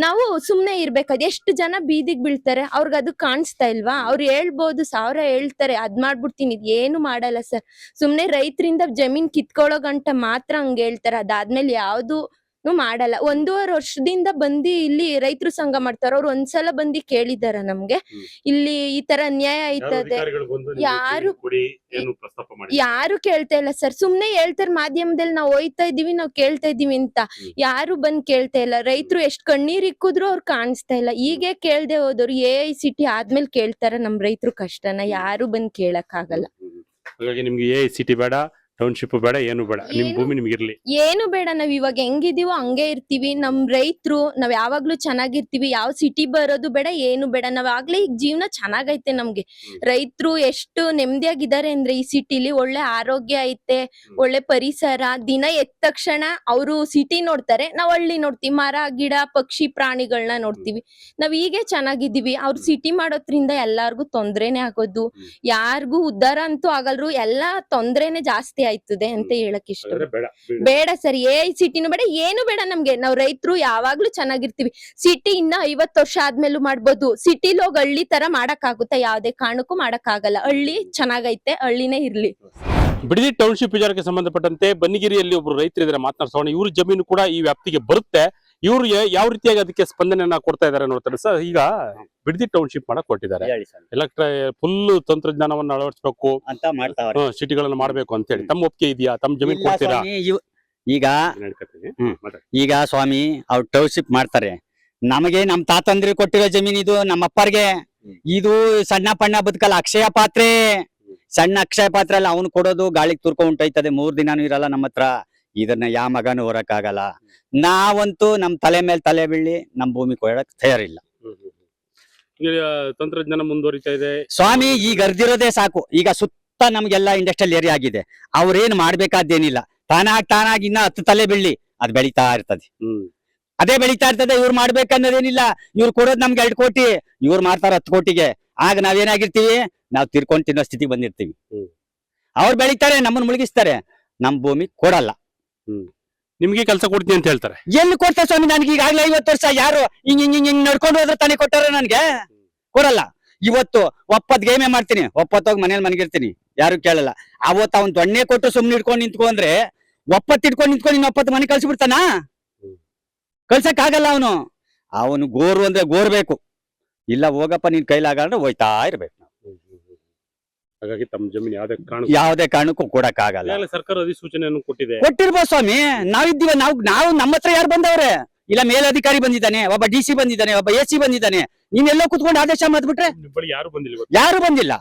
ನಾವು ಸುಮ್ನೆ ಇರ್ಬೇಕಾದ್ ಎಷ್ಟು ಜನ ಬೀದಿಗೆ ಬೀಳ್ತಾರೆ? ಅವ್ರಿಗೆ ಅದು ಕಾಣಿಸ್ತಾ ಇಲ್ವಾ? ಅವ್ರು ಹೇಳ್ಬೋದು, 1000 ಹೇಳ್ತಾರೆ, ಅದ್ ಮಾಡ್ಬಿಡ್ತೀನಿ, ಏನು ಮಾಡಲ್ಲ ಸರ್. ಸುಮ್ನೆ ರೈತರಿಂದ ಜಮೀನ್ ಕಿತ್ಕೊಳ್ಳೋ ಗಂಟ ಮಾತ್ರ ಹಂಗ ಹೇಳ್ತಾರೆ. ಅದಾದ್ಮೇಲೆ ಯಾವ್ದು ಮಾಡಲ್ಲ. 1.5 ವರ್ಷದಿಂದ ಬಂದು ಇಲ್ಲಿ ರೈತರು ಸಂಘ ಮಾಡ್ತಾರ. ಅವ್ರು ಒಂದ್ಸಲ ಬಂದು ಕೇಳಿದಾರ ನಮ್ಗೆ, ಇಲ್ಲಿ ಈ ತರ ಅನ್ಯಾಯ ಆಯ್ತದೆ. ಯಾರು ಕೇಳ್ತಾ ಇಲ್ಲ ಸರ್, ಸುಮ್ನೆ ಹೇಳ್ತಾರ ಮಾಧ್ಯಮದಲ್ಲಿ ನಾವು ಹೋಯ್ತಾ ಇದೀವಿ, ನಾವು ಕೇಳ್ತಾ ಇದೀವಿ ಅಂತ. ಯಾರು ಬಂದ್ ಕೇಳ್ತಾ ಇಲ್ಲ. ರೈತರು ಎಷ್ಟ್ ಕಣ್ಣೀರ್ ಇಕ್ಕಿದ್ರು ಅವ್ರು ಕಾಣಿಸ್ತಾ ಇಲ್ಲ. ಈಗ ಕೇಳ್ದೆ ಹೋದವ್ರು AICT ಆದ್ಮೇಲೆ ಕೇಳ್ತಾರ ನಮ್ ರೈತರು ಕಷ್ಟನ. ಯಾರು ಬಂದ್ ಕೇಳಕ್ ಆಗಲ್ಲ. ಹಾಗಾಗಿ ನಿಮ್ಗೆ AICT ಬೇಡ, ಟೌನ್ಶಿಪ್ ಬೇಡ, ಏನು ಬೇಡ, ನಿಮ್ ಭೂಮಿ ನಿಮ್ಗೆ ಇರ್ಲಿ. ಏನು ಬೇಡ, ನಾವ್ ಇವಾಗ ಹೆಂಗಿದೀವೋ ಹಂಗೆ ಇರ್ತೀವಿ. ನಮ್ ರೈತರು ನಾವ್ ಯಾವಾಗ್ಲೂ ಚೆನ್ನಾಗಿರ್ತೀವಿ. ಯಾವ ಸಿಟಿ ಬರೋದು ಬೇಡ, ಏನು ಬೇಡ. ನಾವ್ ಆಗ್ಲೇ ಈಗ ಜೀವನ ಚೆನ್ನಾಗೈತೆ ನಮ್ಗೆ. ರೈತರು ಎಷ್ಟು ನೆಮ್ಮದಿಯಾಗಿದ್ದಾರೆ ಅಂದ್ರೆ ಈ ಸಿಟಿಲಿ ಒಳ್ಳೆ ಆರೋಗ್ಯ ಐತೆ, ಒಳ್ಳೆ ಪರಿಸರ. ದಿನ ಎದ್ದ ತಕ್ಷಣ ಅವರು ಸಿಟಿ ನೋಡ್ತಾರೆ, ನಾವ್ ಹಳ್ಳಿ ನೋಡ್ತೀವಿ. ಮರ ಗಿಡ ಪಕ್ಷಿ ಪ್ರಾಣಿಗಳನ್ನ ನೋಡ್ತೀವಿ. ನಾವ್ ಹೀಗೆ ಚೆನ್ನಾಗಿದ್ದೀವಿ. ಅವ್ರು ಸಿಟಿ ಮಾಡೋದ್ರಿಂದ ಎಲ್ಲಾರ್ಗು ತೊಂದ್ರೆನೆ ಆಗೋದು. ಯಾರಿಗೂ ಉದ್ಧಾರ ಅಂತೂ ಆಗಲ್ರು, ಎಲ್ಲಾ ತೊಂದ್ರೆನೆ ಜಾಸ್ತಿ ಆಯ್ತದೆ ಅಂತ ಹೇಳಕ್ ಇಷ್ಟ. ಬೇಡ ಸರ್, AICTನೂ ಬೇಡ, ಏನು ಬೇಡ ನಮ್ಗೆ. ನಾವ್ ರೈತರು ಯಾವಾಗ್ಲೂ ಚೆನ್ನಾಗಿರ್ತೀವಿ. ಸಿಟಿ ಇನ್ನ 50 ವರ್ಷ ಆದ್ಮೇಲೂ ಮಾಡ್ಬೋದು. ಸಿಟಿಲಿ ಹೋಗಿ ಹಳ್ಳಿ ತರ ಮಾಡಕ್ ಆಗುತ್ತಾ? ಯಾವ್ದೇ ಕಾರಣಕ್ಕೂ ಮಾಡಕ್ ಆಗಲ್ಲ. ಹಳ್ಳಿ ಚೆನ್ನಾಗೈತೆ, ಹಳ್ಳಿನೇ ಇರ್ಲಿ. ಬಿಡದಿ ಟೌನ್ಶಿಪ್ ವಿಚಾರಕ್ಕೆ ಸಂಬಂಧಪಟ್ಟಂತೆ ಬನ್ನಿಗಿರಿಯಲ್ಲಿ ಒಬ್ರು ರೈತರಿದ್ದಾರೆ, ಮಾತನಾಡ್ಸೋಣ. ಇವ್ರ ಜಮೀನು ಕೂಡ ಈ ವ್ಯಾಪ್ತಿಗೆ ಬರುತ್ತೆ. ಇವ್ರು ಯಾವ ರೀತಿಯಾಗಿ ಅದಕ್ಕೆ ಸ್ಪಂದನೆಯನ್ನ ಕೊಡ್ತಾ ಇದಾರೆ ನೋಡ್ತಾರೆ ಸರ್. ಈಗ ಬಿಡದಿ ಟೌನ್ಶಿಪ್ ಮಾಡಕ್ ಕೊಟ್ಟಿದ್ದಾರೆ, ಫುಲ್ ತಂತ್ರಜ್ಞಾನವನ್ನ ಅಳವಡಿಸಬೇಕು ಅಂತ ಮಾಡ್ತಾವ್ರೆ, ಸಿಟಿಗಳನ್ನ ಮಾಡ್ಬೇಕು ಅಂತ ಹೇಳಿ. ತಮ್ಮ ಒಪ್ಪಿಗೆ ಇದೆಯಾ? ತಮ್ಮ ಜಮೀನ್ ಕೊಡ್ತೀರಾ? ಈಗ ಸ್ವಾಮಿ ಅವ್ರು ಟೌನ್ಶಿಪ್ ಮಾಡ್ತಾರೆ. ನಮಗೆ ನಮ್ ತಾತಂದ್ರಿ ಕೊಟ್ಟಿರೋ ಜಮೀನ್ ಇದು, ನಮ್ಮ ಅಪ್ಪರ್ಗೆ. ಇದು ಸಣ್ಣ ಪಣ್ಣ ಬದುಕಲ್ಲ, ಅಕ್ಷಯ ಪಾತ್ರೆ. ಸಣ್ಣ ಅಕ್ಷಯ ಪಾತ್ರೆ ಅಲ್ಲ, ಅವ್ನು ಕೊಡೋದು ಗಾಳಿಗೆ ತುರ್ಕೊ ಉಂಟೈತದೆ. 3 ದಿನಾನು ಇರಲ್ಲ ನಮ್ಮ ಹತ್ರ. ಇದನ್ನ ಯಾವ ಮಗನು ಹೊರಕ್ಕಾಗಲ್ಲ. ನಾವಂತೂ ನಮ್ ತಲೆ ಮೇಲೆ ತಲೆ ಬೀಳಿ ನಮ್ ಭೂಮಿ ಕೊಡಕ್ ತಯಾರಿಲ್ಲ. ತಂತ್ರಜ್ಞಾನ ಮುಂದುವರಿತಾ ಇದೆ ಸ್ವಾಮಿ. ಈಗ ಅರ್ದಿರೋದೇ ಸಾಕು. ಈಗ ಸುತ್ತ ನಮ್ಗೆಲ್ಲ ಇಂಡಸ್ಟ್ರಿಯಲ್ ಏರಿಯಾ ಆಗಿದೆ. ಅವ್ರೇನ್ ಮಾಡ್ಬೇಕಾದ್ದೇನಿಲ್ಲ. ತಾನಾಗಿ ಇನ್ನ 10 ತಲೆ ಬೀಳಿ ಅದ್ ಬೆಳೀತಾ ಇರ್ತದೆ. ಅದೇ ಬೆಳೀತಾ ಇರ್ತದೆ. ಇವ್ರು ಮಾಡ್ಬೇಕನ್ನೋದೇನಿಲ್ಲ. ಇವ್ರು ಕೊಡೋದ್ ನಮ್ಗೆ 2 ಕೋಟಿ, ಇವ್ರು ಮಾಡ್ತಾರ 10 ಕೋಟಿಗೆ. ಆಗ ನಾವೇನಾಗಿರ್ತೀವಿ? ನಾವ್ ತಿರ್ಕೊಂಡ್ ತಿನ್ನೋ ಸ್ಥಿತಿ ಬಂದಿರ್ತೀವಿ. ಅವ್ರು ಬೆಳೀತಾರೆ, ನಮ್ಮನ್ನ ಮುಳುಗಿಸ್ತಾರೆ, ನಮ್ ಭೂಮಿ ಕೊಡಲ್ಲ. ನಿಮ್ಗೆ ಕೆಲಸ ಕೊಡ್ತೀನಿ ಅಂತ ಹೇಳ್ತಾರೆ. ಎಲ್ಲಿ ಕೊಡ್ತಾರೆ ಸ್ವಾಮಿ? ನನ್ಗೆ ಈಗಾಗ್ಲೇ 50 ವರ್ಷ ಯಾರು ಹಿಂಗ್ ನಡ್ಕೊಂಡು ಹೋದ್ರೆ ತಾನೇ ಕೊಟ್ಟಾರ. ನನ್ಗೆ ಕೊಡಲ್ಲ. ಇವತ್ತು ಒಪ್ಪತ್ ಗೇಮೆ ಮಾಡ್ತೀನಿ, ಒಪ್ಪತ್ತೋಗಿ ಮನೇಲಿ ಮನ್ಗಿರ್ತೀನಿ, ಯಾರು ಕೇಳಲ್ಲ. ಅವತ್ತು ಅವ್ನ್ ದೊಣ್ಣೆ ಕೊಟ್ಟು ಸುಮ್ನೆ ಇಟ್ಕೊಂಡು ನಿಂತ್ಕೊಂಡ್ರೆ, ಒಪ್ಪತ್ ಇಟ್ಕೊಂಡು ನಿಂತ್ಕೊಂಡು ಇನ್ನು 90 ಮನೆ ಕಳ್ಸಿಬಿಡ್ತಾನ? ಕಳ್ಸಕ್ ಆಗಲ್ಲ. ಅವನು ಗೋರು ಅಂದ್ರೆ ಗೋರ್ಬೇಕು. ಇಲ್ಲ ಹೋಗಪ್ಪ ನಿನ್ ಕೈಲಾಗಂದ್ರೆ ಹೋಯ್ತಾ ಇರ್ಬೇಕು. ಹಾಗಾಗಿ ತಮ್ಮ ಜಮೀನು ಯಾವ್ದೇ ಕಾರಣಕ್ಕೂ ಕೊಡಕ್ ಆಗಲ್ಲ. ಸರ್ಕಾರ ಅಧಿಸೂಚನೆಯನ್ನು ಕೊಟ್ಟಿದೆ. ಕೊಟ್ಟಿರ್ಬೋದು ಸ್ವಾಮಿ. ನಾವಿದ್ದೀವ, ನಾವು ನಮ್ಮ ಹತ್ರ ಯಾರು ಬಂದವ್ರೆ? ಇಲ್ಲ ಮೇಲಧಿಕಾರಿ ಬಂದಿದ್ದಾನೆ, ಒಬ್ಬ DC ಬಂದಿದ್ದಾನೆ, ಒಬ್ಬ AC ಬಂದಿದ್ದಾನೆ. ನೀವೆಲ್ಲೋ ಕುತ್ಕೊಂಡು ಆದೇಶ ಮಾಡ್ಬಿಟ್ರೆ ಯಾರು ಬಂದಿಲ್ಲ.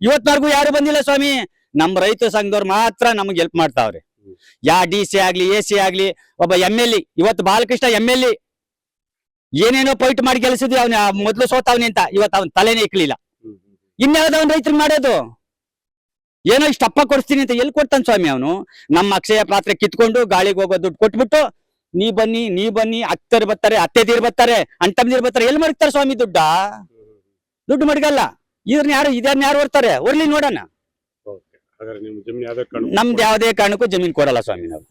ಇವತ್ವರೆಗೂ ಯಾರು ಬಂದಿಲ್ಲ ಸ್ವಾಮಿ. ನಮ್ ರೈತ ಸಂಘದವ್ರು ಮಾತ್ರ ನಮ್ಗೆ ಹೆಲ್ಪ್ ಮಾಡ್ತಾವ್ರೆ. ಯಾ DC ಆಗ್ಲಿ AC ಆಗ್ಲಿ. ಒಬ್ಬ MLA, ಇವತ್ತು ಬಾಲಕೃಷ್ಣ MLA ಏನೇನೋ ಫೈಟ್ ಮಾಡಿ ಗೆಲ್ಸಿದ್ವಿ. ಅವ್ನ ಮೊದ್ಲು ಸೋತವ್ನಿ ಅಂತ ಇವತ್ತು ಅವ್ನ ತಲೆನೇ ಇಕ್ಲಿಲ್ಲ. ಇನ್ಯಾವ್ದವ್ನ ರೈತರು ಮಾಡೋದು? ಏನೋ ಇಷ್ಟಪ್ಪ ಕೊಡಿಸ್ತೀನಿ ಅಂತ ಎಲ್ಲಿ ಕೊಡ್ತಾನೆ ಸ್ವಾಮಿ ಅವನು? ನಮ್ಮ ಅಕ್ಷಯ ಪಾತ್ರೆ ಕಿತ್ಕೊಂಡು ಗಾಳಿಗೆ ಹೋಗೋ ದುಡ್ಡು ಕೊಟ್ಬಿಟ್ಟು ನೀ ಬನ್ನಿ ಅತ್ತರ್ ಬರ್ತಾರೆ, ಅತ್ತೆದೀರ್ ಬರ್ತಾರೆ, ಅಣ್ತಮ್ಮದೀರ್ ಬರ್ತಾರೆ. ಎಲ್ಲಿ ಮಡಗ್ತಾರೆ ಸ್ವಾಮಿ ದುಡ್ಡು ಮಡಗಲ್ಲ. ಇದನ್ನ ಯಾರು ಬರ್ತಾರೆ? ಒರ್ಲಿ ನೋಡೋಣ. ನಮ್ದು ಯಾವುದೇ ಕಾರಣಕ್ಕೂ ಜಮೀನ್ ಕೊಡಲ್ಲ ಸ್ವಾಮಿ ನಾವು.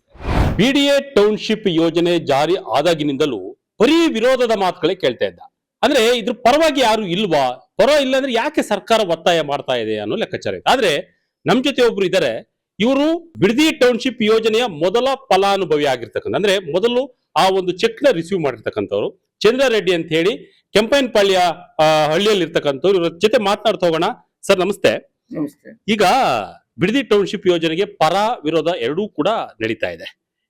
BDA ಟೌನ್ಶಿಪ್ ಯೋಜನೆ ಜಾರಿ ಆದಾಗಿನಿಂದಲೂ ಬರೀ ವಿರೋಧದ ಮಾತುಗಳೇ ಕೇಳ್ತಾ ಇದ್ದ. ಅಂದ್ರೆ ಇದ್ರ ಪರವಾಗಿ ಯಾರು ಇಲ್ವಾ? ಪರ ಇಲ್ಲ ಅಂದ್ರೆ ಯಾಕೆ ಸರ್ಕಾರ ಒತ್ತಾಯ ಮಾಡ್ತಾ ಇದೆ ಅನ್ನೋ ಲೆಕ್ಕಾಚಾರ ಇದೆ. ಆದ್ರೆ ನಮ್ ಜೊತೆ ಒಬ್ರು ಇದ್ದಾರೆ. ಇವರು ಬಿಡದಿ ಟೌನ್ಶಿಪ್ ಯೋಜನೆಯ ಮೊದಲ ಫಲಾನುಭವಿ ಆಗಿರ್ತಕ್ಕಂಥ, ಅಂದ್ರೆ ಮೊದಲು ಆ ಒಂದು ಚೆಕ್ ನ ರಿಸೀವ್ ಮಾಡಿರ್ತಕ್ಕಂಥವ್ರು ಚಂದ್ರಾರೆಡ್ಡಿ ಅಂತ ಹೇಳಿ ಕೆಂಪೈನಪಾಳ್ಯ ಹಳ್ಳಿಯಲ್ಲಿ ಇರ್ತಕ್ಕಂಥವ್ರು. ಇವ್ರ ಜೊತೆ ಮಾತನಾಡ್ತಾ ಹೋಗೋಣ. ಸರ್ ನಮಸ್ತೆ. ಈಗ ಬಿಡದಿ ಟೌನ್ಶಿಪ್ ಯೋಜನೆಗೆ ಪರ ವಿರೋಧ ಎರಡೂ ಕೂಡ ನಡೀತಾ ಇದೆ.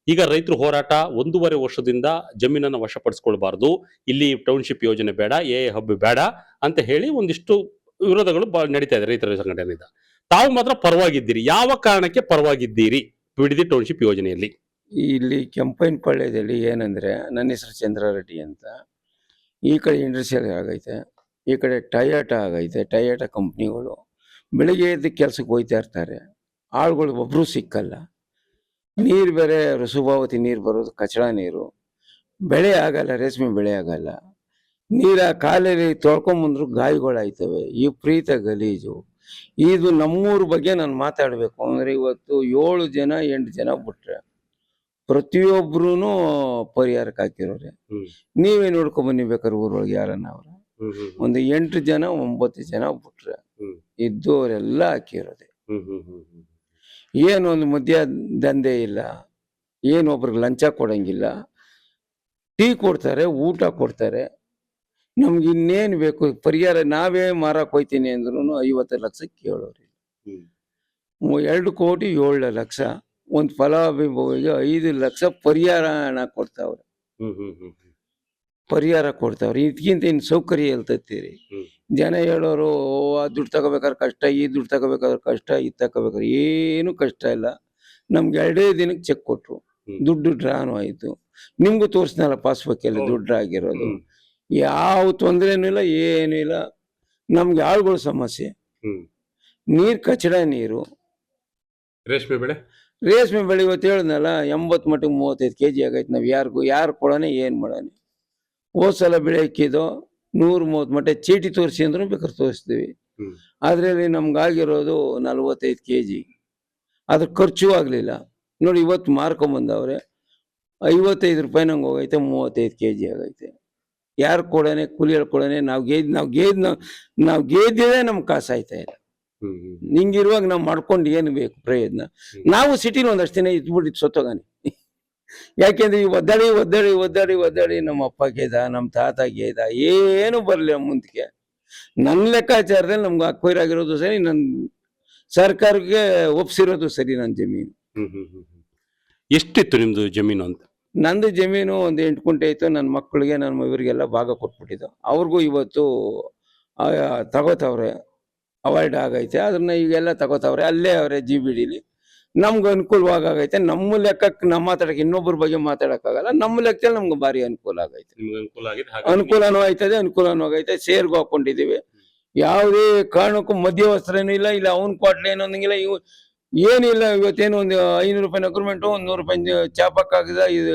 ಈಗ ರೈತರು ಹೋರಾಟ 1.5 ವರ್ಷದಿಂದ ಜಮೀನನ್ನು ವಶಪಡಿಸ್ಕೊಳ್ಬಾರ್ದು, ಇಲ್ಲಿ ಟೌನ್ಶಿಪ್ ಯೋಜನೆ ಬೇಡ, ಹಬ್ ಬೇಡ ಅಂತ ಹೇಳಿ ಒಂದಿಷ್ಟು ವಿರೋಧಗಳು ನಡೀತಾ ಇದೆ ರೈತರ ಸಂಘಟನೆಯಿಂದ. ತಾವು ಮಾತ್ರ ಪರವಾಗಿದ್ದೀರಿ. ಯಾವ ಕಾರಣಕ್ಕೆ ಪರವಾಗಿದ್ದೀರಿ ಬಿಡದಿ ಟೌನ್ಶಿಪ್ ಯೋಜನೆಯಲ್ಲಿ? ಇಲ್ಲಿ ಕೆಂಪೈನಪಾಳ್ಯದಲ್ಲಿ ಏನಂದ್ರೆ, ನನ್ನ ಹೆಸರು ಚಂದ್ರಾರೆಡ್ಡಿ ಅಂತ. ಈ ಕಡೆ ಇಂಡಸ್ಟ್ರಿಯಲ್ ಆಗೈತೆ, ಈ ಕಡೆ ಟೊಯೋಟಾ ಆಗೈತೆ. ಟೊಯೋಟಾ ಕಂಪ್ನಿಗಳು ಬೆಳಿಗ್ಗೆ ಎದ್ದು ಕೆಲ್ಸಕ್ಕೆ ಹೋಗ್ತಾ ಇರ್ತಾರೆ. ಆಳುಗಳು ಒಬ್ರು ಸಿಕ್ಕಲ್ಲ. ನೀರು ಬೇರೆ ರಸುಭಾವತಿ ನೀರು ಬರೋದು ಕಚಡ ನೀರು. ಬೆಳೆ ಆಗಲ್ಲ, ರೇಷ್ಮೆ ಬೆಳೆ ಆಗಲ್ಲ. ನೀರ ಕಾಲಲ್ಲಿ ತೊಳ್ಕೊಂಬಂದ್ರು ಗಾಯಗಳಾಯ್ತವೆ. ವಿಪರೀತ ಗಲೀಜು. ಇದು ನಮ್ಮೂರ ಬಗ್ಗೆ ನಾನು ಮಾತಾಡಬೇಕು ಅಂದ್ರೆ, ಇವತ್ತು 7 ಜನ 8 ಜನ ಬಿಟ್ರೆ ಪ್ರತಿಯೊಬ್ರು ಪರಿಹಾರಕ್ಕೆ ಹಾಕಿರೋರೆ. ನೀವೇ ನೋಡ್ಕೊಂಡ್ ಬನ್ನಿ ಬೇಕಾದ್ರೆ ಊರೊಳಗೆ ಯಾರನ್ನ ಅವ್ರ ಒಂದು 8 ಜನ 9 ಜನ ಬಿಟ್ರೆ ಇದ್ದವರೆಲ್ಲ ಹಾಕಿರೋದೆ. ಏನೊಂದು ಮಧ್ಯ ದಂಧೆ ಇಲ್ಲ, ಏನು ಒಬ್ರಿಗೆ ಲಂಚ ಕೊಡಂಗಿಲ್ಲ. ಟೀ ಕೊಡ್ತಾರೆ, ಊಟ ಕೊಡ್ತಾರೆ. ನಮ್ಗೆ ಇನ್ನೇನು ಬೇಕು ಪರಿಹಾರ? ನಾವೇ ಮಾರಕ್ ಹೋಯ್ತೀನಿ ಅಂದ್ರೂ 50 ಲಕ್ಷ ಕೇಳೋರಿ. 2,07,00,000 ಒಂದು ಫಲಾನುಭವಿಗೆ 5 ಲಕ್ಷ ಪರಿಹಾರ ಹಣ ಕೊಡ್ತಾವ್ರೆ. ಪರಿಹಾರ ಕೊಡ್ತಾವ್ರೆ. ಇದಕ್ಕಿಂತ ಇನ್ನು ಸೌಕರ್ಯ ಎಲ್ತತ್ತೀರಿ? ಜನ ಹೇಳೋರು ಆ ದುಡ್ಡು ತಗೋಬೇಕಾದ್ರೆ ಕಷ್ಟ, ಈ ದುಡ್ಡು ತಗೋಬೇಕಾದ್ರೆ ಕಷ್ಟ, ಇದು ತಗೋಬೇಕಾದ್ರೆ ಏನು ಕಷ್ಟ ಇಲ್ಲ. ನಮ್ಗೆ 2 ದಿನಕ್ಕೆ ಚೆಕ್ ಕೊಟ್ರು, ದುಡ್ಡು ಡ್ರಾನು ಆಯ್ತು. ನಿಮ್ಗೂ ತೋರಿಸ್ನಲ್ಲ ಪಾಸ್ಬುಕ್ಕಲ್ಲಿ ದುಡ್ಡು ಆಗಿರೋದು. ಯಾವ ತೊಂದರೆನೂ ಇಲ್ಲ, ಏನೂ ಇಲ್ಲ. ನಮ್ಗೆ ಆಳುಗಳ ಸಮಸ್ಯೆ, ನೀರು ಕಚಡ ನೀರು. ರೇಷ್ಮೆ ಬೆಳೆ ಇವತ್ತು ಹೇಳಿದ್ನಲ್ಲ 80 ಮಟ್ಟಿಗೆ 35 kg ಆಗೈತೆ. ನಾವು ಯಾರು ಕೊಡೋಣ, ಏನು ಮಾಡೋಣ? ಹೋದ್ ಸಲ ಬೆಳೆ ಇಕ್ಕಿದ್ದು 130 ಮಟ್ಟ ಚೀಟಿ ತೋರಿಸಿ ಅಂದ್ರೂ ಬೇಕಾದ್ರೆ ತೋರಿಸ್ತೀವಿ. ಅದರಲ್ಲಿ ನಮ್ಗಾಗಿರೋದು 45 kg. ಅದ್ರ ಖರ್ಚು ಆಗಲಿಲ್ಲ ನೋಡಿ. ಇವತ್ತು ಮಾರ್ಕೊಂಬಂದವ್ರೆ 55 ರೂಪಾಯಿ ನಂಗೆ ಹೋಗೈತೆ, 35 kg ಆಗೈತೆ. ಯಾರು ಕೊಡೋಣ? ಕೂಲಿಗಳು ಕೊಡೋಣ? ನಾವು ಗೆದ್ದಿದೆ ನಮ್ಗೆ ಕಾಸು ಆಯ್ತಾ ಇಲ್ಲ. ನಿಂಗಿರುವಾಗ ನಾವು ಮಾಡ್ಕೊಂಡು ಏನು ಬೇಕು ಪ್ರಯೋಜನ? ನಾವು ಸಿಟಿಲಿ ಒಂದಷ್ಟು ದಿನ ಇದ್ಬಿಟ್ಟು ಸತ್ತೋಗಾನೆ. ಯಾಕೆಂದ್ರೆ ಈ ಒದ್ದಾಡಿ ನಮ್ಮ ಅಪ್ಪ ಗೆದ, ನಮ್ಮ ತಾತ ಗೆದ, ಏನು ಬರಲಿಲ್ಲ ಮುಂದಕ್ಕೆ. ನನ್ನ ಲೆಕ್ಕಾಚಾರದಲ್ಲಿ ನಮ್ಗೆ ಅಕ್ವೈರಾಗಿರೋದು ಸರಿ, ನನ್ನ ಸರ್ಕಾರಕ್ಕೆ ಒಪ್ಸಿರೋದು ಸರಿ. ನನ್ನ ಜಮೀನು ಎಷ್ಟಿತ್ತು ನಿಮ್ದು ಜಮೀನು ಅಂತ? ನಂದು ಜಮೀನು ಒಂದು 8 ಗುಂಟೆ ಇತ್ತು. ನನ್ನ ಮಕ್ಕಳಿಗೆ, ನನ್ನ ಇವರಿಗೆಲ್ಲ ಭಾಗ ಕೊಟ್ಬಿಟ್ಟಿದ್ದು. ಅವ್ರಿಗೂ ಇವತ್ತು ತಗೋತಾವ್ರೆ, ಅವಾಯ್ಡ್ ಆಗೈತೆ. ಅದನ್ನ ಈಗೆಲ್ಲ ತಗೋತಾವ್ರೆ, ಅಲ್ಲೇ ಅವರೇ GBDಲಿ. ನಮ್ಗೆ ಅನುಕೂಲವಾಗೈತೆ. ನಮ್ಮ ಲೆಕ್ಕಕ್ಕೆ ನಾವು ಮಾತಾಡಕ್ಕೆ ಇನ್ನೊಬ್ಬರ ಬಗ್ಗೆ ಮಾತಾಡಕ್ಕಾಗಲ್ಲ. ನಮ್ಮ ಲೆಕ್ಕದಲ್ಲಿ ನಮ್ಗೆ ಭಾರಿ ಅನುಕೂಲ ಆಗೈತೆ. ಅನುಕೂಲನೂ ಆಯ್ತದೆ, ಅನುಕೂಲನೂ ಆಗೈತೆ. ಸೇರ್ಗೂ ಹಾಕೊಂಡಿದೀವಿ. ಯಾವುದೇ ಕಾರಣಕ್ಕೂ ಮಧ್ಯವಸ್ತ್ರನೂ ಇಲ್ಲ. ಅವನ್ ಕ್ವಾಟ್ಲೆ ಏನೋ ಅನ್ನಂಗಿಲ್ಲ, ಇವು ಏನಿಲ್ಲ. ಇವತ್ತೇನು ಒಂದು 500 ರೂಪಾಯಿ ಅಗ್ರಿಮೆಂಟು, 100 ರೂಪಾಯಿ ಚಾಪಕ್ಕಾಗದ, ಇದು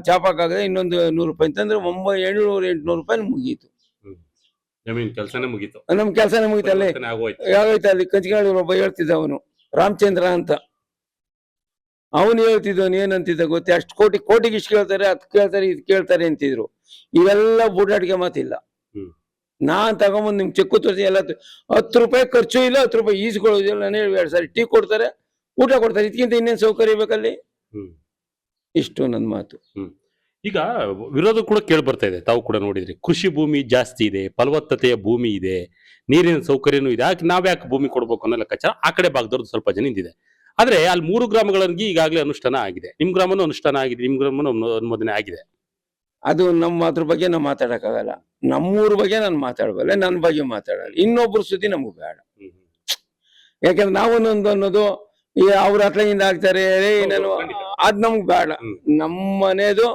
ಚಾಪಕ್ಕಾಗದ, ಇನ್ನೊಂದು 100 ರೂಪಾಯಿ ಅಂತಂದ್ರೆ 700-800 ರೂಪಾಯಿ ಮುಗೀತು. ಜಮೀನ್ ಕೆಲಸನೇ ಮುಗೀತು. ನಮ್ ಕೆಲಸನೇ ಮುಗೀತು. ಅಲ್ಲೇ ಯಾವೈತೆ ಅಲ್ಲಿ ಕಂಚಿಗಾಳಿ ಒಬ್ಬ ಹೇಳ್ತಿದ್ದ, ಅವನು ರಾಮಚಂದ್ರ ಅಂತ. ಅವನು ಹೇಳ್ತಿದ್ದವನು ಏನಂತಿದ್ದ ಗೊತ್ತೇ? ಅಷ್ಟು ಕೋಟಿಗೆ ಇಷ್ಟು ಕೇಳ್ತಾರೆ, ಅದು ಕೇಳ್ತಾರೆ, ಇದು ಕೇಳ್ತಾರೆ ಅಂತಿದ್ರು. ಇವೆಲ್ಲ ಬುಡಾಟಿಗೆ ಮಾತಿಲ್ಲ. ನಾನ್ ತಗೊಂಬಂದು ನಿಮ್ಗೆ ಚೆಕ್ಕು ತೋರಿಸಿ ಎಲ್ಲ 10 ರೂಪಾಯಿ ಖರ್ಚು ಇಲ್ಲ, 10 ರೂಪಾಯಿ ಈಸ್ಕೊಳ್ಳೋದಿಲ್ಲ. ನಾನು 2 ಸಾರಿ ಟೀ ಕೊಡ್ತಾರೆ, ಊಟ ಕೊಡ್ತಾರೆ. ಇದಕ್ಕಿಂತ ಇನ್ನೇನು ಸೌಕರ್ಯ ಬೇಕಲ್ಲಿ? ಇಷ್ಟು ನನ್ನ ಮಾತು. ಈಗ ವಿರೋಧ ಕೂಡ ಕೇಳಿ ಬರ್ತಾ ಇದೆ, ತಾವು ಕೂಡ ನೋಡಿದ್ರಿ. ಕೃಷಿ ಭೂಮಿ ಜಾಸ್ತಿ ಇದೆ, ಫಲವತ್ತತೆಯ ಭೂಮಿ ಇದೆ, ನೀರಿನ ಸೌಕರ್ಯನೂ ಇದೆ, ನಾವ್ಯಾಕೆ ಭೂಮಿ ಕೊಡ್ಬೇಕು ಅನ್ನೋ ಲೆಕ್ಕಾಚಾರ ಆ ಕಡೆ ಭಾಗದವ್ರದ್ದು ಸ್ವಲ್ಪ ಜನಿಂದಿದೆ. ಆದ್ರೆ ಅಲ್ಲಿ 3 ಗ್ರಾಮಗಳಿಗೆ ಈಗಾಗಲೇ ಅನುಷ್ಠಾನ ಆಗಿದೆ. ನಿಮ್ ಗ್ರಾಮನೂ ಅನುಷ್ಠಾನ ಆಗಿದೆ, ನಿಮ್ ಗ್ರಾಮನೂ ಅನುಮೋದನೆ ಆಗಿದೆ. ಅದು ಅದ್ರ ಬಗ್ಗೆ ನಾವು ಮಾತಾಡಕ್ಕಾಗಲ್ಲ. ನಮ್ಮೂರ ಬಗ್ಗೆ ನಾನು ಮಾತಾಡಬಲ್ಲ, ನನ್ನ ಬಗ್ಗೆ ಮಾತಾಡಲ್ಲ. ಇನ್ನೊಬ್ರ ಸುದ್ದಿ ನಮ್ಗೆ ಬೇಡ. ಯಾಕಂದ್ರೆ ನಾವು ಅನ್ನೋದು ಅವ್ರ ಹತ್ರದಿಂದ ಆಗ್ತಾರೆ, ಅದ್ ನಮ್ಗೆ ಬೇಡ. ನಮ್ಮ ಮನೆದು,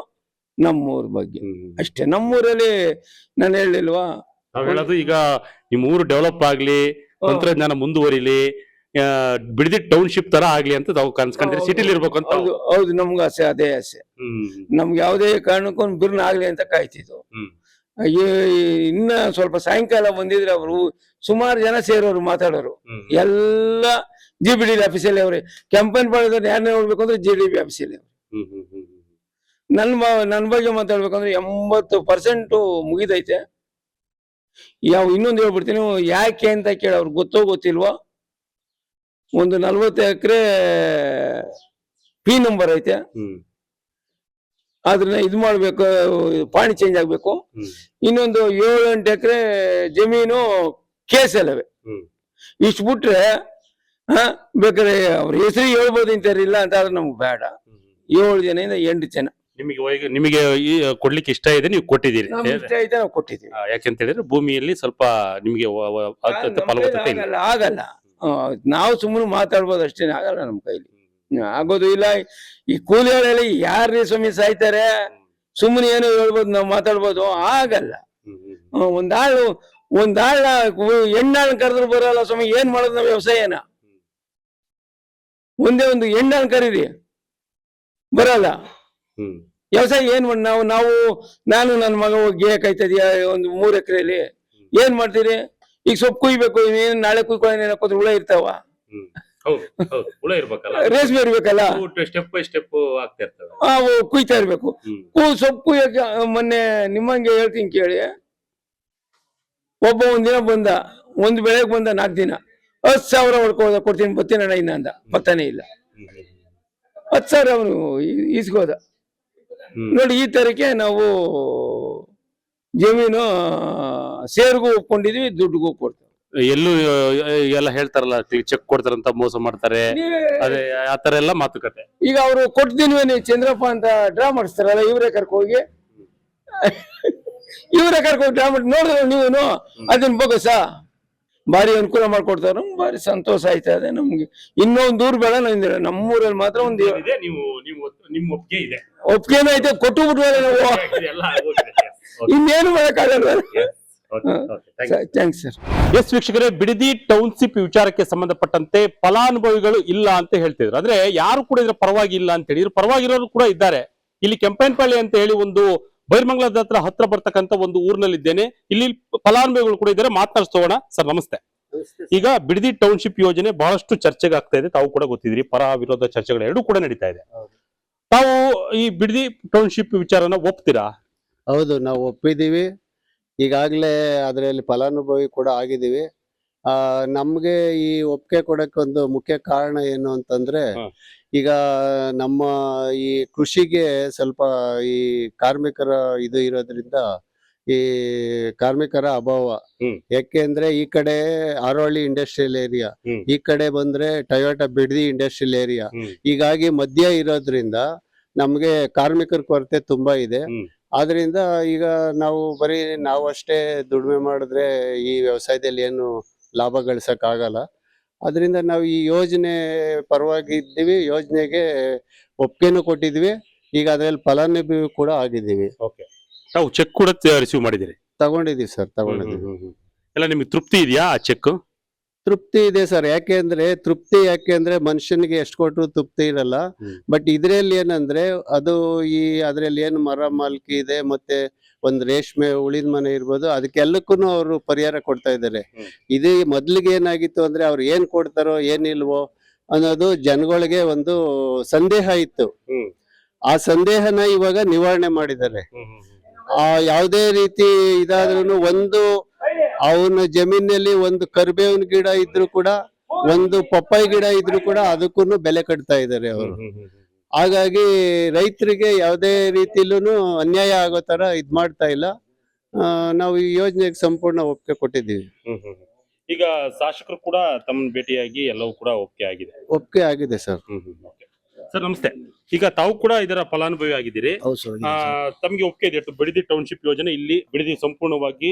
ನಮ್ಮೂರ ಬಗ್ಗೆ ಅಷ್ಟೇ. ನಮ್ಮೂರಲ್ಲಿ ನಾನು ಹೇಳಿಲ್ವಾ, ನಾವ್ ಹೇಳೋದು ಈಗ ನಿಮ್ ಊರು ಡೆವಲಪ್ ಆಗ್ಲಿ, ತಂತ್ರಜ್ಞಾನ ಮುಂದುವರಿಲಿ, ಬಿಡದಿ ಟೌನ್ಶಿಪ್ ತರ ಆಗ್ಲಿ ಅಂತ ತಾವು ಕನ್ಸ್ಕೊಂಡ್ರೆ ಸಿಟಿಲಿ ಇರ್ಬೇಕು ಅಂತ. ಹೌದು, ನಮ್ಗೆ ಆಸೆ, ಅದೇ ಆಸೆ. ನಮ್ಗೆ ಯಾವುದೇ ಕಾರಣಕ್ಕೂ ಬಿರ್ನ ಆಗ್ಲಿ ಅಂತ ಕಾಯ್ತಿದ್ವು. ಇನ್ನ ಸ್ವಲ್ಪ ಸಾಯಂಕಾಲ ಬಂದಿದ್ರೆ ಅವರು ಸುಮಾರು ಜನ ಸೇರೋರು, ಮಾತಾಡೋರು ಎಲ್ಲ GBD ಆಫೀಸಲ್ಲಿ ಅವ್ರೆ. ಕ್ಯಾಂಪೇನ್ ಮಾಡಿದ್ರೆ ಯಾರನ್ನ ನೋಡ್ಬೇಕು ಅಂದ್ರೆ GDB ಆಫೀಸಲ್ಲಿ ಅವ್ರು. ನನ್ನ ಬಗ್ಗೆ ಮಾತಾಡ್ಬೇಕಂದ್ರೆ 80% ಮುಗಿದೈತೆ. ಇನ್ನೊಂದು ಹೇಳ್ಬಿಡ್ತೀನಿ, ಯಾಕೆ ಅಂತ ಕೇಳಿ ಅವ್ರಿಗೆ ಗೊತ್ತೋ ಗೊತ್ತಿಲ್ವೋ, ಒಂದು 40 ಎಕರೆ P ನಂಬರ್ ಐತೆ. ಅದನ್ನ ಇದು ಮಾಡ್ಬೇಕು, ಪಾಣಿ ಚೇಂಜ್ ಆಗ್ಬೇಕು. ಇನ್ನೊಂದು 7-8 ಎಕರೆ ಜಮೀನು ಕೇಸಲ್ಲವೆ. ಇಷ್ಟು ಬಿಟ್ರೆ ಬೇಕಾದ್ರೆ ಅವ್ರ ಹೆಸರು ಹೇಳ್ಬೋದು ಅಂತಾರೆ, ಇಲ್ಲ ಅಂತ ಆದ್ರೆ ನಮ್ಗೆ ಬೇಡ. 7 ಜನದಿಂದ 8 ಜನ ನಿಮಗೆ ಕೊಡ್ಲಿಕ್ಕೆ ಇಷ್ಟ ಇದೆ, ನೀವು ಕೊಟ್ಟಿದ್ದೀರಿ. ಇಷ್ಟ ಐತೆ, ನಾವು ಕೊಟ್ಟಿದ್ದೀವಿ. ಯಾಕೆಂತ ಹೇಳಿದ್ರೆ ಭೂಮಿಯಲ್ಲಿ ಸ್ವಲ್ಪ ನಿಮಗೆ ಫಲವತ್ತತೆ ಆಗಲ್ಲ. ನಾವು ಸುಮ್ಮನೆ ಮಾತಾಡ್ಬೋದು ಅಷ್ಟೇನೆ, ಆಗಲ್ಲ ನಮ್ಮ ಕೈಲಿ, ಆಗೋದು ಇಲ್ಲ. ಈ ಕೂಲಿಗಳಲ್ಲಿ ಯಾರೇ ಸ್ವಾಮಿ ಸಾಯ್ತಾರೆ, ಸುಮ್ಮನೆ ಏನೋ ಹೇಳ್ಬೋದು, ನಾವು ಮಾತಾಡ್ಬೋದು, ಆಗಲ್ಲ. ಒಂದಾಳ ಹೆಣ್ಣಾಳ್ ಕರೆದ್ರು ಬರಲ್ಲ ಸ್ವಾಮಿ, ಏನ್ ಮಾಡೋದು ನಾವು ವ್ಯವಸಾಯನ? ಒಂದೇ ಒಂದು ಹೆಣ್ಣಾಳ್ ಕರೀರಿ, ಬರಲ್ಲ ವ್ಯವಸಾಯ. ಏನ್ ಮಾಡಿ ನಾನು ನನ್ನ ಮಗ ಹೋಗಿ ಕಾಯ್ತದೀಯ ಒಂದು 3 ಎಕರೆಯಲ್ಲಿ ಏನ್ ಮಾಡ್ತೀರಿ? ಈಗ ಸೊಪ್ಪು ಕುಯ್ಬೇಕು, ನಾಳೆ ಕುಯ್ಕೊಳ್ಳೋ ಹುಳ ಇರ್ತಾವ, ರೇಷ್ಮೆ ಇರ್ಬೇಕಲ್ಲ, ಸ್ಟೆಪ್ ಬೈ ಸ್ಟೆಪ್ ಆಗ್ತಾ ಇರ್ತವೆ, ಕುಯ್ತಾ ಇರ್ಬೇಕು. ಸೊಪ್ಪು ಕುಯ್ಯಕ್ಕೆ ಮೊನ್ನೆ ನಿಮ್ಮಂಗೆ ಹೇಳ್ತೀನಿ ಕೇಳಿ, ಒಬ್ಬ ಒಂದಿನ ಬಂದ, ಒಂದು ಬೆಳೆಗೆ ಬಂದ 4 ದಿನ 10,000 ಕೊಡ್ತೀನಿ ಬರ್ತೀನಿ ಅಣ್ಣ ಇನ್ನ ಅಂದ. ಬರ್ತಾನೆ ಇಲ್ಲ. 10,000 ಅವನು ಈಸ್ಕೋದ. ನೋಡಿ ಈ ತರಕ್ಕೆ ನಾವು ಜಮೀನು ಸೇರ್ಗೂ ಒಪ್ಕೊಂಡಿದೀವಿ, ದುಡ್ಡುಗೂ ಕೊಡ್ತೇವೆ. ಎಲ್ಲೂ ಎಲ್ಲ ಹೇಳ್ತಾರಲ್ಲ ಚೆಕ್ ಕೊಡ್ತಾರಂತ ಮೋಸ ಮಾಡ್ತಾರೆ, ಅದೇ ಆತರ ಎಲ್ಲ ಮಾತುಕತೆ. ಈಗ ಅವರು ಕೊಡ್ತೀನಿ ಚಂದ್ರಪ್ಪ ಅಂತ ಡ್ರಾ ಮಾಡಿಸ್ತಾರಲ್ಲ, ಇವರೇ ಕರ್ಕೋಗಿ ಡ್ರಾ ಮಾಡಿ ನೋಡಿದ್ರೆ ನೀವು ಅದನ್ನ ಬೋಗಸ ಭಾರಿ ಅನುಕೂಲ ಮಾಡ್ಕೊಡ್ತಾರ, ಭಾರಿ ಸಂತೋಷ ಆಯ್ತಾ ಇದೆ ನಮ್ಗೆ. ಇನ್ನೊಂದು ದೂರ ಬೇಡ, ನಮ್ಮೂರಲ್ಲಿ ಮಾತ್ರ ಒಂದು ನಿಮ್ಮ ಒಪ್ಪಿಗೆ ಇದೆ, ಒಪ್ಪಿಗೆನೂ ಐತೆ, ಕೊಟ್ಟು ಬಿಟ್ಮೇಲೆ ನಾವು ಇನ್ನೇನು ಮಾಡಕ್ಕಾಗಲ್ಲ. Thanks sir. ಎಸ್ ವೀಕ್ಷಕರೇ, ಬಿಡದಿ ಟೌನ್ಶಿಪ್ ವಿಚಾರಕ್ಕೆ ಸಂಬಂಧಪಟ್ಟಂತೆ ಫಲಾನುಭವಿಗಳು ಇಲ್ಲ ಅಂತ ಹೇಳ್ತಿದ್ರು. ಅಂದ್ರೆ ಯಾರು ಕೂಡ ಇದ್ರ ಪರವಾಗಿ ಇಲ್ಲ ಅಂತ ಹೇಳಿ, ಇದ್ರ ಪರವಾಗಿರೋರು ಕೂಡ ಇದ್ದಾರೆ. ಇಲ್ಲಿ ಕೆಂಪೇನಪಳ್ಳಿ ಅಂತ ಹೇಳಿ ಒಂದು ಬೈರ್ಮಂಗ್ಲದ ಹತ್ರ ಬರ್ತಕ್ಕಂಥ ಒಂದು ಊರಿನಲ್ಲಿದ್ದೇನೆ. ಇಲ್ಲಿ ಫಲಾನುಭವಿಗಳು ಕೂಡ ಇದ್ದಾರೆ, ಮಾತನಾಡಿಸ್ತೋಣ. ಸರ್ ನಮಸ್ತೆ. ಈಗ ಬಿಡದಿ ಟೌನ್ಶಿಪ್ ಯೋಜನೆ ಬಹಳಷ್ಟು ಚರ್ಚೆಗೆ ಆಗ್ತಾ ಇದೆ, ತಾವು ಕೂಡ ಗೊತ್ತಿದ್ರಿ. ಪರ ವಿರೋಧ ಚರ್ಚೆಗಳು ಎರಡೂ ಕೂಡ ನಡೀತಾ ಇದೆ. ತಾವು ಈ ಬಿಡದಿ ಟೌನ್ಶಿಪ್ ವಿಚಾರನ ಒಪ್ತೀರಾ? ಹೌದು, ನಾವು ಒಪ್ಪಿದೀವಿ. ಈಗಾಗಲೇ ಅದರಲ್ಲಿ ಫಲಾನುಭವಿ ಕೂಡ ಆಗಿದ್ದೀವಿ. ನಮ್ಗೆ ಈ ಒಪ್ಪಿಗೆ ಕೊಡಕ್ಕೆ ಒಂದು ಮುಖ್ಯ ಕಾರಣ ಏನು ಅಂತಂದ್ರೆ, ಈಗ ನಮ್ಮ ಈ ಕೃಷಿಗೆ ಸ್ವಲ್ಪ ಈ ಕಾರ್ಮಿಕರ ಇದು ಇರೋದ್ರಿಂದ ಈ ಕಾರ್ಮಿಕರ ಅಭಾವ. ಯಾಕೆಂದ್ರೆ ಈ ಕಡೆ ಆರೋಹಳ್ಳಿ ಇಂಡಸ್ಟ್ರಿಯಲ್ ಏರಿಯಾ, ಈ ಕಡೆ ಬಂದ್ರೆ ಟೊಯೋಟಾ ಬಿಡದಿ ಇಂಡಸ್ಟ್ರಿಯಲ್ ಏರಿಯಾ. ಹೀಗಾಗಿ ಮಧ್ಯ ಇರೋದ್ರಿಂದ ನಮ್ಗೆ ಕಾರ್ಮಿಕರ ಕೊರತೆ ತುಂಬಾ ಇದೆ. ಆದ್ರಿಂದ ಈಗ ನಾವು ಅಷ್ಟೇ ದುಡಿಮೆ ಮಾಡಿದ್ರೆ ಈ ವ್ಯವಸಾಯದಲ್ಲಿ ಏನು ಲಾಭ ಗಳಿಸಕ್ ಆಗಲ್ಲ. ಅದರಿಂದ ನಾವು ಈ ಯೋಜನೆ ಪರವಾಗಿ ಇದ್ದೀವಿ, ಯೋಜನೆಗೆ ಒಪ್ಪಿಗೆನೂ ಕೊಟ್ಟಿದ್ವಿ. ಈಗ ಅದ್ರಲ್ಲಿ ಫಲಾನುಭವಿ ಕೂಡ ಆಗಿದ್ದೀವಿ. ತಾವು ಚೆಕ್ ಕೂಡ ರಿಸೀವ್ ಮಾಡಿದಿರಿ? ತಗೊಂಡಿದೀವಿ ಸರ್, ತಗೊಂಡಿದ್ದೀವಿ. ಎಲ್ಲ ನಿಮ್ಗೆ ತೃಪ್ತಿ ಇದೆಯಾ ಆ ಚೆಕ್? ತೃಪ್ತಿ ಇದೆ ಸರ್. ಯಾಕೆಂದ್ರೆ ಮನುಷ್ಯನಿಗೆ ಎಷ್ಟು ಕೊಟ್ಟರು ತೃಪ್ತಿ ಇರಲ್ಲ. ಬಟ್ ಇದ್ರಲ್ಲಿ ಏನಂದ್ರೆ ಅದು ಅದ್ರಲ್ಲಿ ಏನು ಮರ ಮಾಲ್ಕಿ ಇದೆ, ಮತ್ತೆ ಒಂದ್ ರೇಷ್ಮೆ ಉಳಿದ ಮನೆ ಇರ್ಬೋದು, ಅದಕ್ಕೆಲ್ಲಕ್ಕೂ ಅವರು ಪರಿಹಾರ ಕೊಡ್ತಾ ಇದ್ದಾರೆ. ಇದು ಮೊದ್ಲಿಗೆ ಏನಾಗಿತ್ತು ಅಂದ್ರೆ ಅವ್ರು ಏನ್ ಕೊಡ್ತಾರೋ ಏನಿಲ್ವೋ ಅನ್ನೋದು ಜನಗಳಿಗೆ ಒಂದು ಸಂದೇಹ ಇತ್ತು. ಆ ಸಂದೇಹನ ಇವಾಗ ನಿವಾರಣೆ ಮಾಡಿದ್ದಾರೆ. ಯಾವುದೇ ರೀತಿ ಇದಾದ್ರೂ ಒಂದು ಅವನ ಜಮೀನಲ್ಲಿ ಒಂದು ಕರಿಬೇವಿನ ಗಿಡ ಇದ್ರು ಕೂಡ, ಒಂದು ಪಪ್ಪಾಯಿ ಗಿಡ ಇದ್ರು ಕೂಡ ಅದಕ್ಕೂ ಬೆಲೆ ಕಟ್ತಾ ಇದ್ದಾರೆ ಅವರು. ಹಾಗಾಗಿ ರೈತರಿಗೆ ಯಾವುದೇ ರೀತಿಲೂ ಅನ್ಯಾಯ ಆಗೋ ತರ ಇದ್ ಮಾಡ್ತಾ ಇಲ್ಲ. ನಾವು ಈ ಯೋಜನೆಗೆ ಸಂಪೂರ್ಣ ಒಪ್ಪಿಗೆ ಕೊಟ್ಟಿದ್ದೀವಿ. ಈಗ ಶಾಸಕರು ಕೂಡ ತಮ್ಮ ಭೇಟಿಯಾಗಿ ಎಲ್ಲವೂ ಕೂಡ ಒಪ್ಪಿಗೆ ಆಗಿದೆ ಸರ್. ಸರ್ ನಮಸ್ತೆ. ಈಗ ತಾವು ಕೂಡ ಇದರ ಫಲಾನುಭವಿ ಆಗಿದ್ದೀರಿ. ತಮಗೆ ಒಪ್ಪಿಗೆ ಇದೆ ಬಿಡದಿ ಟೌನ್ಶಿಪ್ ಯೋಜನೆ ಇಲ್ಲಿ ಬಿಡದಿ ಸಂಪೂರ್ಣವಾಗಿ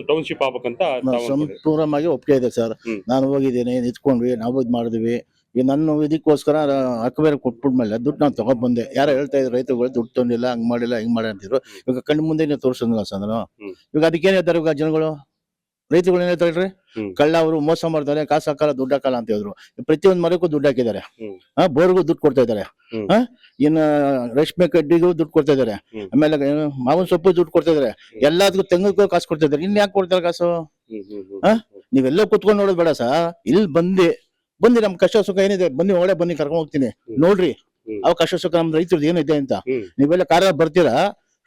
ಟೌನ್ಶಿಪ್ ಆಗ್ಬೇಕಂತ? ಸಂಪೂರ್ಣವಾಗಿ ಒಪ್ಪಿಗೆ ಇದೆ ಸರ್. ನಾನು ಹೋಗಿದ್ದೀನಿ, ನಿಂತ್ಕೊಂಡ್ವಿ, ನಾವು ಇದು ಮಾಡಿದ್ವಿ. ಈಗ ನನ್ನ ಇದಕ್ಕೋಸ್ಕರ ಹಕ್ಕು ಬೇರೆ ಕೊಟ್ಬಿಟ್ಮೇಲೆ ದುಡ್ಡು ನಾನು ತಗೊಂಡ್ ಬಂದೆ. ಯಾರೋ ಹೇಳ್ತಾ ಇದ್ರು ರೈತರುಗಳು ದುಡ್ಡು ತಂದಿಲ್ಲ, ಹಂಗ್ ಮಾಡಿಲ್ಲ ಹಿಂಗ್ ಮಾಡಿ ಅಂತಿದ್ರು. ಇವಾಗ ಕಣ್ಣು ಮುಂದೆ ತೋರಿಸೋದಿಲ್ಲ ಸರ್ ನಾನು. ಇವಾಗ ಅದಕ್ಕೇನ್ ಹೇಳ್ತಾರೆ ಇವಾಗ ಜನಗಳು, ರೈತರುಗಳು ಏನ್ ಹೇಳ್ತಾರೆ, ಕಳ್ಳ ಅವರು ಮೋಸ ಮಾಡ್ತಾರೆ, ಕಾಸು ಹಾಕಲ್ಲ ದುಡ್ಡು ಹಾಕಲ್ಲ ಅಂತ ಹೇಳಿದ್ರು. ಪ್ರತಿಯೊಂದು ಮರಕ್ಕೂ ದುಡ್ಡು ಹಾಕಿದ್ದಾರೆ, ಬೋರ್ಗೂ ದುಡ್ಡು ಕೊಡ್ತಾ ಇದ್ದಾರೆ, ಇನ್ನು ರೇಷ್ಮೆ ಕಡ್ಡಿಗೂ ದುಡ್ಡು ಕೊಡ್ತಾ ಇದ್ದಾರೆ, ಆಮೇಲೆ ಮಾವಿನ ಸೊಪ್ಪು ದುಡ್ಡು ಕೊಡ್ತಾ ಇದಾರೆ, ಎಲ್ಲದಕ್ಕೂ ತೆಂಗಕ್ಕೂ ಕಾಸು ಕೊಡ್ತಾ ಇದಾರೆ. ಇನ್ ಯಾಕೆ ಕೊಡ್ತಾರೆ ಕಾಸು? ನೀವೆಲ್ಲ ಕುತ್ಕೊಂಡು ನೋಡೋದು ಬೇಡ ಸರ್, ಇಲ್ಲಿ ಬಂದಿ ನಮ್ ಕಷ್ಟ ಸುಖ ಏನಿದೆ ಬನ್ನಿ, ಒಳ್ಳೆ ಬನ್ನಿ, ಕರ್ಕೊಂಡ್ ಹೋಗ್ತೀನಿ ನೋಡ್ರಿ ಅವ್ ಕಷ್ಟ ಸುಖ ನಮ್ ರೈತರದ್ದು ಏನಿದೆ ಅಂತ. ನೀವೆಲ್ಲ ಕಾರ ಬರ್ತೀರಾ,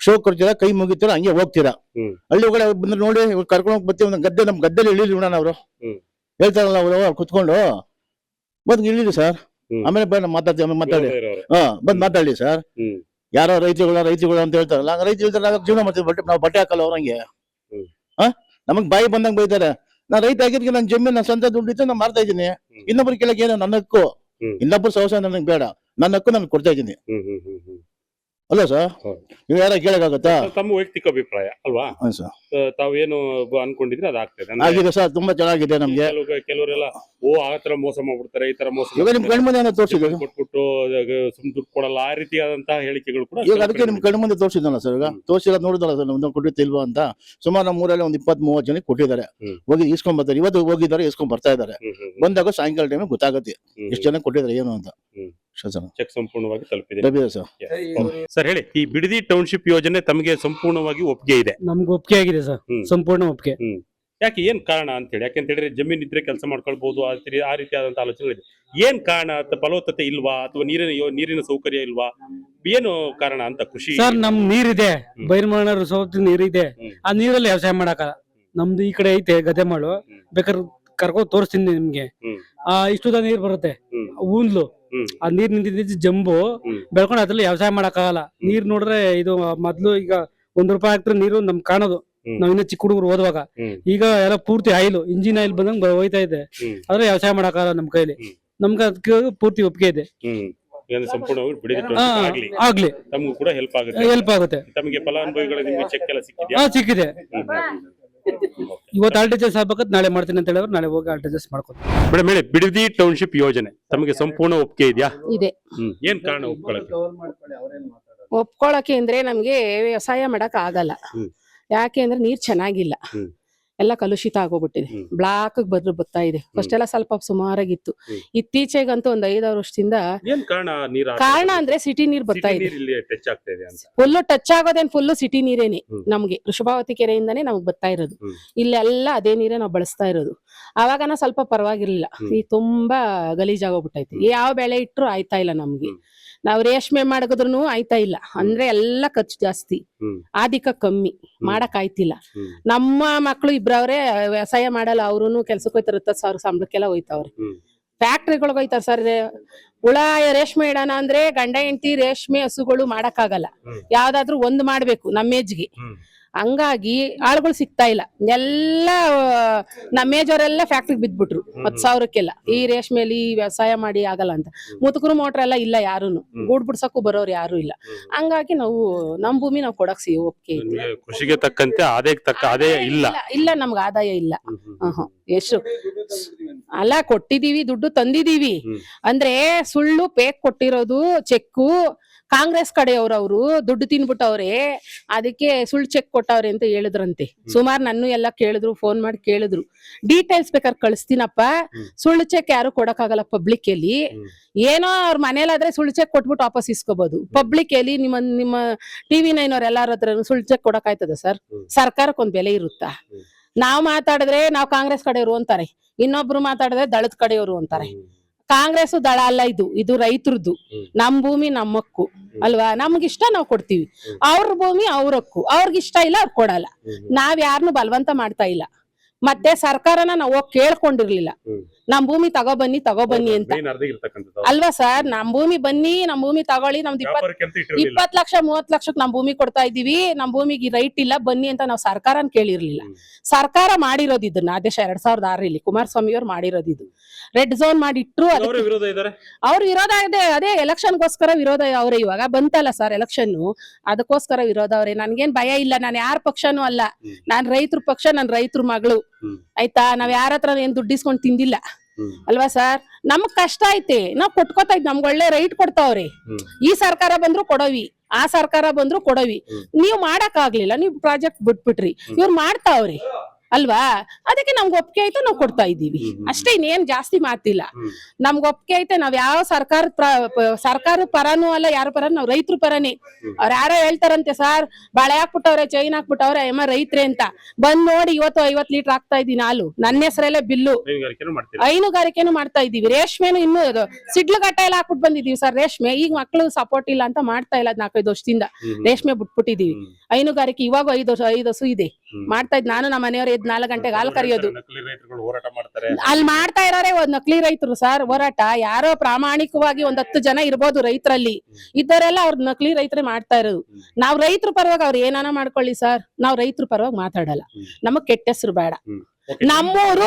ಶೋ ಕೊಡ್ತೀರಾ, ಕೈ ಮುಗಿತೀರಾ, ಹಂಗೆ ಹೋಗ್ತೀರಾ. ಹಳ್ಳಿ ಒಳಗಡೆ ಬಂದ್ರೆ ನೋಡಿ ಕರ್ಕೊಂಡು ಹೋಗಿ ಬರ್ತೀವಿ. ಗದ್ದೆ ನಮ್ ಗದ್ದೆಲಿ ಇಳಿದ್ವಿ ನಾನು, ಅವ್ರು ಹೇಳ್ತಾರಲ್ಲ ಅವ್ರು ಕುತ್ಕೊಂಡು ಬಂದ್ ಇಳಿದ್ವಿ ಸರ್. ಆಮೇಲೆ ಮಾತಾಡಿ ಬಂದ್ ಮಾತಾಡಿ ಸರ್. ಯಾರೋ ರೈತರುಗಳು ಅಂತ ಹೇಳ್ತಾರಲ್ಲ, ರೈತರು ಹೇಳ್ತಾರೆ ಜೀವನ ಮಾಡ್ತೀವಿ, ನಾವು ಬಟ್ಟೆ ಹಾಕಲ್ಲ ಅವ್ರಂಗೆ. ನಮಗ್ ಬಾಯಿ ಬಂದಂಗ್ ಬೈತಾರೆ. ನಾ ರೈತ ಆಗಿದ್ಕೆ ನನ್ ಜಮೀನ್ ನನ್ನ ಸ್ವಂತ ದುಡ್ಡಿತ್ತು, ನಾನು ಮಾಡ್ತಾ ಇದ್ದೀನಿ. ಇನ್ನೊಬ್ರು ಕೇಳಕ್ ಏನೋ ನನ್ನ ಹಕ್ಕು, ಇನ್ನೊಬ್ರು ಸಹಸ ನನಗ್ ಬೇಡ, ನನ್ನ ಹಕ್ಕು ನಾನು ಕೊಡ್ತಾ ಇದ್ದೀನಿ ಅಲ್ಲ ಸರ್. ನೀವು ಯಾರ ಕೇಳಕ್ಕಾಗತ್ತಾ? ತಮ್ಮ ವೈಯಕ್ತಿಕ ಅಭಿಪ್ರಾಯ ಅಲ್ವಾ? ತಾವೇನು ಅನ್ಕೊಂಡಿದ್ರೆ ಅದಾಗ್ತದೆ. ಆಗಿದೆ ಸರ್, ತುಂಬಾ ಚೆನ್ನಾಗಿದೆ ನಮ್ಗೆ. ಕೆಲವರೆಲ್ಲ ಆತರ ಮೋಸ ಮಾಡ್ಬಿಡ್ತಾರೆ, ಈ ತರ ಮೋಸ ನಿಮ್ ಕಣ್ ಮುಂದೆ ತೋರಿಸಿದ್ರು, ಕೊಟ್ಬಿಟ್ಟು ಸುಮ್ ದುಡ್ಡು ಕೊಡಲ್ಲ, ಆ ರೀತಿಯಾದಂತಹ ಹೇಳಿಕೆಗಳು ಕೂಡ. ಈಗ ಅದಕ್ಕೆ ನಿಮ್ ಕಣ್ ಮುಂದೆ ತೋರಿಸಿದ್ನಲ್ಲ ಸರ್. ಈಗ ತೋರಿಸಿಲ್ಲ ನೋಡಿದಲ್ಲ ಸರ್, ನಮ್ದು ಕೊಟ್ಟಿಲ್ವಾ ಅಂತ. ಸುಮಾರು ನಮ್ಮ ಊರಲ್ಲಿ ಒಂದು 20-30 ಜನಕ್ಕೆ ಕೊಟ್ಟಿದ್ದಾರೆ. ಹೋಗಿ ಇಸ್ಕೊಂಡ್ ಬರ್ತಾರೆ. ಇವತ್ತು ಹೋಗಿದ್ದಾರೆ, ಇಸ್ಕೊಂಡ್ ಬರ್ತಾ ಇದ್ದಾರೆ. ಬಂದಾಗ ಸಾಯಂಕಾಲ ಟೈಮ್ ಗೊತ್ತಾಗತ್ತೆ ಎಷ್ಟು ಜನ ಕೊಟ್ಟಿದ್ದಾರೆ ಏನು ಅಂತ. ಚೆಕ್ ಸಂಪೂರ್ಣವಾಗಿ ತಲುಪಿದೆ ಸರ್. ಹೇಳಿ, ಈ ಬಿಡದಿ ಟೌನ್ಶಿಪ್ ಯೋಜನೆ ತಮಗೆ ಸಂಪೂರ್ಣವಾಗಿ ಒಪ್ಪಿಗೆ ಇದೆ? ನಮ್ಗೆ ಒಪ್ಪಿಗೆ ಆಗಿದೆ ಸರ್, ಸಂಪೂರ್ಣ ಒಪ್ಪಿಗೆ. ಯಾಕೆ, ಏನ್ ಕಾರಣ ಅಂತ ಹೇಳಿ? ಯಾಕೆಂತ ಹೇಳಿದ್ರೆ ಜಮೀನ್ ಇದ್ರೆ ಕೆಲಸ ಮಾಡ್ಕೊಳ್ಬಹುದು, ಆ ರೀತಿಯಾದಂತ ಆಲೋಚನೆಗಳಿದೆ. ಏನ್ ಕಾರಣ? ಫಲವತ್ತತೆ ಇಲ್ವಾ, ಅಥವಾ ನೀರಿನ ಸೌಕರ್ಯ ಇಲ್ವಾ, ಏನು ಕಾರಣ ಅಂತ? ಕೃಷಿ ಸರ್, ನಮ್ ನೀರಿದೆ, ಬೈರ್ಮಣ್ಣರು ಸೌತ್ ನೀರಿದೆ, ಆ ನೀರಲ್ಲಿ ವ್ಯವಸಾಯ ಮಾಡಕಲ್ಲ. ನಮ್ದು ಈ ಕಡೆ ಐತೆ ಗದ್ದೆ ಮಾಡು, ಬೇಕಾದ್ರೆ ಕರ್ಕೊಂಡು ತೋರಿಸ್ತೀನಿ ನಿಮ್ಗೆ. ಇಷ್ಟುದ ನೀರ್ ಬರುತ್ತೆ, ಊನ್ಲು ಆ ನೀರ್ ನಿಂತಿದ್ದು ಜಂಬು ಬೆಳ್ಕೊಂಡು ಅದ್ರಲ್ಲಿ ವ್ಯವಸಾಯ ಮಾಡಕ್ಕಾಗಲ್ಲ. ನೀರ್ ನೋಡ್ರೆ ಇದು ಮೊದ್ಲು ಈಗ ₹1 ಹಾಕ್ತಾರೆ ನೀರು ನಮ್ಗೆ ಕಾಣೋದು, ನಾವ್ ಇನ್ನ ಚಿಕ್ಕ ಹುಡುಗರು ಓದುವಾಗ. ಈಗ ಎಲ್ಲ ಪೂರ್ತಿ ಆಯಿಲ್, ಇಂಜಿನ್ ಆಯಿಲ್ ಬಂದಂಗ್ ಹೋಯ್ತಾ ಇದೆ. ಆದ್ರೆ ವ್ಯವಸಾಯ ಮಾಡಕ್ಕಾಗಲ್ಲ ನಮ್ ಕೈಲಿ. ನಮ್ಗೆ ಅದಕ್ಕೆ ಪೂರ್ತಿ ಒಪ್ಪಿಗೆ ಇದೆ. ಸಂಪೂರ್ಣವಾಗಿ ಬಿಡಿದಿ ಆಗ್ಲಿ ತಮಗೂ ಕೂಡ ಹೆಲ್ಪ್ ಆಗುತ್ತೆ. ತಮಗೆ ಫಲಾನುಭವಿಗಳ ನಿಮ್ಗೆ ಚೆಕ್ ಎಲ್ಲ ಸಿಕ್ಕಿದ್ಯಾ? ಸಿಕ್ಕಿದೆ. ಇವತ್ತು ಆಲ್ಟೇಜಸ್ ಆಗ್ಬೇಕಂತ ನಾಳೆ ಮಾಡ್ತೀನಿ ಅಂತ ಹೇಳಿದ್ರೆ ನಾಳೆ ಹೋಗಿ ಆಲ್ಟೇಜಸ್ ಮಾಡ್ಕೊತೀನಿ. ಮೇಡಮ್ ಹೇಳಿ, ಬಿಡದಿ ಟೌನ್ಶಿಪ್ ಯೋಜನೆ ತಮಗೆ ಸಂಪೂರ್ಣ ಒಪ್ಪಿಗೆ ಇದೆಯಾ? ಇದೆ. ಏನ್ ಕಾರಣ ಒಪ್ಕೊಳ್ಳಕ್ಕೆ? ಒಪ್ಕೊಳಕ್ಕೆ ಅಂದ್ರೆ ನಮ್ಗೆ ವ್ಯವಸಾಯ ಮಾಡಕ್ ಆಗಲ್ಲ. ಯಾಕೆ ಅಂದ್ರೆ ನೀರ್ ಚೆನ್ನಾಗಿಲ್ಲ, ಎಲ್ಲ ಕಲುಷಿತ ಆಗೋಗ್ಬಿಟ್ಟಿದೆ. ಬ್ಲಾಕ್ ಬರ್ತಾ ಇದೆ. ಫಸ್ಟ್ ಎಲ್ಲ ಸ್ವಲ್ಪ ಸುಮಾರಾಗಿತ್ತು. ಇತ್ತೀಚೆಗಂತೂ ಒಂದ್ 5-6 ವರ್ಷದಿಂದ ಏನ್ ಕಾರಣ ಅಂದ್ರೆ ಸಿಟಿ ನೀರ್ ಬರ್ತಾ ಇದೆ. ಟಚ್ ಆಗ್ತಾ ಇದೆ ಅಂತ. ಫುಲ್ ಟಚ್ ಆಗೋದೇನ್ ಫುಲ್ ಸಿಟಿ ನೀರೇನೆ ನಮ್ಗೆ. ವೃಷಭಾವತಿ ಕೆರೆಯಿಂದಾನೇ ನಮ್ಗೆ ಬರ್ತಾ ಇರೋದು. ಇಲ್ಲೆಲ್ಲ ಅದೇ ನೀರೇ ನಾವು ಬಳಸ್ತಾ ಇರೋದು. ಅವಾಗನ ಸ್ವಲ್ಪ ಪರವಾಗಿರ್ಲಿಲ್ಲ. ಈಗ ತುಂಬಾ ಗಲೀಜಾಗೋಗ್ಬಿಟ್ಟೈತೆ. ಯಾವ ಬೆಳೆ ಇಟ್ರು ಆಯ್ತಾ ಇಲ್ಲ ನಮ್ಗೆ. ನಾವ್ ರೇಷ್ಮೆ ಮಾಡಿದ್ರು ಆಯ್ತಾ ಇಲ್ಲ. ಅಂದ್ರೆ ಎಲ್ಲ ಖರ್ಚು ಜಾಸ್ತಿ, ಆದಿಕ ಕಮ್ಮಿ, ಮಾಡಕ್ ಆಯ್ತಿಲ್ಲ. ನಮ್ಮ ಮಕ್ಳು ಇಬ್ರವ್ರೆ ವ್ಯವಸಾಯ ಮಾಡಲ್ಲ, ಅವ್ರು ಕೆಲ್ಸಕ್ಕೆ ಹೋಯ್ತಾರೆ. 10,000 ಸಂಬಳಕ್ಕೆಲ್ಲ ಹೋಯ್ತಾವ್ರೆ. ಫ್ಯಾಕ್ಟ್ರಿಗಳಿಗೆ ಹೋಯ್ತಾರ ಸರ್. ಹುಳ ರೇಷ್ಮೆ ಇಡೋಣ ಅಂದ್ರೆ ಗಂಡ ಹೆಂಡತಿ ರೇಷ್ಮೆ ಹಸುಗಳು ಮಾಡಕ್ಕಾಗಲ್ಲ. ಯಾವ್ದಾದ್ರು ಒಂದ್ ಮಾಡ್ಬೇಕು ನಮ್ಮ ಏಜ್ಗೆ. ಹಂಗಾಗಿ ಆಳುಗಳು ಸಿಗ್ತಾ ಇಲ್ಲ. ಎಲ್ಲ ನಮ್ಮ ಏಜವರೆಲ್ಲ ಫ್ಯಾಕ್ಟ್ರಿಗೆ ಬಿದ್ಬಿಟ್ರು 10,000ಕ್ಕೆಲ್ಲ. ಈ ರೇಷ್ಮೆಲಿ ವ್ಯವಸಾಯ ಮಾಡಿ ಆಗಲ್ಲ ಅಂತ. ಮುತುಕರು ಮೋಟ್ರ್ ಎಲ್ಲ ಇಲ್ಲ, ಯಾರುನು ಗೂಡ್ ಬಿಡ್ಸಕ್ಕೂ ಬರೋರು ಯಾರು ಇಲ್ಲ. ಹಂಗಾಗಿ ನಾವು ನಮ್ ಭೂಮಿ ನಾವು ಕೊಡಕ್ ಒಪ್ಪಿಗೆ ಇದೆ. ಕೃಷಿಗೆ ತಕ್ಕಂತೆ ಆದಾಯಕ್ಕೆ ತಕ್ಕ ಆದಾಯ ಇಲ್ಲ ನಮ್ಗೆ ಆದಾಯ ಇಲ್ಲ. ಎಷ್ಟು ಅಲ್ಲ ಕೊಟ್ಟಿದೀವಿ, ದುಡ್ಡು ತಂದಿದೀವಿ ಅಂದ್ರೆ ಸುಳ್ಳು ಪೇಕ್ ಕೊಟ್ಟಿರೋದು ಚೆಕ್ಕು. ಕಾಂಗ್ರೆಸ್ ಕಡೆಯವ್ರು ದುಡ್ಡು ತಿನ್ಬಿಟ್ಟವ್ರೆ, ಅದಕ್ಕೆ ಸುಳ್ಳು ಚೆಕ್ ಕೊಟ್ಟವ್ರೆ ಅಂತ ಹೇಳಿದ್ರಂತೆ. ಸುಮಾರು ನನ್ನ ಎಲ್ಲ ಕೇಳಿದ್ರು, ಫೋನ್ ಮಾಡಿ ಕೇಳಿದ್ರು. ಡೀಟೇಲ್ಸ್ ಬೇಕಾದ್ರೆ ಕಳಿಸ್ತೀನಪ್ಪ. ಸುಳ್ಳು ಚೆಕ್ ಯಾರು ಕೊಡಕ್ಕಾಗಲ್ಲ ಪಬ್ಲಿಕ್ ಅಲ್ಲಿ. ಏನೋ ಅವ್ರ ಮನೇಲಾದ್ರೆ ಸುಳ್ಳು ಚೆಕ್ ಕೊಟ್ಬಿಟ್ಟು ವಾಪಸ್ ಇಸ್ಕೋಬಹುದು. ಪಬ್ಲಿಕ್ ಅಲ್ಲಿ ನಿಮ್ಮ TV9 ಅವ್ರ ಎಲ್ಲಾರ ಹತ್ರ ಸುಳ್ಳು ಚೆಕ್ ಕೊಡಕ್ ಆಯ್ತದ ಸರ್? ಸರ್ಕಾರಕ್ಕೊಂದ್ ಬೆಲೆ ಇರುತ್ತಾ? ನಾವ್ ಮಾತಾಡಿದ್ರೆ ನಾವ್ ಕಾಂಗ್ರೆಸ್ ಕಡೆಯವರು ಅಂತಾರೆ, ಇನ್ನೊಬ್ರು ಮಾತಾಡಿದ್ರೆ ದಳದ ಕಡೆಯವರು ಅಂತಾರೆ. ಕಾಂಗ್ರೆಸ್ ದಳ ಅಲ್ಲ, ಇದು ರೈತರದ್ದು. ನಮ್ ಭೂಮಿ ನಮ್ಮಕ್ಕು ಅಲ್ವಾ? ನಮ್ಗಿಷ್ಟ ನಾವ್ ಕೊಡ್ತೀವಿ. ಅವ್ರ ಭೂಮಿ ಅವ್ರಕ್ಕು. ಅವ್ರಿಗಿಷ್ಟ ಇಲ್ಲ, ಅವ್ರು ಕೊಡಲ್ಲ. ನಾವ್ ಯಾರನ್ನು ಬಲವಂತ ಮಾಡ್ತಾ ಇಲ್ಲ. ಮತ್ತೆ ಸರ್ಕಾರನ ನಾವು ಹೋಗಿ ಕೇಳ್ಕೊಂಡಿರ್ಲಿಲ್ಲ. ನಮ್ ಭೂಮಿ ತಗೋಬನ್ನಿ ಅಂತ ಅಲ್ವಾ ಸರ್? ನಮ್ ಭೂಮಿ ಬನ್ನಿ, ನಮ್ ಭೂಮಿ ತಗೊಳ್ಳಿ, ನಮ್ದು 20 ಲಕ್ಷ 30 ಲಕ್ಷಕ್ಕೆ ನಮ್ ಭೂಮಿ ಕೊಡ್ತಾ ಇದೀವಿ, ನಮ್ ಭೂಮಿಗೆ ರೈಟ್ ಇಲ್ಲ ಬನ್ನಿ ಅಂತ ನಾವು ಸರ್ಕಾರನ ಕೇಳಿರ್ಲಿಲ್ಲ. ಸರ್ಕಾರ ಮಾಡಿರೋದು ಇದನ್ನ ಆದೇಶ 2006 ಕುಮಾರಸ್ವಾಮಿ ಅವ್ರು ಮಾಡಿರೋದು. ರೆಡ್ ಝೋನ್ ಮಾಡಿಟ್ರು. ಅವ್ರ ವಿರೋಧ ಇದೆ. ಅದೇ ಎಲೆಕ್ಷನ್ಗೋಸ್ಕರ ವಿರೋಧ ಅವ್ರೆ. ಇವಾಗ ಬಂತಲ್ಲ ಸರ್ ಎಲೆಕ್ಷನ್, ಅದಕ್ಕೋಸ್ಕರ ವಿರೋಧ ಅವ್ರೆ. ನನ್ಗೇನ್ ಭಯ ಇಲ್ಲ. ನಾನ್ ಯಾರ ಪಕ್ಷನೂ ಅಲ್ಲ. ನಾನ್ ರೈತರ ಪಕ್ಷ, ನನ್ ರೈತರ ಮಗಳು. ಆಯ್ತಾ? ನಾವ್ ಯಾರ ಹತ್ರ ಏನ್ ದುಡ್ಡು ಇಸ್ಕೊಂಡ್ ತಿಂದಿಲ್ಲ ಅಲ್ವಾ ಸರ್? ನಮಗ್ ಕಷ್ಟ ಐತೆ, ನಾವ್ ಕೊಟ್ಕೋತಾ ಇದ್. ನಮ್ಗೆ ಒಳ್ಳೆ ರೈಟ್ ಕೊಡ್ತಾವ್ರಿ. ಈ ಸರ್ಕಾರ ಬಂದ್ರು ಕೊಡವಿ, ಆ ಸರ್ಕಾರ ಬಂದ್ರು ಕೊಡವಿ. ನೀವ್ ಮಾಡಕ್ ಆಗ್ಲಿಲ್ಲ, ನೀವ್ ಪ್ರಾಜೆಕ್ಟ್ ಬಿಟ್ಬಿಟ್ರಿ. ಇವ್ರು ಮಾಡ್ತಾವ್ರಿ ಅಲ್ವಾ? ಅದಕ್ಕೆ ನಮ್ಗೆ ಒಪ್ಪಿಗೆ ಐತೆ, ನಾವ್ ಕೊಡ್ತಾ ಇದೀವಿ ಅಷ್ಟೇ. ಇನ್ನೇನ್ ಜಾಸ್ತಿ ಮಾತಿಲ್ಲ. ನಮ್ಗೆ ಒಪ್ಪಿಗೆ ಐತೆ. ನಾವ್ ಯಾವ ಸರ್ಕಾರ ಪರನೂ ಅಲ್ಲ, ಯಾರ ಪರ, ನಾವ್ ರೈತರ ಪರನೇ. ಅವ್ರ ಯಾರೋ ಹೇಳ್ತಾರಂತೆ ಸರ್, ಬಾಳೆ ಹಾಕ್ಬಿಟ್ಟವ್ರೆ, ಚೈನ್ ಹಾಕ್ಬಿಟ್ಟವ್ರೆ, ರೈತ್ರೆ ಅಂತ. ಬಂದ್ ನೋಡಿ, 50 ಲೀಟರ್ ಹಾಕ್ತಾ ಇದೀನಿ ಹಾಲು. ನನ್ನ ಹೆಸರಲ್ಲೇ ಬಿಲ್ಲು. ಹೈನುಗಾರಿಕೆನು ಮಾಡ್ತಾ ಇದೀವಿ. ರೇಷ್ಮೆನು ಇನ್ನು ಸಿಡ್ಲುಗಟ್ಟ ಎಲ್ಲ ಹಾಕ್ಬಿಟ್ಟು ಬಂದಿದೀವಿ ಸರ್. ರೇಷ್ಮೆ ಈಗ ಮಕ್ಳು ಸಪೋರ್ಟ್ ಇಲ್ಲ ಅಂತ ಮಾಡ್ತಾ ಇಲ್ಲ. 4-5 ವರ್ಷದಿಂದ ರೇಷ್ಮೆ ಬಿಟ್ಬಿಟ್ಟಿದೀವಿ. ಹೈನುಗಾರಿಕೆ ಇವಾಗ 5 ಹಸು ಇದೆ, ಮಾಡ್ತಾ ಇದ್. ನಾನು ನಮ್ಮ ಮನೆಯವ್ರು 4 ಗಂಟೆಗೆ ಹಾಲು ಕರಿಯೋದು. ಅಲ್ಲಿ ಮಾಡ್ತಾ ಇರೋರೆ ಒಂದ್ ನಕಲಿ ರೈತರು ಸರ್ ಹೋರಾಟ. ಯಾರೋ ಪ್ರಾಮಾಣಿಕವಾಗಿ 10 ಜನ ಇರ್ಬೋದು ರೈತರಲ್ಲಿ, ಇದ್ದರೆಲ್ಲ ಅವ್ರ ನಕಲಿ ರೈತರೇ ಮಾಡ್ತಾ ಇರೋದು. ನಾವ್ ರೈತರ ಪರವಾಗಿ ಅವ್ರು ಏನಾನ ಮಾಡ್ಕೊಳ್ಳಿ ಸರ್, ನಾವ್ ರೈತರ ಪರವಾಗಿ ಮಾತಾಡಲ್ಲ. ನಮಗ್ ಕೆಟ್ಟ ಹೆಸರು ಬೇಡ. ನಮ್ಮೂರು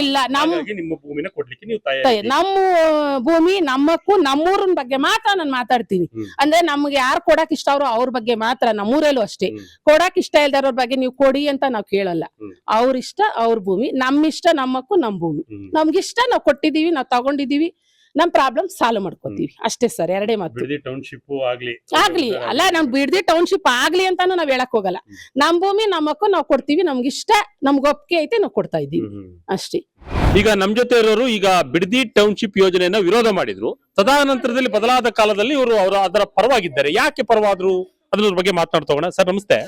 ಇಲ್ಲ. ನಮ್ಮ ಭೂಮಿ ನಮ್ಮಕ್ಕೂ, ನಮ್ಮೂರಿನ ಬಗ್ಗೆ ಮಾತ್ರ ನಾನು ಮಾತಾಡ್ತೀನಿ. ಅಂದ್ರೆ ನಮ್ಗೆ ಯಾರು ಕೊಡಕ್ ಇಷ್ಟ ಅವ್ರು ಅವ್ರ ಬಗ್ಗೆ ಮಾತ್ರ. ನಮ್ಮೂರಲ್ಲೂ ಅಷ್ಟೇ. ಕೊಡಕ್ ಇಷ್ಟ ಇಲ್ದಾರ ಬಗ್ಗೆ ನೀವು ಕೊಡಿ ಅಂತ ನಾವ್ ಕೇಳಲ್ಲ. ಅವ್ರ ಇಷ್ಟ ಅವ್ರ ಭೂಮಿ, ನಮ್ಮಿಷ್ಟ ನಮ್ಮಕ್ಕೂ ನಮ್ ಭೂಮಿ. ನಮ್ಗಿಷ್ಟ ನಾವ್ ಕೊಟ್ಟಿದೀವಿ, ನಾವ್ ತಗೊಂಡಿದೀವಿ. ನಮ್ ಪ್ರಾಬ್ಲಮ್ ಸಾಲ್ವ್ ಮಾಡ್ಕೋತೀವಿ ಅಷ್ಟೇ ಸರ್. ಎರಡೇ ಮಾತು. ಆಗ್ಲಿ ಅಲ್ಲ, ನಮ್ ಬಿಡದಿ ಟೌನ್ಶಿಪ್ ಆಗ್ಲಿ ಅಂತಾನು ನಾವ್ ಹೇಳಕ್ ಹೋಗಲ್ಲ. ನಮ್ ಭೂಮಿ ನಮ್ಮಕ್ಕೂ ನಾವ್ ಕೊಡ್ತೀವಿ. ನಮ್ಗಿಷ್ಟ, ನಮ್ಗೆ ಒಪ್ಪಿಗೆ ಐತೆ, ನಾವ್ ಕೊಡ್ತಾ ಇದೀವಿ ಅಷ್ಟೇ. ಈಗ ನಮ್ ಜೊತೆ ಇರೋರು ಈಗ ಬಿಡದಿ ಟೌನ್ಶಿಪ್ ಯೋಜನೆಯನ್ನ ವಿರೋಧ ಮಾಡಿದ್ರು. ತದನಂತರದಲ್ಲಿ ಬದಲಾದ ಕಾಲದಲ್ಲಿ ಇವರು ಅದರ ಪರವಾಗಿದ್ದಾರೆ. ಯಾಕೆ ಪರವಾದ್ರು ಅದ್ರ ಬಗ್ಗೆ ಮಾತನಾಡ್ತೋಣ. ಸರ್ ನಮಸ್ತೆ.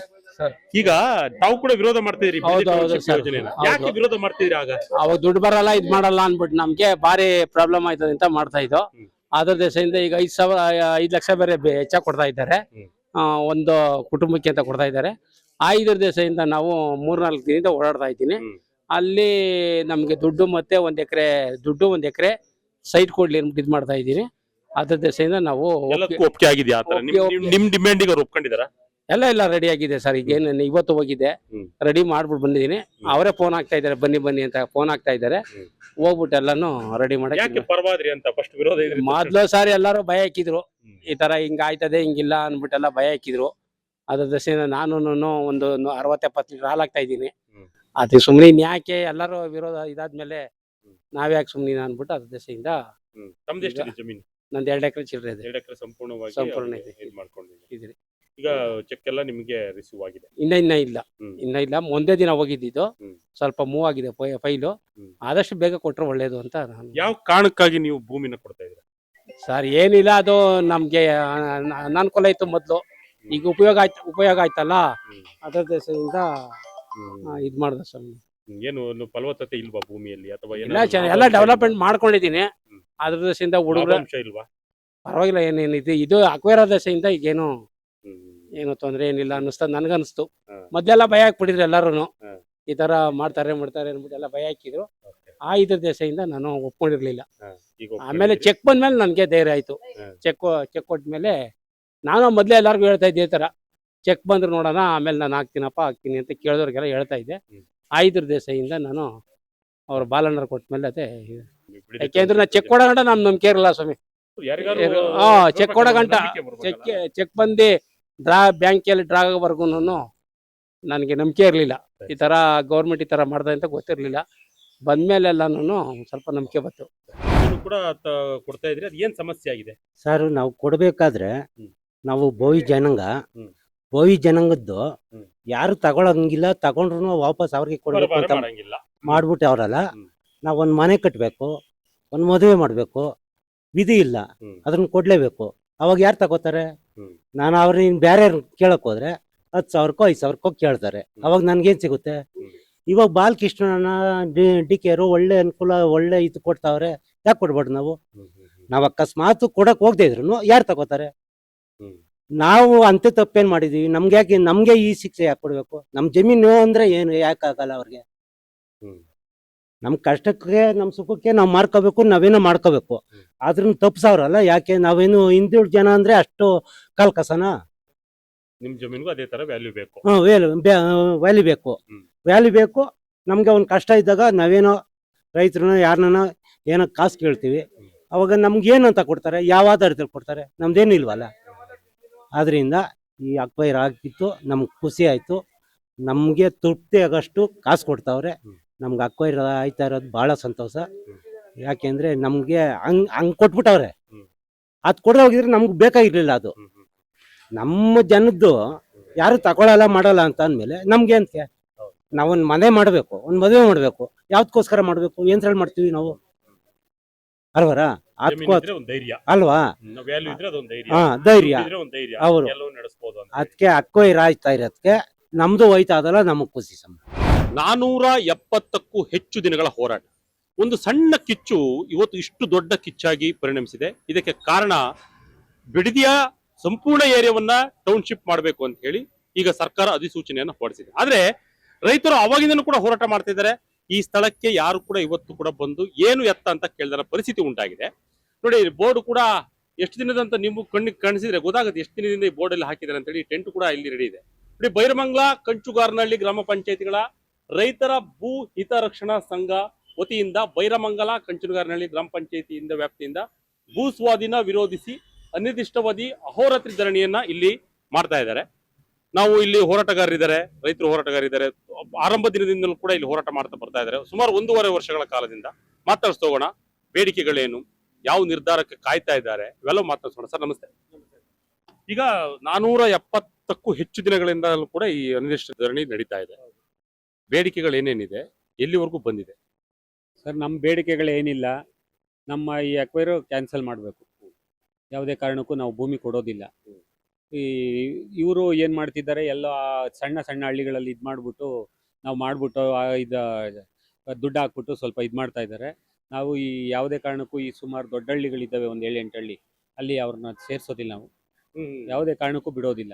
ಈಗ ತಾವು ಕೂಡ ವಿರೋಧ ಮಾಡ್ತಿದ್ರಿ, ಯಾಕೆ ವಿರೋಧ ಮಾಡ್ತಿದ್ರಿ? ಅವಾಗ ದುಡ್ಡು ಬರಲ್ಲ, ಇದ್ ಮಾಡಲ್ಲ ಅನ್ಬಿಟ್ಟು ನಮ್ಗೆ ಬಾರಿ ಪ್ರಾಬ್ಲಮ್ ಆಯ್ತದೆ ಅಂತ ಮಾಡ್ತಾ ಇದ್ದೋ. ಅದ್ರ ದೇಶದಿಂದ ಈಗ 5 ಲಕ್ಷ ಬೇರೆ ಹೆಚ್ಚಾಗಿ ಕೊಡ್ತಾ ಇದ್ದಾರೆ ಒಂದು ಕುಟುಂಬಕ್ಕೆ ಅಂತ ಕೊಡ್ತಾ ಇದ್ದಾರೆ. 5 ದೇಶದಿಂದ ನಾವು 3-4 ದಿನದಿಂದ ಓಡಾಡ್ತಾ ಇದ್ದೀನಿ. ಅಲ್ಲಿ ನಮ್ಗೆ ದುಡ್ಡು ಮತ್ತೆ 1 ಎಕರೆ ದುಡ್ಡು, 1 ಎಕರೆ ಸೈಟ್ ಕೊಡ್ಲಿ ಅಂದ್ಬಿಟ್ಟು ಇದು ಮಾಡ್ತಾ ಇದ್ದೀನಿ. ಅದ್ರ ದೆಸೆಯಿಂದ ನಾವು ಎಲ್ಲದಕ್ಕೂ ಒಪ್ಪಿಗೆ ಆಗಿದೆಯಾ ಆ ತರ? ನಿಮ್ ಡಿಮ್ಯಾಂಡಿಗೆ ಅವ್ರು ಒಪ್ಕೊಂಡಿದಾರ? ಎಲ್ಲ ರೆಡಿ ಆಗಿದೆ ಸರ್. ಈಗ ಏನು ಇವತ್ತು ಹೋಗಿದ್ದೆ, ರೆಡಿ ಮಾಡ್ಬಿಟ್ಟು ಬಂದಿದ್ದೀನಿ. ಅವರೇ ಫೋನ್ ಆಗ್ತಾ ಇದ್ದಾರೆ, ಬನ್ನಿ ಅಂತ ಫೋನ್ ಆಗ್ತಾ ಇದ್ದಾರೆ. ಹೋಗ್ಬಿಟ್ಟು ಎಲ್ಲಾನು ರೆಡಿ ಯಾಕೆ ಮಾಡಕ್ಕೆ. ಪರವಾದ್ರಿ ಅಂತ ಫಸ್ಟ್ ವಿರೋಧ ಇದ್ರಿ? ಮೊದ್ಲು ಸಾರಿ ಎಲ್ಲಾರು ಭಯ ಹಾಕಿದ್ರು, ಈ ತರ ಹಿಂಗ ಆಯ್ತದೆ ಹಿಂಗಿಲ್ಲ ಅನ್ಬಿಟ್ಟೆಲ್ಲ ಭಯ ಹಾಕಿದ್ರು. ಅದ್ರ ದೆಸೆಯಿಂದ ನಾನು ಒಂದು 60-70 ಲೀಟರ್ ಹಾಲು ಹಾಕ್ತಾ ಇದ್ದೀನಿ. ಅದು ಸುಮ್ನೆ ಯಾಕೆ ಎಲ್ಲಾರು ವಿರೋಧ ಇದಾದ್ಮೇಲೆ ನಾವ್ಯಾಕೆ ಸುಮ್ನೆ ಅನ್ಬಿಟ್ಟು ಅದ್ರ ದೆಸೆಯಿಂದ ತಮ್ದು ಎಷ್ಟಿದೆ ಜಮೀನು? ನಂದು 2 ಎಕರೆ ಚಿಲ್ಲರೆ ಇದೆ. 2 ಎಕರೆ ಸಂಪೂರ್ಣವಾಗಿ ಸಂಪೂರ್ಣ ಅವ್ರಿಗೆ ಇದೆ. ಇದ್ ಮಾಡ್ಕೊಂಡಿದ್ದೀರಿ. ಇದ್ರಿ. ಈಗ ಚೆಕ್ ಎಲ್ಲ ನಿಮ್ಗೆ ರಿಸೀವ್ ಆಗಿದೆ? ಇನ್ನ ಇಲ್ಲ. ಒಂದೇ ದಿನ ಹೋಗಿದ್ದು, ಸ್ವಲ್ಪ ಮೂವ್ ಆಗಿದೆ ಫೈಲು. ಆದಷ್ಟು ಬೇಗ ಕೊಟ್ರೆ ಒಳ್ಳೇದು ಅಂತ ನಾನು. ಯಾವ ಕಾರಣಕ್ಕಾಗಿ ನೀವು ಭೂಮಿನ ಕೊಡ್ತಾ ಇದ್ದೀರಾ? ಸರ್ ಏನಿಲ್ಲ, ಅದು ನಮ್ಗೆ ಅನಾನುಕೂಲ ಇತ್ತು ಮೊದ್ಲು, ಈಗ ಉಪಯೋಗ ಆಯ್ತಲ್ಲ, ಅದ್ರ ದೆಸೆಯಿಂದ ಇದ್ ಮಾಡ್ದೆ ಸರ್. ಏನು ಫಲವತ್ತತೆ ಇಲ್ವಾ ಭೂಮಿಯಲ್ಲಿ ಅಥವಾ ಎಲ್ಲ ಡೆವಲಪ್ಮೆಂಟ್ ಮಾಡ್ಕೊಂಡಿದೀನಿ. ಅದ್ರ ದೆಸೆಯಿಂದ ಹುಡುಗರ ಅಂಶ ಇಲ್ವಾ? ಪರವಾಗಿಲ್ಲ, ಏನೇನಿದೆ ಇದು ಅಕ್ವೇರ ದೆಸೆಯಿಂದ ಈಗೇನು ಏನು ತೊಂದ್ರೆ ಏನಿಲ್ಲ ಅನ್ನಿಸ್ತದ ನನ್ಗನ್ಸ್ತು. ಮೊದ್ಲೆಲ್ಲ ಭಯ ಹಾಕ್ಬಿಟ್ಟಿದ್ರು ಎಲ್ಲಾರು, ಈ ತರ ಮಾಡ್ತಾರೆ ಅಂದ್ಬಿಟ್ಟು ಎಲ್ಲ ಭಯ ಹಾಕಿದ್ರು. ಆ ಇದ್ರ ದೆಸೆಯಿಂದ ನಾನು ಒಪ್ಕೊಂಡಿರ್ಲಿಲ್ಲ. ಆಮೇಲೆ ಚೆಕ್ ಬಂದ್ಮೇಲೆ ನನ್ಗೆ ಧೈರ್ಯ ಆಯ್ತು. ಚೆಕ್ ಕೊಟ್ಮೇಲೆ ನಾನು ಮೊದ್ಲೇ ಎಲ್ಲಾರ್ಗು ಹೇಳ್ತಾ ಇದ್ದೆ ಈ ತರ, ಚೆಕ್ ಬಂದ್ರೆ ನೋಡೋಣ, ಆಮೇಲೆ ನಾನು ಹಾಕ್ತೀನಿ ಅಂತ ಕೇಳಿದವ್ರಿಗೆಲ್ಲ ಹೇಳ್ತಾ ಇದ್ದೆ. ಆ ಇದ್ರ ದೆಸೆಯಿಂದ ನಾನು ಅವ್ರ ಬಾಲಣ್ಣರ್ ಕೊಟ್ಮೇಲೆ ಅದೇ, ಯಾಕೆಂದ್ರೆ ನಾ ಚೆಕ್ ಕೊಡೋ ಗಂಟ ನಮ್ ನಂಬಿಕೆ ಇರಲ್ಲ ಸ್ವಾಮಿ. ಚೆಕ್ ಕೊಡೋ ಗಂಟ ಚೆಕ್ ಬಂದು ಬ್ಯಾಂಕಲ್ಲಿ ಡ್ರಾ ಆಗೋವರೆಗೂ ನನಗೆ ನಂಬಿಕೆ ಇರಲಿಲ್ಲ. ಈ ತರ ಗೌರ್ಮೆಂಟ್ ಈ ತರ ಮಾಡ್ದೆ ಅಂತ ಗೊತ್ತಿರ್ಲಿಲ್ಲ. ಬಂದ್ಮೇಲೆಲ್ಲ ಸ್ವಲ್ಪ ನಂಬಿಕೆ ಬಂತು. ಕೂಡ ಕೊಡ್ತಾ ಇದ್ರಿ, ಅದು ಏನ್ ಸಮಸ್ಯೆ ಆಗಿದೆ ಸರ್? ನಾವು ಕೊಡ್ಬೇಕಾದ್ರೆ ನಾವು ಬೋವಿ ಜನಾಂಗದ್ದು ಯಾರು ತಗೊಳಂಗಿಲ್ಲ, ತಗೊಂಡ್ರು ವಾಪಸ್ ಅವ್ರಿಗೆ ಕೊಡ್ಬೇಕು ಅಂತ ಮಾಡ್ಬಿಟ್ಟು ಅವ್ರಲ್ಲ. ನಾವ್ ಒಂದ್ ಮನೆ ಕಟ್ಬೇಕು, ಒಂದ್ ಮದುವೆ ಮಾಡ್ಬೇಕು, ವಿಧಿ ಇಲ್ಲ, ಅದನ್ನ ಕೊಡ್ಲೇಬೇಕು. ಅವಾಗ ಯಾರು ತಗೋತಾರೆ? ನಾನು ಅವ್ರನ್ನ ಬೇರೆ ಕೇಳಕ್ ಹೋದ್ರೆ 10,000ಕ್ಕೋ 5,000ಕ್ಕೋ ಕೇಳ್ತಾರೆ. ಅವಾಗ ನನ್ಗೇನ್ ಸಿಗುತ್ತೆ? ಇವಾಗ ಬಾಲಕೃಷ್ಣನ ಡಿಕೆರು ಒಳ್ಳೆ ಅನುಕೂಲ, ಒಳ್ಳೆ ಇದು ಕೊಡ್ತಾವ್ರೆ, ಯಾಕೆ ಕೊಡ್ಬಾರ್ದು ನಾವು? ನಾವ್ ಅಕಸ್ಮಾತ್ ಕೊಡಕ್ ಹೋಗದೆ ಇದ್ರು ಯಾರು ತಗೋತಾರೆ? ನಾವು ಅಂತ ತಪ್ಪೇನ್ ಮಾಡಿದೀವಿ? ನಮ್ಗೆ ಈ ಶಿಕ್ಷೆ ಯಾಕೆ ಕೊಡ್ಬೇಕು? ನಮ್ ಜಮೀನು ಅಂದ್ರೆ ಏನು ಯಾಕೆ ಆಗಲ್ಲ ಅವ್ರಿಗೆ? ನಮ್ ಕಷ್ಟಕ್ಕೆ ನಮ್ ಸುಖಕ್ಕೆ ನಾವ್ ಮಾಡ್ಕೋಬೇಕು, ನಾವೇನೋ ಮಾಡ್ಕೋಬೇಕು. ಅದ್ರನ್ನ ತಪ್ಸವ್ರಲ್ಲ ಯಾಕೆ? ನಾವೇನು ಹಿಂದುಳಿದ ಜನ ಅಂದ್ರೆ ಅಷ್ಟು ಕಲ್ಕಸನ? ನಿಮ್ ಜಮೀನ್ಗೂ ಅದೇ ತರ ವ್ಯಾಲ್ಯೂ ಬೇಕು. ವ್ಯಾಲ್ಯೂ ಬೇಕು. ನಮ್ಗೆ ಒಂದ್ ಕಷ್ಟ ಇದ್ದಾಗ ನಾವೇನೋ ರೈತರನ್ನ ಯಾರನ್ನ ಏನೋ ಕಾಸು ಕೇಳ್ತೀವಿ, ಅವಾಗ ನಮ್ಗೆ ಏನಂತ ಕೊಡ್ತಾರೆ? ಯಾವ ಆಧಾರದಲ್ಲಿ ಕೊಡ್ತಾರೆ? ನಮ್ದೇನು ಇಲ್ವಲ್ಲ. ಆದ್ರಿಂದ ಈ ಅಕ್ವೈರ್ ಆಗಿತ್ತು, ನಮ್ಗೆ ಖುಷಿ ಆಯ್ತು. ನಮ್ಗೆ ತೃಪ್ತಿ ಆಗಷ್ಟು ಕಾಸು ಕೊಡ್ತಾವ್ರೆ. ನಮ್ಗೆ ಅಕ್ವೈರ್ ಆಯ್ತಾ ಇರೋದು ಬಹಳ ಸಂತೋಷ. ಯಾಕೆಂದ್ರೆ ನಮ್ಗೆ ಹಂಗ್ ಕೊಟ್ಬಿಟ್ಟವ್ರೆ. ಅದ್ ಕೊಡದೆ ಹೋಗಿದ್ರೆ ನಮ್ಗೆ ಬೇಕಾಗಿರ್ಲಿಲ್ಲ. ಅದು ನಮ್ಮ ಜನದ್ದು ಯಾರು ತಗೊಳಲ್ಲ ಮಾಡಲ್ಲ ಅಂತ ಅಂದ್ಮೇಲೆ ನಮ್ಗೆ ಅಂತೆ ನಾವೊಂದ್ ಮನೆ ಮಾಡ್ಬೇಕು, ಒಂದ್ ಮದುವೆ ಮಾಡ್ಬೇಕು, ಯಾವ್ದಕ್ಕೋಸ್ಕರ ಮಾಡ್ಬೇಕು? ಏನ್ರಲ್ಲಿ ಮಾಡ್ತೀವಿ ನಾವು ಅಲ್ವರ? ಅಲ್ವಾ? ಧೈರ್ಯ ಅವರು ಅದಕ್ಕೆ ಅಕ್ವೈರ್ ಆಯ್ತಾ ಇರೋದಕ್ಕೆ ನಮ್ದು ಹೋಯ್ತಾ ಅದಲ್ಲ, ನಮಗ್ ಖುಷಿ. 470ಕ್ಕೂ ಹೆಚ್ಚು ದಿನಗಳ ಹೋರಾಟ, ಒಂದು ಸಣ್ಣ ಕಿಚ್ಚು ಇವತ್ತು ಇಷ್ಟು ದೊಡ್ಡ ಕಿಚ್ಚಾಗಿ ಪರಿಣಮಿಸಿದೆ. ಇದಕ್ಕೆ ಕಾರಣ ಬಿಡದಿಯ ಸಂಪೂರ್ಣ ಏರಿಯಾವನ್ನ ಟೌನ್ಶಿಪ್ ಮಾಡಬೇಕು ಅಂತ ಹೇಳಿ ಈಗ ಸರ್ಕಾರ ಅಧಿಸೂಚನೆಯನ್ನು ಹೊರಡಿಸಿದೆ. ಆದ್ರೆ ರೈತರು ಅವಾಗಿಂದನೂ ಕೂಡ ಹೋರಾಟ ಮಾಡ್ತಾ ಇದ್ದಾರೆ. ಈ ಸ್ಥಳಕ್ಕೆ ಯಾರು ಕೂಡ ಇವತ್ತು ಕೂಡ ಬಂದು ಏನು ಎತ್ತ ಅಂತ ಕೇಳಿದ ಪರಿಸ್ಥಿತಿ ಉಂಟಾಗಿದೆ. ನೋಡಿ, ಬೋರ್ಡ್ ಕೂಡ ಎಷ್ಟು ದಿನದಂತ ನೀವು ಕಣ್ಣಿಗೆ ಕಾಣಿಸಿದ್ರೆ ಗೊತ್ತಾಗುತ್ತೆ ಎಷ್ಟು ದಿನದಿಂದ ಈ ಬೋರ್ಡ್ ಅಲ್ಲಿ ಹಾಕಿದ್ದಾರೆ ಅಂತ ಹೇಳಿ. ಟೆಂಟ್ ಕೂಡ ಇಲ್ಲಿ ರೆಡಿ ಇದೆ. ನೋಡಿ, ಬೈರಮಂಗಲ ಕಂಚುಗಾರನಹಳ್ಳಿ ಗ್ರಾಮ ಪಂಚಾಯತಿಗಳ ರೈತರ ಭೂ ಹಿತರಕ್ಷಣಾ ಸಂಘ ವತಿಯಿಂದ ಬೈರಮಂಗಲ ಕಂಚುಗಾರನಹಳ್ಳಿ ಗ್ರಾಮ ಪಂಚಾಯತಿಯಿಂದ ವ್ಯಾಪ್ತಿಯಿಂದ ಭೂ ಸ್ವಾಧೀನ ವಿರೋಧಿಸಿ ಅನಿರ್ದಿಷ್ಟಾವಧಿ ಅಹೋರಾತ್ರಿ ಧರಣಿಯನ್ನ ಇಲ್ಲಿ ಮಾಡ್ತಾ ಇದ್ದಾರೆ. ನಾವು ಇಲ್ಲಿ ಹೋರಾಟಗಾರರಿದ್ದಾರೆ, ರೈತರು ಹೋರಾಟಗಾರರಿದ್ದಾರೆ. ಆರಂಭ ದಿನದಿಂದಲೂ ಕೂಡ ಇಲ್ಲಿ ಹೋರಾಟ ಮಾಡ್ತಾ ಬರ್ತಾ ಇದ್ದಾರೆ. ಸುಮಾರು 1.5 ವರ್ಷಗಳ ಕಾಲದಿಂದ. ಮಾತಾಡ್ಸೋಣ, ಬೇಡಿಕೆಗಳೇನು, ಯಾವ ನಿರ್ಧಾರಕ್ಕೆ ಕಾಯ್ತಾ ಇದ್ದಾರೆ, ಇವೆಲ್ಲ ಮಾತಾಡ್ಸೋಣ. ಸರ್ ನಮಸ್ತೆ. ಈಗ 470ಕ್ಕೂ ಹೆಚ್ಚು ದಿನಗಳಿಂದ ಕೂಡ ಈ ಅನಿರ್ದಿಷ್ಟ ಧರಣಿ ನಡೀತಾ ಇದೆ. ಬೇಡಿಕೆಗಳು ಏನೇನಿದೆ, ಎಲ್ಲಿವರೆಗೂ ಬಂದಿದೆ? ಸರ್, ನಮ್ಮ ಬೇಡಿಕೆಗಳೇನಿಲ್ಲ. ನಮ್ಮ ಈ ಅಕ್ವೈರ್ ಕ್ಯಾನ್ಸಲ್ ಮಾಡಬೇಕು. ಯಾವುದೇ ಕಾರಣಕ್ಕೂ ನಾವು ಭೂಮಿ ಕೊಡೋದಿಲ್ಲ. ಇವರು ಏನು ಮಾಡ್ತಿದ್ದಾರೆ, ಎಲ್ಲ ಸಣ್ಣ ಸಣ್ಣ ಹಳ್ಳಿಗಳಲ್ಲಿ ಇದು ಮಾಡಿಬಿಟ್ಟು ನಾವು ಮಾಡಿಬಿಟ್ಟು ದುಡ್ಡು ಹಾಕ್ಬಿಟ್ಟು ಸ್ವಲ್ಪ ಇದು ಮಾಡ್ತಾ ಇದ್ದಾರೆ. ನಾವು ಈ ಯಾವುದೇ ಕಾರಣಕ್ಕೂ ಈ ಸುಮಾರು ದೊಡ್ಡ ಹಳ್ಳಿಗಳಿದ್ದಾವೆ, ಒಂದು 7-8 ಹಳ್ಳಿ, ಅಲ್ಲಿ ಅವ್ರನ್ನ ಸೇರಿಸೋದಿಲ್ಲ. ನಾವು ಯಾವುದೇ ಕಾರಣಕ್ಕೂ ಬಿಡೋದಿಲ್ಲ.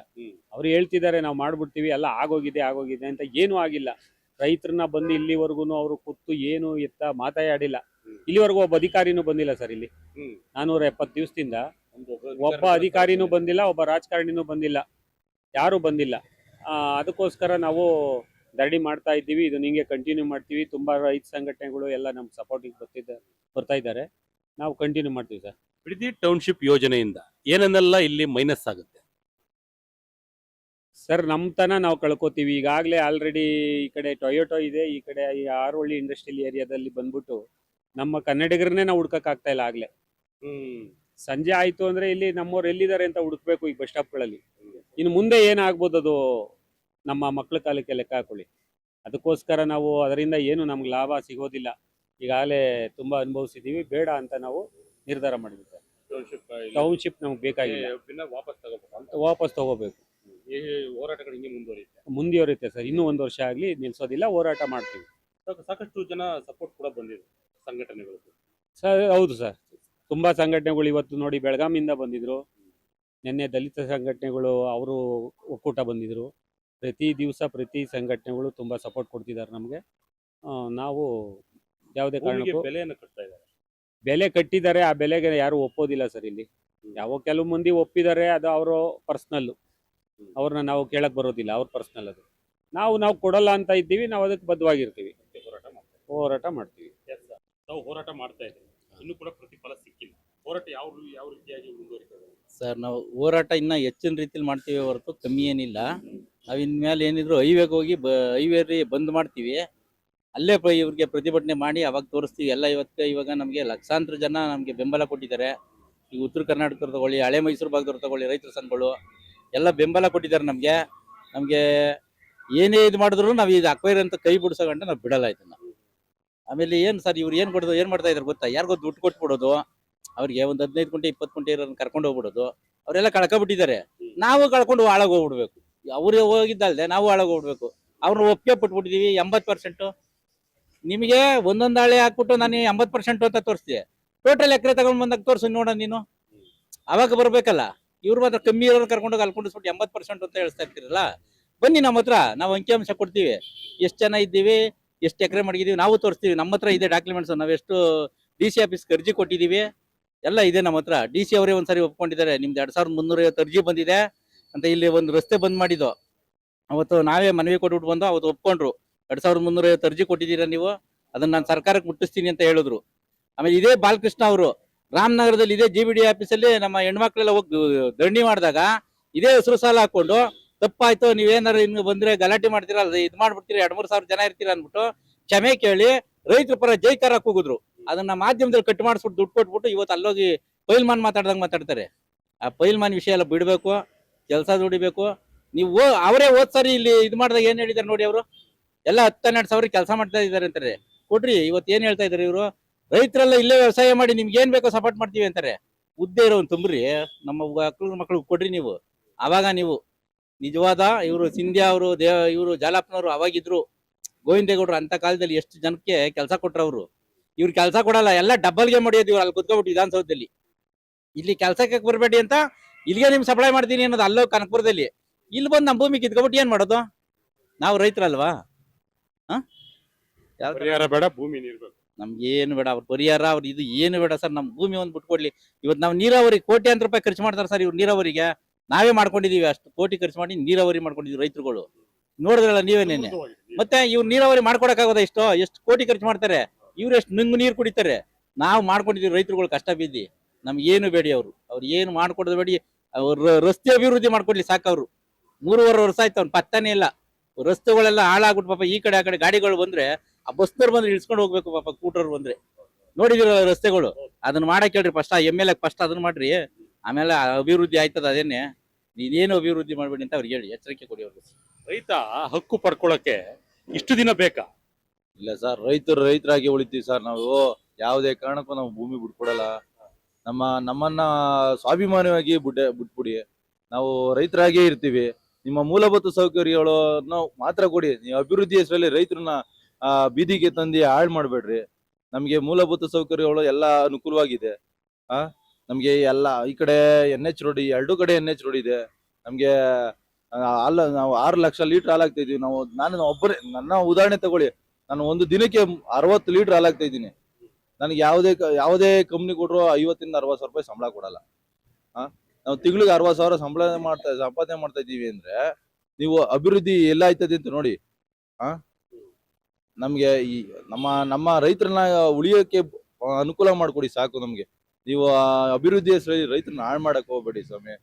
ಅವ್ರು ಹೇಳ್ತಿದ್ದಾರೆ ನಾವು ಮಾಡ್ಬಿಡ್ತೀವಿ, ಎಲ್ಲ ಆಗೋಗಿದೆ ಅಂತ. ಏನೂ ಆಗಿಲ್ಲ. ರೈತರನ್ನ ಬಂದು ಇಲ್ಲಿವರೆಗೂ ಅವರು ಕೂತು ಏನು ಎತ್ತ ಮಾತಾಡಿಲ್ಲ. ಇಲ್ಲಿವರೆಗೂ ಒಬ್ಬ ಅಧಿಕಾರಿನೂ ಬಂದಿಲ್ಲ ಸರ್ ಇಲ್ಲಿ. 470 ದಿವಸದಿಂದ ಒಬ್ಬ ಅಧಿಕಾರಿನೂ ಬಂದಿಲ್ಲ, ಒಬ್ಬ ರಾಜಕಾರಣಿನೂ ಬಂದಿಲ್ಲ, ಯಾರು ಬಂದಿಲ್ಲ. ಅದಕ್ಕೋಸ್ಕರ ನಾವು ಧರಣಿ ಮಾಡ್ತಾ ಇದ್ದೀವಿ. ಇದು ಹಿಂಗೆ ಕಂಟಿನ್ಯೂ ಮಾಡ್ತೀವಿ. ತುಂಬಾ ರೈತ ಸಂಘಟನೆಗಳು ಎಲ್ಲ ನಮ್ಮ ಸಪೋರ್ಟಿಗೆ ಬರ್ತಾ ಇದ್ದಾರೆ. ನಾವು ಕಂಟಿನ್ಯೂ ಮಾಡ್ತೀವಿ ಸರ್. ಬಿಡದಿ ಟೌನ್ಶಿಪ್ ಯೋಜನೆಯಿಂದ ಏನನ್ನೆಲ್ಲ ಇಲ್ಲಿ ಮೈನಸ್ ಆಗುತ್ತೆ? ಸರ್ ನಮ್ಮತನ ನಾವು ಕಳ್ಕೊತೀವಿ. ಈಗಾಗಲೇ ಆಲ್ರೆಡಿ ಈ ಕಡೆ ಟೊಯೋಟೋ ಇದೆ, ಈ ಕಡೆ ಈ ಆರೋಹಳ್ಳಿ ಇಂಡಸ್ಟ್ರಿಯಲ್ ಏರಿಯಾದಲ್ಲಿ ಬಂದ್ಬಿಟ್ಟು ನಮ್ಮ ಕನ್ನಡಿಗರನ್ನೇ ನಾವು ಹುಡ್ಕಕ್ಕಾಗ್ತಾ ಇಲ್ಲ. ಆಗ್ಲೇ ಸಂಜೆ ಆಯ್ತು ಅಂದ್ರೆ ಇಲ್ಲಿ ನಮ್ಮವ್ರು ಎಲ್ಲಿದ್ದಾರೆ ಅಂತ ಹುಡುಕ್ಬೇಕು ಈ ಬಸ್ ಸ್ಟಾಪ್ಗಳಲ್ಲಿ. ಇನ್ನು ಮುಂದೆ ಏನಾಗ್ಬೋದು ಅದು ನಮ್ಮ ಮಕ್ಳ ಕಾಲಕ್ಕೆ ಲೆಕ್ಕ ಹಾಕೊಳ್ಳಿ. ಅದಕ್ಕೋಸ್ಕರ ನಾವು ಅದರಿಂದ ಏನು ನಮ್ಗೆ ಲಾಭ ಸಿಗೋದಿಲ್ಲ. ಈಗಾಗಲೇ ತುಂಬಾ ಅನುಭವಿಸಿದೀವಿ, ಬೇಡ ಅಂತ ನಾವು ನಿರ್ಧಾರ ಮಾಡಿದ್ವಿ ಸರ್. ಟೌನ್ಶಿಪ್ ನಮ್ಗೆ ಬೇಕಾಗಿಲ್ಲ, ವಾಪಸ್ ತಗೋಬೇಕು. ಹೋರಾಟಗಳು ಹಿಂಗೆ ಮುಂದುವರಿಯುತ್ತೆ ಸರ್. ಇನ್ನೂ 1 ವರ್ಷ ಆಗ್ಲಿ, ನಿಲ್ಸೋದಿಲ್ಲ, ಹೋರಾಟ ಮಾಡ್ತೀವಿ. ಸಾಕಷ್ಟು ಜನ ಸಪೋರ್ಟ್ ಕೂಡ ಬಂದಿದೆ ಸಂಘಟನೆಗಳು. ಸರ್ ಹೌದು ಸರ್, ತುಂಬಾ ಸಂಘಟನೆಗಳು ಇವತ್ತು ನೋಡಿ ಬೆಳಗಾಮಿಂದ ಬಂದಿದ್ರು. ನಿನ್ನೆ ದಲಿತ ಸಂಘಟನೆಗಳು ಅವರು ಒಕ್ಕೂಟ ಬಂದಿದ್ರು. ಪ್ರತಿ ದಿವಸ ಪ್ರತಿ ಸಂಘಟನೆಗಳು ತುಂಬಾ ಸಪೋರ್ಟ್ ಕೊಡ್ತಿದ್ದಾರೆ ನಮಗೆ. ನಾವು ಯಾವುದೇ ಕಾರಣಕ್ಕೂ ಬೆಲೆಯನ್ನು ಕಟ್ತಾ ಇದ್ದಾರೆ. ಬೆಲೆ ಕಟ್ಟಿದ್ದಾರೆ, ಆ ಬೆಲೆಗೆ ಯಾರು ಒಪ್ಪೋದಿಲ್ಲ ಸರ್ ಇಲ್ಲಿ. ಯಾವ ಕೆಲವು ಮಂದಿ ಒಪ್ಪಿದ್ದಾರೆ, ಅದು ಅವರು ಪರ್ಸ್ನಲ್, ಅವ್ರನ್ನ ನಾವು ಕೇಳಕ್ ಬರೋದಿಲ್ಲ, ಅವ್ರ ಪರ್ಸ್ನಲ್ ಅದು. ನಾವು ಕೊಡಲ್ಲ ಅಂತ ಇದ್ದೀವಿ, ನಾವು ಅದಕ್ಕೆ ಬದ್ಧವಾಗಿರ್ತೀವಿ, ಹೋರಾಟ ಮಾಡ್ತೀವಿ. ನಾವು ಹೋರಾಟ ಮಾಡ್ತಾ ಇದ್ದೀವಿ, ಇನ್ನೂ ಕೂಡ ಪ್ರತಿಫಲ ಸಿಕ್ಕಿಲ್ಲ. ಹೋರಾಟ ಯಾವ ರೀತಿಯಾಗಿ ಮುಂದುವರಿತದೆ ಸರ್? ನಾವು ಹೋರಾಟ ಇನ್ನ ಹೆಚ್ಚಿನ ರೀತಿಲಿ ಮಾಡ್ತೀವಿ ಹೊರತು ಕಮ್ಮಿ ಏನಿಲ್ಲ. ನಾವು ಇನ್ಮೇಲೆ ಏನಿದ್ರು ಹೈವೇಗೆ ಹೋಗಿ ಹೈವೇ ಬಂದ್ ಮಾಡ್ತೀವಿ, ಅಲ್ಲೇ ಇವ್ರಿಗೆ ಪ್ರತಿಭಟನೆ ಮಾಡಿ ಅವಾಗ ತೋರಿಸ್ತೀವಿ ಎಲ್ಲ. ಇವಾಗ ನಮಗೆ ಲಕ್ಷಾಂತರ ಜನ ನಮಗೆ ಬೆಂಬಲ ಕೊಟ್ಟಿದ್ದಾರೆ. ಈಗ ಉತ್ತರ ಕರ್ನಾಟಕದ ತಗೊಳ್ಳಿ, ಹಳೆ ಮೈಸೂರು ಭಾಗದವ್ರು ತಗೊಳ್ಳಿ, ರೈತರ ಸಂಘಗಳು ಎಲ್ಲ ಬೆಂಬಲ ಕೊಟ್ಟಿದ್ದಾರೆ ನಮಗೆ ಏನೇ ಇದು ಮಾಡಿದ್ರು ನಾವು ಇದು ಅಕ್ವೈರ್ ಅಂತ ಕೈ ಬಿಡಿಸೋಗಂಟ ನಾವು ಬಿಡಲ್ಲ ಇದನ್ನ. ಆಮೇಲೆ ಏನು ಸರ್, ಇವ್ರು ಏನು ಮಾಡ್ತಾ ಇದಾರೆ ಗೊತ್ತಾ? ಯಾರಿಗೋ ದುಡ್ಡು ಕೊಟ್ಬಿಡೋದು, ಅವ್ರಿಗೆ ಒಂದು 15 ಗುಂಟೆ 20 ಗುಂಟೆ ಇರೋದನ್ನ ಕರ್ಕೊಂಡು ಹೋಗ್ಬಿಡೋದು. ಅವರೆಲ್ಲ ಕಳ್ಕೊಬಿಟ್ಟಿದ್ದಾರೆ, ನಾವು ಕಳ್ಕೊಂಡು ಹಾಳಾಗಿ ಹೋಗ್ಬಿಡ್ಬೇಕು. ಅವ್ರಿಗೆ ಹೋಗಿದ್ದಲ್ದೆ ನಾವು ಹಾಳಾಗಿ ಹೋಗ್ಬಿಡ್ಬೇಕು. ಅವ್ರನ್ನ ಒಪ್ಪಿಗೆ ಪಟ್ಬಿಟ್ಟಿದೀವಿ 80%. ನಿಮಗೆ ಒಂದೊಂದು ಹಾಳೆ ಹಾಕ್ಬಿಟ್ಟು ನಾನು 80% ಅಂತ ತೋರಿಸ್ತೀವಿ. ಟೋಟಲ್ ಎಕರೆ ತಗೊಂಡ್ ಬಂದಾಗ ತೋರಿಸಿ ನೋಡ ನೀನು, ಅವಾಗ ಬರ್ಬೇಕಲ್ಲ. ಇವ್ರು ಮಾತ್ರ ಕಮ್ಮಿ ಇರೋರು ಕರ್ಕೊಂಡೋಗಿ ಅಲ್ಕೊಂಡಿಸ್ಬಿಟ್ಟು 80% ಅಂತ ಹೇಳ್ತಾ ಇರ್ತೀರಲ್ಲ. ಬನ್ನಿ ನಮ್ಮ ಹತ್ರ, ನಾವು ಅಂಕಿಅಂಶ ಕೊಡ್ತೀವಿ. ಎಷ್ಟು ಜನ ಇದ್ದೀವಿ, ಎಷ್ಟು ಎಕರೆ ಮಾಡಿದೀವಿ ನಾವು ತೋರಿಸ್ತೀವಿ. ನಮ್ಮ ಹತ್ರ ಇದೆ ಡಾಕ್ಯುಮೆಂಟ್ಸ್. ನಾವೆಷ್ಟು DC ಆಫೀಸ್ಗೆ ಅರ್ಜಿ ಕೊಟ್ಟಿದ್ದೀವಿ, ಎಲ್ಲ ಇದೆ ನಮ್ಮ ಹತ್ರ. DC ಅವರೇ ಒಂದ್ಸರಿ ಒಪ್ಕೊಂಡಿದ್ದಾರೆ, ನಿಮ್ದು 2350 ಅರ್ಜಿ ಬಂದಿದೆ ಅಂತ. ಇಲ್ಲಿ ಒಂದು ರಸ್ತೆ ಬಂದ್ ಮಾಡಿದ್ದು ಅವತ್ತು ನಾವೇ ಮನವಿ ಕೊಟ್ಬಿಟ್ಟು ಬಂದು ಅವತ್ತು ಒಪ್ಕೊಂಡ್ರು. 2350 ಅರ್ಜಿ ಕೊಟ್ಟಿದ್ದೀರಾ ನೀವು, ಅದನ್ನ ನಾನು ಸರ್ಕಾರಕ್ಕೆ ಮುಟ್ಟಿಸ್ತೀನಿ ಅಂತ ಹೇಳಿದ್ರು. ಆಮೇಲೆ ಇದೇ ಬಾಲಕೃಷ್ಣ ಅವರು ರಾಮನಗರದಲ್ಲಿ ಇದೇ GBD ಆಫೀಸಲ್ಲಿ ನಮ್ಮ ಹೆಣ್ಮಕ್ಳೆಲ್ಲ ಹೋಗಿ ಧರಣಿ ಮಾಡಿದಾಗ ಇದೇ ಹೆಸರು ಸಾಲ ಹಾಕೊಂಡು, ತಪ್ಪಾಯ್ತು ನೀವೇನಾರು ಇನ್ನು ಬಂದ್ರೆ ಗಲಾಟೆ ಮಾಡ್ತೀರಾ, ಇದು ಮಾಡ್ಬಿಡ್ತೀರಾ, 2-3 ಸಾವಿರ ಜನ ಇರ್ತೀರಾ ಅಂದ್ಬಿಟ್ಟು ಕ್ಷಮೆ ಕೇಳಿ ರೈತರ ಪರ ಜೈಕಾರ ಕೂಗಿದ್ರು. ಅದನ್ನ ಮಾಧ್ಯಮದಲ್ಲಿ ಕಟ್ ಮಾಡಿಸ್ಬಿಟ್ಟು ದುಡ್ಡು ಕೊಟ್ಬಿಟ್ಟು ಇವತ್ತು ಅಲ್ಲೋಗಿ ಪೈಲ್ಮಾನ್ ಮಾತಾಡ್ದಂಗೆ ಮಾತಾಡ್ತಾರೆ. ಆ ಪೈಲ್ಮಾನ್ ವಿಷಯ ಎಲ್ಲ ಬಿಡಬೇಕು, ಕೆಲಸ ದುಡಿಬೇಕು. ನೀವು ಅವರೇ ಸರಿ ಇಲ್ಲಿ ಇದು ಮಾಡಿದಾಗ ಏನ್ ಹೇಳಿದಾರೆ ನೋಡಿ, ಅವರು ಎಲ್ಲ 10-12 ಸಾವಿರ ಕೆಲಸ ಮಾಡ್ತಾ ಇದ್ದಾರೆ ಅಂತಾರೆ. ಕೊಡ್ರಿ, ಇವತ್ತು ಏನ್ ಹೇಳ್ತಾ ಇದಾರೆ ಇವರು? ರೈತರೆಲ್ಲ ಇಲ್ಲೇ ವ್ಯವಸಾಯ ಮಾಡಿ ನಿಮ್ಗೆ ಏನ್ ಬೇಕೋ ಸಪೋರ್ಟ್ ಮಾಡ್ತೀವಿ ಅಂತಾರೆ. ಉದ್ದೇ ಇರೋ ತುಂಬ್ರಿ, ನಮ್ಮ ಮಕ್ಕಳು ಕೊಡ್ರಿ ನೀವು. ಅವಾಗ ನೀವು ನಿಜವಾದ ಇವರು ಸಿಂಧ್ಯಾ ಅವರು ಇವರು ಜಾಲಪ್ಪನವರು ಅವಾಗಿದ್ರು, ಗೋವಿಂದೇಗೌಡರು ಅಂತ ಕಾಲದಲ್ಲಿ ಎಷ್ಟು ಜನಕ್ಕೆ ಕೆಲಸ ಕೊಟ್ರವ್ರು. ಇವ್ರು ಕೆಲಸ ಕೊಡಲ್ಲ, ಎಲ್ಲ ಡಬ್ಬಲ್ಗೆ ಮಾಡಿಯೋದು. ಇವ್ರು ಅಲ್ಲಿ ಕುತ್ಕೊಬಿಟ್ಟು ವಿಧಾನಸೌಧದಲ್ಲಿ ಇಲ್ಲಿ ಕೆಲಸಕ್ಕೆ ಬರಬೇಡಿ ಅಂತ ಇಲ್ಲಿಗೆ ನಿಮ್ಗೆ ಸಪ್ಲೈ ಮಾಡ್ತೀನಿ ಅನ್ನೋದು ಅಲ್ಲೋ ಕನಕಪುರದಲ್ಲಿ. ಇಲ್ಲಿ ಬಂದು ನಮ್ಮ ಭೂಮಿ ಕಿತ್ಕೊಬಿಟ್ಟು ಏನ್ ಮಾಡೋದು? ನಾವು ರೈತರಲ್ವಾ? ಪರಿಹಾರ ಬೇಡ, ಭೂಮಿ ನೀರ್ಬೇಕು. ನಮ್ಗೆ ಏನು ಬೇಡ, ಅವ್ರ ಪರಿಹಾರ ಅವ್ರು ಇದು ಏನು ಬೇಡ ಸರ್. ನಮ್ ಭೂಮಿ ಒಂದು ಬಿಟ್ಕೊಡ್ಲಿ. ಇವತ್ತು ನಾವು ನೀರಾವರಿ ಕೋಟ್ಯಾಂತರ ರೂಪಾಯಿ ಖರ್ಚು ಮಾಡ್ತಾರೆ ಸರ್. ಇವ್ರು ನೀರಾವರಿಗೆ ನಾವೇ ಮಾಡ್ಕೊಂಡಿದೀವಿ, ಅಷ್ಟು ಕೋಟಿ ಖರ್ಚು ಮಾಡಿ ನೀರಾವರಿ ಮಾಡ್ಕೊಂಡಿದೀವಿ ರೈತರುಗಳು. ನೋಡಿದ್ರಲ್ಲ ನೀವೇನೇನೆ. ಮತ್ತೆ ಇವ್ರು ನೀರಾವರಿ ಮಾಡ್ಕೊಡಕ್ಕಾಗೋದ? ಎಷ್ಟು ಕೋಟಿ ಖರ್ಚು ಮಾಡ್ತಾರೆ, ಇವ್ರು ಎಷ್ಟು ನುಂಗು ನೀರು ಕುಡಿತಾರೆ. ನಾವು ಮಾಡ್ಕೊಂಡಿದೀವಿ ರೈತರುಗಳು ಕಷ್ಟ ಬಿದ್ದಿ. ನಮ್ಗೆ ಏನು ಬೇಡಿ, ಅವ್ರು ಏನು ಮಾಡ್ಕೊಡೋದು ಬೇಡಿ. ಅವ್ರ ರಸ್ತೆ ಅಭಿವೃದ್ಧಿ ಮಾಡ್ಕೊಡ್ಲಿ ಸಾಕು. ಅವ್ರು 3.5 ವರ್ಷ ಆಯ್ತು, ಅವ್ನು ಪತ್ತಾನೇ ಇಲ್ಲ. ರಸ್ತೆಗಳೆಲ್ಲ ಹಾಳಾಗ್ಬಿಟ್ಟು ಪಾಪ ಈ ಕಡೆ ಆ ಕಡೆ ಗಾಡಿಗಳು ಬಂದ್ರೆ ಆ ಬಸ್ನವ್ರು ಬಂದ್ರೆ ಇಳಿಸ್ಕೊಂಡು ಹೋಗ್ಬೇಕು ಪಾಪ. ಕೂಟರ್ ಬಂದ್ರೆ ನೋಡಿದಿರ ರಸ್ತೆಗಳು, ಅದನ್ನ ಮಾಡಕ್ ಹೇಳ್ರಿ ಫಸ್ಟ್. MLA ಫಸ್ಟ್ ಅದನ್ನ ಮಾಡ್ರಿ, ಆಮೇಲೆ ಅಭಿವೃದ್ಧಿ ಆಯ್ತದ. ಅದೇನೆ ನೀನೇನು ಅಭಿವೃದ್ಧಿ ಮಾಡ್ಬೇಡಿ ಅಂತ ಅವ್ರಿಗೆ ಹೇಳಿ, ಎಚ್ಚರಿಕೆ ಕೊಡಿ ಅವ್ರಿಗೆ. ರೈತ ಹಕ್ಕು ಪಡ್ಕೊಳ್ಳಕ್ಕೆ ಇಷ್ಟು ದಿನ ಬೇಕಾ? ಇಲ್ಲ ಸರ್, ರೈತರಾಗಿ ಉಳಿತೀವಿ ಸರ್. ನಾವು ಯಾವುದೇ ಕಾರಣಕ್ಕೂ ನಾವು ಭೂಮಿ ಬಿಟ್ಕೊಡಲ್ಲ. ನಮ್ಮನ್ನ ಸ್ವಾಭಿಮಾನವಾಗಿ ಬಿಟ್ಬಿಡಿ. ನಾವು ರೈತರಾಗೇ ಇರ್ತೀವಿ. ನಿಮ್ಮ ಮೂಲಭೂತ ಸೌಕರ್ಯಗಳನ್ನು ಮಾತ್ರ ಕೊಡಿ. ನೀವು ಅಭಿವೃದ್ಧಿ ಹೆಸರಲ್ಲಿ ರೈತರನ್ನ ಬೀದಿಗೆ ತಂದು ಹಾಳು ಮಾಡ್ಬೇಡ್ರಿ. ನಮ್ಗೆ ಮೂಲಭೂತ ಸೌಕರ್ಯಗಳು ಎಲ್ಲ ಅನುಕೂಲವಾಗಿದೆ. ನಮ್ಗೆ ಎಲ್ಲ ಈ ಕಡೆ NH ರೋಡ್, 2 ಕಡೆ NH ರೋಡ್ ಇದೆ. ನಮ್ಗೆ ನಾವು 6 ಲಕ್ಷ ಲೀಟರ್ ಹಾಲಾಗ್ತಾ ಇದೀವಿ. ನಾನು ಒಬ್ಬರೇ, ನನ್ನ ಉದಾಹರಣೆ ತಗೊಳ್ಳಿ. ನಾನು ಒಂದು ದಿನಕ್ಕೆ 60 ಲೀಟರ್ ಹಾಲಾಗ್ತಾ ಇದ್ದೀನಿ. ನನಗೆ ಯಾವುದೇ ಕಂಪ್ನಿ ಕೊಟ್ಟರು 50,000 ರೂಪಾಯಿ ಸಂಬಳ ಕೊಡಲ್ಲ. ನಾವು ತಿಂಗಳಿಗೆ 60,000 ಸಂಪಾದನೆ ಮಾಡ್ತಾ ಇದ್ದೀವಿ ಅಂದ್ರೆ ನೀವು ಅಭಿವೃದ್ಧಿ ಎಲ್ಲ ಆಯ್ತದೆ ಅಂತ ನೋಡಿ. ನಮ್ಗೆ ಈ ನಮ್ಮ ರೈತರನ್ನ ಉಳಿಯೋಕೆ ಅನುಕೂಲ ಮಾಡ್ಕೊಡಿ ಸಾಕು. ನಮ್ಗೆ ನೀವು ಅಭಿವೃದ್ಧಿ ಹೆಸರಲ್ಲಿ ರೈತರನ್ನ ಹಾಳು ಮಾಡಕ್ ಹೋಗ್ಬೇಡಿ ಸ್ವಾಮಿ.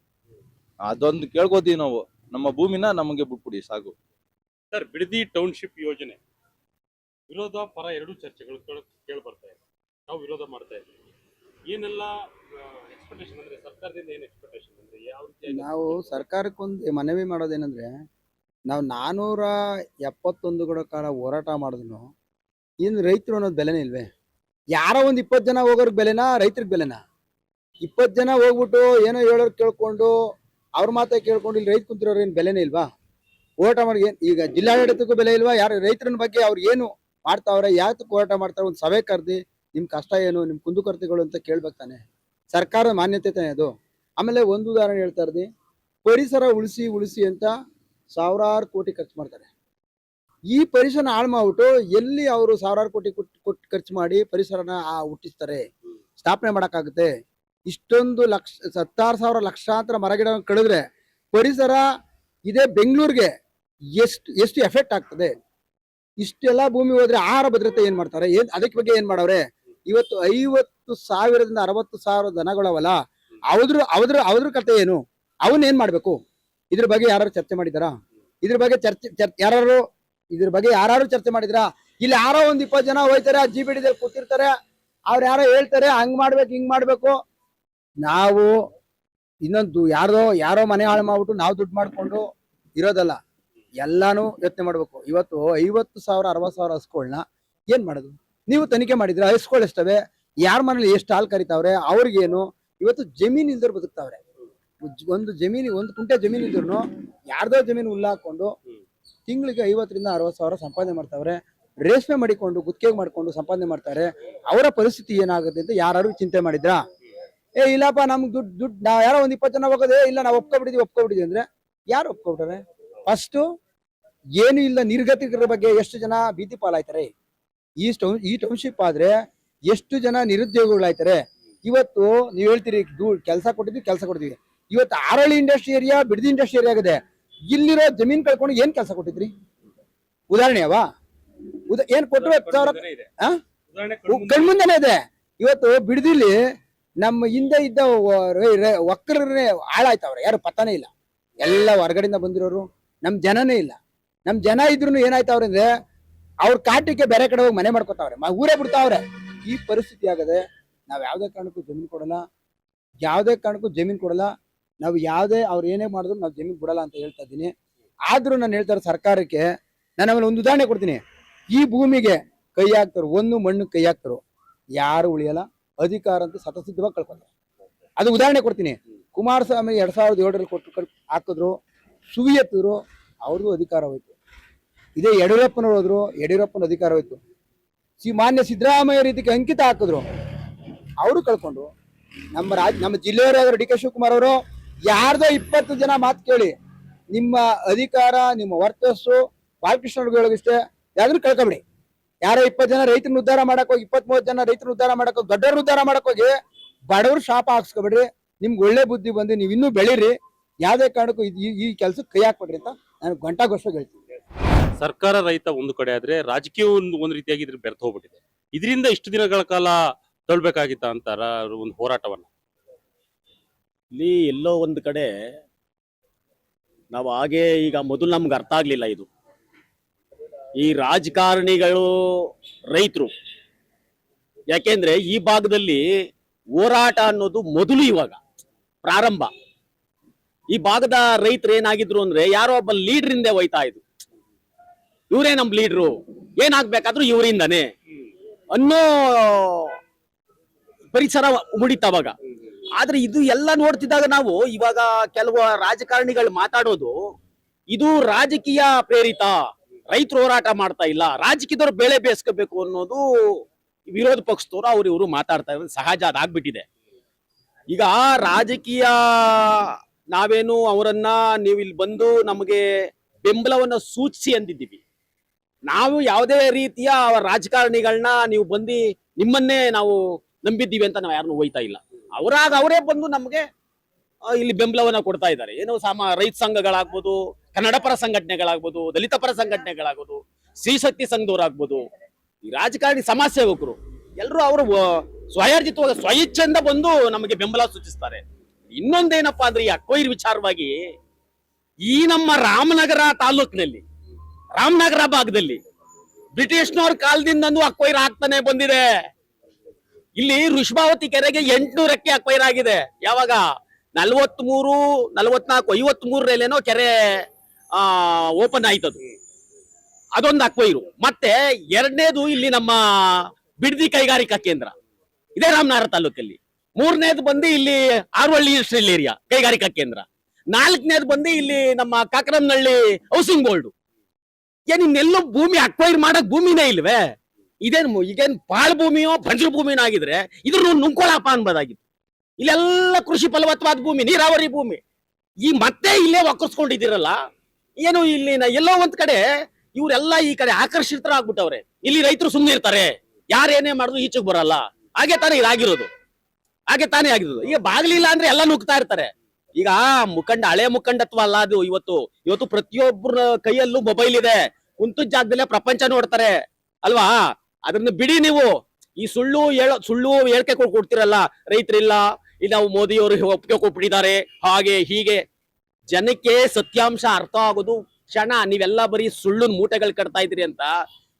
ಅದೊಂದು ಕೇಳ್ಕೊತೀವಿ ನಾವು. ನಮ್ಮ ಭೂಮಿನ ನಮಗೆ ಬಿಟ್ಬಿಡಿ ಸಾಕು. ಸರ್, ಬಿಡದಿ ಟೌನ್ಶಿಪ್ ಯೋಜನೆ ವಿರೋಧ ಪರ ಎರಡು ಚರ್ಚೆಗಳು ಕೇಳಿ ಬರ್ತಾ ಇದೆ. ನಾವು ವಿರೋಧ ಮಾಡ್ತಾ ಇದ್ದೀವಿ. ಏನೆಲ್ಲ ಎಕ್ಸ್ಪೆಕ್ಟೇಷನ್ ಅಂದ್ರೆ ಸರ್ಕಾರದಿಂದ ಏನು ಎಕ್ಸ್ಪೆಕ್ಟೇಷನ್ ಅಂದ್ರೆ ಯಾವ ರೀತಿ? ನಾವು ಸರ್ಕಾರಕ್ಕೊಂದು ಮನವಿ ಮಾಡೋದೇನಂದ್ರೆ, ನಾವು 471 ಕಾಲ ಹೋರಾಟ ಮಾಡಿದ್ರು ಇನ್ನು ರೈತರು ಅನ್ನೋದು ಬೆಲೆನೇ ಇಲ್ವೇ? ಯಾರೋ ಒಂದು 20 ಜನ ಹೋಗೋರ್ಗೆ ಬೆಲೆನಾ, ರೈತರಿಗೆ ಬೆಲೆನಾ? 20 ಜನ ಹೋಗ್ಬಿಟ್ಟು ಏನೋ ಹೇಳೋರು ಕೇಳ್ಕೊಂಡು ಅವ್ರ ಮಾತೇ ಕೇಳ್ಕೊಂಡು ಇಲ್ಲಿ ರೈತ ಕುಂತಿರೋರು ಏನು ಬೆಲೆನೇ ಇಲ್ವಾ? ಹೋರಾಟ ಮಾಡಿ ಈಗ ಜಿಲ್ಲಾಡಳಿತಕ್ಕೂ ಬೆಲೆ ಇಲ್ವಾ? ಯಾರು ರೈತರ ಬಗ್ಗೆ ಅವ್ರು ಏನು ಮಾಡ್ತಾವ್ರೆ, ಯಾತಕ್ಕೆ ಹೋರಾಟ ಮಾಡ್ತಾರೆ? ಒಂದು ಸಭೆ ಕರೆದಿ ನಿಮ್ ಕಷ್ಟ ಏನು, ನಿಮ್ ಕುಂದುಕೊರತೆಗಳು ಅಂತ ಕೇಳ್ಬೇಕು ತಾನೆ. ಸರ್ಕಾರ ಮಾನ್ಯತೆ ತಾನೆ ಅದು. ಆಮೇಲೆ ಒಂದು ಉದಾಹರಣೆ ಹೇಳ್ತಾ ಇರ್ದಿ, ಪರಿಸರ ಉಳಿಸಿ ಅಂತ ಸಾವಿರಾರು ಕೋಟಿ ಖರ್ಚು ಮಾಡ್ತಾರೆ. ಈ ಪರಿಸರ ಹಾಳು ಮಾಡ್ಬಿಟ್ಟು ಎಲ್ಲಿ ಅವರು ಸಾವಿರಾರು ಕೋಟಿ ಕೊಟ್ಟು ಖರ್ಚು ಮಾಡಿ ಪರಿಸರನ ಹುಟ್ಟಿಸ್ತಾರೆ? ಸ್ಥಾಪನೆ ಮಾಡಕ್ಕಾಗುತ್ತೆ? ಇಷ್ಟೊಂದು 16,000 ಲಕ್ಷಾಂತರ ಮರಗಿಡ ಕಡಿದ್ರೆ ಪರಿಸರ ಇದೇ ಬೆಂಗಳೂರಿಗೆ ಎಷ್ಟು ಎಫೆಕ್ಟ್ ಆಗ್ತದೆ? ಇಷ್ಟೆಲ್ಲ ಭೂಮಿ ಹೋದ್ರೆ ಆಹಾರ ಭದ್ರತೆ ಏನ್ ಮಾಡ್ತಾರೆ? ಅದಕ್ಕೆ ಬಗ್ಗೆ ಏನ್ ಮಾಡವ್ರೆ? ಇವತ್ತು 50,000ದಿಂದ 60,000 ದನಗಳವಲ್ಲ, ಅವ್ರ ಕತೆ ಏನು? ಅವನ್ ಏನ್ ಮಾಡ್ಬೇಕು? ಇದ್ರ ಬಗ್ಗೆ ಯಾರು ಚರ್ಚೆ ಮಾಡಿದಾರಾ? ಇದ್ರ ಬಗ್ಗೆ ಯಾರು ಚರ್ಚೆ ಮಾಡಿದ್ರಾ? ಇಲ್ಲಿ ಯಾರೋ ಒಂದ್ 20 ಜನ ಹೋಯ್ತಾರೆ, ಜಿಬಿಡಿದಲ್ಲಿ ಕೂತಿರ್ತಾರೆ, ಅವ್ರು ಯಾರೋ ಹೇಳ್ತಾರೆ ಹಂಗ್ ಮಾಡ್ಬೇಕು ಹಿಂಗ್ ಮಾಡ್ಬೇಕು. ನಾವು ಇನ್ನೊಂದು ಯಾರೋ ಮನೆ ಹಾಳು ಮಾಡ್ಬಿಟ್ಟು ನಾವು ದುಡ್ಡು ಮಾಡ್ಕೊಂಡು ಇರೋದಲ್ಲ, ಎಲ್ಲಾನು ಯೋಚನೆ ಮಾಡ್ಬೇಕು. ಇವತ್ತು 50,000 60,000 ಹಸುಗಳನ್ನ ಏನ್ ಮಾಡೋದು? ನೀವು ತನಿಖೆ ಮಾಡಿದ್ರೆ ಹಸುಗಳು ಎಷ್ಟವೆ, ಯಾರ ಮನೇಲಿ ಎಷ್ಟು ಹಾಲು ಕರಿತಾವ್ರೆ, ಅವ್ರಿಗೇನು? ಇವತ್ತು ಜಮೀನ್ ಇಲ್ದವ್ರು ಬದುಕ್ತಾವ್ರೆ. ಒಂದು ಕುಂಟೆ ಜಮೀನ್ ಇದ್ರು ಯಾರ್ದೋ ಜಮೀನು ಹುಲ್ಲಾಕೊಂಡು ತಿಂಗಳಿಗೆ 50,000ರಿಂದ 60,000 ಸಂಪಾದನೆ ಮಾಡ್ತಾವ್ರೆ. ರೇಷ್ಮೆ ಮಾಡಿಕೊಂಡು ಗುತ್ತಿಗೆ ಮಾಡ್ಕೊಂಡು ಸಂಪಾದನೆ ಮಾಡ್ತಾರೆ. ಅವರ ಪರಿಸ್ಥಿತಿ ಏನಾಗುತ್ತೆ ಅಂತ ಯಾರು ಚಿಂತೆ ಮಾಡಿದ್ರಾ? ಇಲ್ಲಪ್ಪ ನಮ್ಗೆ ದುಡ್ಡು ನಾವ್ ಯಾರೋ ಒಂದ್ 20 ಜನ ಹೋಗೋದೇ ಇಲ್ಲ, ನಾವು ಒಪ್ಕೊಬಿಟ್ಟಿದ್ವಿ ಅಂದ್ರೆ ಯಾರು ಒಪ್ಕೊಬಿಟ್ಟಾರೆ? ಫಸ್ಟ್ ಏನು ಇಲ್ಲ, ನಿರ್ಗತಿಕರ ಬಗ್ಗೆ ಎಷ್ಟು ಜನ ಭೀತಿ ಪಾಲಾಯ್ತಾರೆ? ಈ ಟೌನ್ಶಿಪ್ ಆದ್ರೆ ಎಷ್ಟು ಜನ ನಿರುದ್ಯೋಗಿಗಳಾಯ್ತಾರೆ? ಇವತ್ತು ನೀವ್ ಹೇಳ್ತೀರಿ ಕೆಲಸ ಕೊಟ್ಟಿದ್ವಿ. ಇವತ್ತು ಆರಳಿ industry area, Bidadi industry area ಆಗಿದೆ. ಇಲ್ಲಿರೋ ಜಮೀನ್ ಕಳ್ಕೊಂಡು ಏನ್ ಕೆಲಸ ಕೊಟ್ಟಿದ್ರಿ? ಉದಾಹರಣೆ ಏನ್ ಕೊಟ್ಟರು? 10,000 ಕಣ್ಮುಂದೆನೆ ಇದೆ. ಇವತ್ತು ಬಿಡದಿಲಿ ನಮ್ಮ ಹಿಂದೆ ಇದ್ದ ಒಕ್ಕರೇ ಹಾಳಾಯ್ತವ್ರೆ, ಯಾರು ಪತ್ತಾನೇ ಇಲ್ಲ. ಎಲ್ಲ ಹೊರಗಡೆಯಿಂದ ಬಂದಿರೋರು, ನಮ್ ಜನನೇ ಇಲ್ಲ. ನಮ್ ಜನ ಇದ್ರು ಏನಾಯ್ತವ್ರೆ ಅಂದ್ರೆ ಅವ್ರ ಕಾಟಕ್ಕೆ ಬೇರೆ ಕಡೆ ಹೋಗಿ ಮನೆ ಮಾಡ್ಕೊತಾವ್ರೆ, ಊರೇ ಬಿಡ್ತಾವ್ರೆ. ಈ ಪರಿಸ್ಥಿತಿ ಆಗದೆ ನಾವ್ ಯಾವ್ದೇ ಕಾರಣಕ್ಕೂ ಜಮೀನ್ ಕೊಡಲ್ಲ. ನಾವು ಅವ್ರು ಏನೇ ಮಾಡಿದ್ರು ನಾವು ಜಮೀನ್ ಬಿಡಲ್ಲ ಅಂತ ಹೇಳ್ತಾ ಇದ್ದೀನಿ. ಆದ್ರೂ ನಾನು ಹೇಳ್ತಾರೆ ಸರ್ಕಾರಕ್ಕೆ, ನಾನು ಆಮೇಲೆ ಒಂದು ಉದಾಹರಣೆ ಕೊಡ್ತೀನಿ. ಈ ಭೂಮಿಗೆ ಕೈ ಹಾಕ್ತಾರೋ, ಒಂದು ಮಣ್ಣು ಕೈ ಹಾಕ್ತಾರೋ ಯಾರು ಉಳಿಯಲ್ಲ. ಅಧಿಕಾರ ಅಂತ ಸತಸಿದ್ಧವಾಗಿ ಕಳ್ಕೊಂಡ್ರು. ಅದು ಉದಾಹರಣೆ ಕೊಡ್ತೀನಿ. ಕುಮಾರಸ್ವಾಮಿ 2007ರಲ್ಲಿ ಕೊಟ್ಟು ಹಾಕಿದ್ರು, ಸುವಿ ಎತ್ತಿದ್ರು, ಅವ್ರದ್ದು ಅಧಿಕಾರ ಹೋಯ್ತು. ಇದೇ ಯಡಿಯೂರಪ್ಪನವ್ರು ಹೋದ್ರು, ಯಡಿಯೂರಪ್ಪನ ಅಧಿಕಾರ ಹೋಯ್ತು. ಮಾನ್ಯ ಸಿದ್ದರಾಮಯ್ಯ ರೀತಿಗೆ ಅಂಕಿತ ಹಾಕಿದ್ರು, ಅವರು ಕಳ್ಕೊಂಡ್ರು. ನಮ್ಮ ಜಿಲ್ಲೆಯವರಾದ್ರು ಡಿ ಕೆ ಶಿವಕುಮಾರ್ ಅವರು ಯಾರ್ದೋ 20 ಜನ ಮಾತು ಕೇಳಿ ನಿಮ್ಮ ಅಧಿಕಾರ, ನಿಮ್ಮ ವರ್ತಸ್ಸು ಬಾಲಕೃಷ್ಣಗಳಿಗಷ್ಟೇ ಯಾವ್ದು ಕಳ್ಕೊಬಿಡಿ. ಯಾರೋ 20 ಜನ ರೈತರನ್ನ ಉದ್ಧಾರ ಮಾಡಕ್ ಹೋಗಿ, 20-30 ಜನ ರೈತರನ್ನ ಉದ್ಧಾರ ಮಾಡಕ್ ಹೋಗಿ, ದೊಡ್ಡವ್ರ ಉದ್ಧಾರ ಮಾಡಕ್ ಹೋಗಿ ಬಡವ್ರು ಶಾಪ ಹಾಕ್ಸ್ಕೊಬಿಡ್ರಿ. ನಿಮ್ಗೆ ಒಳ್ಳೆ ಬುದ್ಧಿ ಬಂದು ನೀವು ಇನ್ನೂ ಬೆಳೀರಿ. ಯಾವ್ದೇ ಕಾರಣಕ್ಕೂ ಈ ಕೆಲ್ಸಕ್ಕೆ ಕೈ ಹಾಕ್ಬಿಡ್ರಿ ಅಂತ ನಾನು ಗಂಟಾಘೋಷವಾಗಿ ಹೇಳ್ತೀನಿ. ಸರ್ಕಾರ ರೈತ ಒಂದು ಕಡೆ ಆದ್ರೆ ರಾಜಕೀಯ ಒಂದು ರೀತಿಯಾಗಿ ಇದ್ರ ಬೆರ್ತ ಹೋಗ್ಬಿಟ್ಟಿದೆ. ಇದರಿಂದ ಇಷ್ಟು ದಿನಗಳ ಕಾಲ ತಳ್ಬೇಕಾಗಿತ್ತ ಅಂತಾರ ಒಂದು ಹೋರಾಟವನ್ನ? ಇಲ್ಲಿ ಎಲ್ಲೋ ಒಂದು ಕಡೆ ನಾವು ಹಾಗೆ ಈಗ ಮೊದಲು ನಮ್ಗೆ ಅರ್ಥ ಆಗ್ಲಿಲ್ಲ ಇದು. ಈ ರಾಜಕಾರಣಿಗಳು ರೈತರು, ಯಾಕೆಂದ್ರೆ ಈ ಭಾಗದಲ್ಲಿ ಹೋರಾಟ ಅನ್ನೋದು ಮೊದಲು ಇವಾಗ ಪ್ರಾರಂಭ. ಈ ಭಾಗದ ರೈತರು ಏನಾಗಿದ್ರು ಅಂದ್ರೆ ಯಾರೋ ಒಬ್ಬ ಲೀಡರ್ ಹಿಂದೆ ಹೋಯ್ತಾ ಇದ್ರು. ಇವರೇ ನಮ್ ಲೀಡ್ರು, ಏನಾಗ್ಬೇಕಾದ್ರೂ ಇವರಿಂದಾನೆ ಅನ್ನೋ ಪರಿಸರ ಮುಡಿತವಾಗ. ಆದ್ರೆ ಇದು ಎಲ್ಲ ನೋಡ್ತಿದ್ದಾಗ ನಾವು ಇವಾಗ ಕೆಲವು ರಾಜಕಾರಣಿಗಳು ಮಾತಾಡೋದು ಇದು ರಾಜಕೀಯ ಪ್ರೇರಿತ, ರೈತರು ಹೋರಾಟ ಮಾಡ್ತಾ ಇಲ್ಲ, ರಾಜಕೀಯದವ್ರು ಬೆಳೆ ಬೇಯಿಸ್ಕೋಬೇಕು ಅನ್ನೋದು ವಿರೋಧ ಪಕ್ಷದವರು ಇವರು ಮಾತಾಡ್ತಾ ಇರೋದು ಸಹಜ, ಅದಾಗ್ಬಿಟ್ಟಿದೆ. ಈಗ ರಾಜಕೀಯ ನಾವೇನು ಅವರನ್ನ ನೀವು ಇಲ್ಲಿ ಬಂದು ನಮಗೆ ಬೆಂಬಲವನ್ನ ಸೂಚಿಸಿ ಅಂದಿದ್ದೀವಿ. ನಾವು ಯಾವುದೇ ರೀತಿಯ ರಾಜಕಾರಣಿಗಳನ್ನ ನೀವು ಬಂದು ನಿಮ್ಮನ್ನೇ ನಾವು ನಂಬಿದ್ದೀವಿ ಅಂತ ನಾವು ಯಾರನ್ನು ಒಯ್ತಾ ಇಲ್ಲ. ಅವರೇ ಬಂದು ನಮಗೆ ಇಲ್ಲಿ ಬೆಂಬಲವನ್ನ ಕೊಡ್ತಾ ಇದ್ದಾರೆ. ಏನೋ ರೈತ ಸಂಘಗಳಾಗ್ಬೋದು, ಕನ್ನಡ ಪರ ಸಂಘಟನೆಗಳಾಗ್ಬೋದು, ದಲಿತ ಪರ ಸಂಘಟನೆಗಳಾಗ್ಬೋದು, ಸ್ತ್ರೀಶಕ್ತಿ ಸಂಘದವರಾಗ್ಬೋದು, ಈ ರಾಜಕಾರಣಿ ಸಮಾಜ ಸೇವಕರು ಎಲ್ಲರೂ ಅವರು ಸ್ವಯಾರ್ಜಿತವಾಗಿ ಸ್ವಇಚ್ಛೆಯಿಂದ ಬಂದು ನಮಗೆ ಬೆಂಬಲ ಸೂಚಿಸ್ತಾರೆ. ಇನ್ನೊಂದೇನಪ್ಪಾ ಅಂದ್ರೆ ಈ ಅಕ್ವೈರ್ ವಿಚಾರವಾಗಿ ಈ ನಮ್ಮ ರಾಮನಗರ ತಾಲೂಕಿನಲ್ಲಿ, ರಾಮನಗರ ಭಾಗದಲ್ಲಿ ಬ್ರಿಟಿಷ್ನವ್ರ ಕಾಲದಿಂದನೂ ಅಕ್ವೈರ್ ಆಗ್ತಾನೆ ಬಂದಿದೆ. ಇಲ್ಲಿ ಋಷಭಾವತಿ ಕೆರೆಗೆ 800 ಎಕರೆ ಅಕ್ವೈರ್ ಆಗಿದೆ. ಯಾವಾಗ 43, 44, 53 ಕೆರೆ ಓಪನ್ ಆಯ್ತದು. ಅದೊಂದು ಅಕ್ವೈರು. ಮತ್ತೆ ಎರಡನೇದು ಇಲ್ಲಿ ನಮ್ಮ ಬಿಡದಿ ಕೈಗಾರಿಕಾ ಕೇಂದ್ರ ಇದೇ ರಾಮನಗರ ತಾಲೂಕಲ್ಲಿ. ಮೂರನೇದು ಬಂದು ಇಲ್ಲಿ ಆರ್ವಳ್ಳಿ ಇಂಡಸ್ಟ್ರಿಯಲ್ ಏರಿಯಾ ಕೈಗಾರಿಕಾ ಕೇಂದ್ರ. 4ನೇದು ಬಂದು ಇಲ್ಲಿ ನಮ್ಮ ಕಾಕರಮ್ನಹಳ್ಳಿ ಹೌಸಿಂಗ್ ಬೋರ್ಡ್. ಇನ್ನೆಲ್ಲೋ ಭೂಮಿ ಅಕ್ವೈರ್ ಮಾಡಕ್ ಭೂಮಿನೇ ಇಲ್ವೇ? ಈಗೇನ್ ಪಾಳ್ ಭೂಮಿಯೋ ಬಂಜರು ಭೂಮಿನೋ ಆಗಿದ್ರೆ ಇದ್ರ ನುಂಕೊಳಪ್ಪ ಅನ್ಬೋದಾಗಿತ್ತು. ಇಲ್ಲೆಲ್ಲ ಕೃಷಿ ಫಲವತ್ತವಾದ ಭೂಮಿ, ನೀರಾವರಿ ಭೂಮಿ. ಈ ಮತ್ತೆ ಇಲ್ಲೇ ಒಕ್ಕರ್ಸ್ಕೊಂಡಿದ್ದೀರಲ್ಲ, ಏನು ಇಲ್ಲಿ ಎಲ್ಲೋ ಒಂದ್ ಕಡೆ ಇವರೆಲ್ಲ ಈ ಕಡೆ ಆಕರ್ಷಿತರಾಗ್ಬಿಟ್ಟವ್ರೆ. ಇಲ್ಲಿ ರೈತರು ಸುಮ್ಮನೆ ಇರ್ತಾರೆ, ಯಾರೇನೇ ಮಾಡಿದ್ರು ಈಚೆಗೆ ಬರಲ್ಲ. ಹಾಗೆ ತಾನೇ ಇದಾಗಿರೋದು, ಹಾಗೆ ತಾನೇ ಆಗಿರೋದು. ಈಗ ಬಾಗ್ಲಿಲ್ಲ ಅಂದ್ರೆ ಎಲ್ಲ ನುಗ್ತಾ ಇರ್ತಾರೆ. ಈಗ ಹಳೆ ಮುಖಂಡತ್ವ ಅಲ್ಲ ಅದು. ಇವತ್ತು ಪ್ರತಿಯೊಬ್ಬರ ಕೈಯಲ್ಲೂ ಮೊಬೈಲ್ ಇದೆ. ಕುಂತ ಜಾಗದಲ್ಲೇ ಪ್ರಪಂಚ ನೋಡ್ತಾರೆ ಅಲ್ವಾ? ಅದನ್ನ ಬಿಡಿ ನೀವು. ಈ ಸುಳ್ಳು ಹೇಳಿಕೆ ಕೊಡ್ತಿರಲ್ಲ, ರೈತರಿಲ್ಲ, ಇಲ್ಲಿ ನಾವು ಮೋದಿಯವರು ಒಪ್ಪಿಗೆ ಕೊಟ್ಬಿಟ್ಟಿದ್ದಾರೆ, ಹಾಗೆ ಹೀಗೆ. ಜನಕ್ಕೆ ಸತ್ಯಾಂಶ ಅರ್ಥ ಆಗೋದು ಕ್ಷಣ. ನೀವೆಲ್ಲ ಬರೀ ಸುಳ್ಳು ಮೂಟೆಗಳು ಕಟ್ತಾ ಇದ್ರಿ ಅಂತ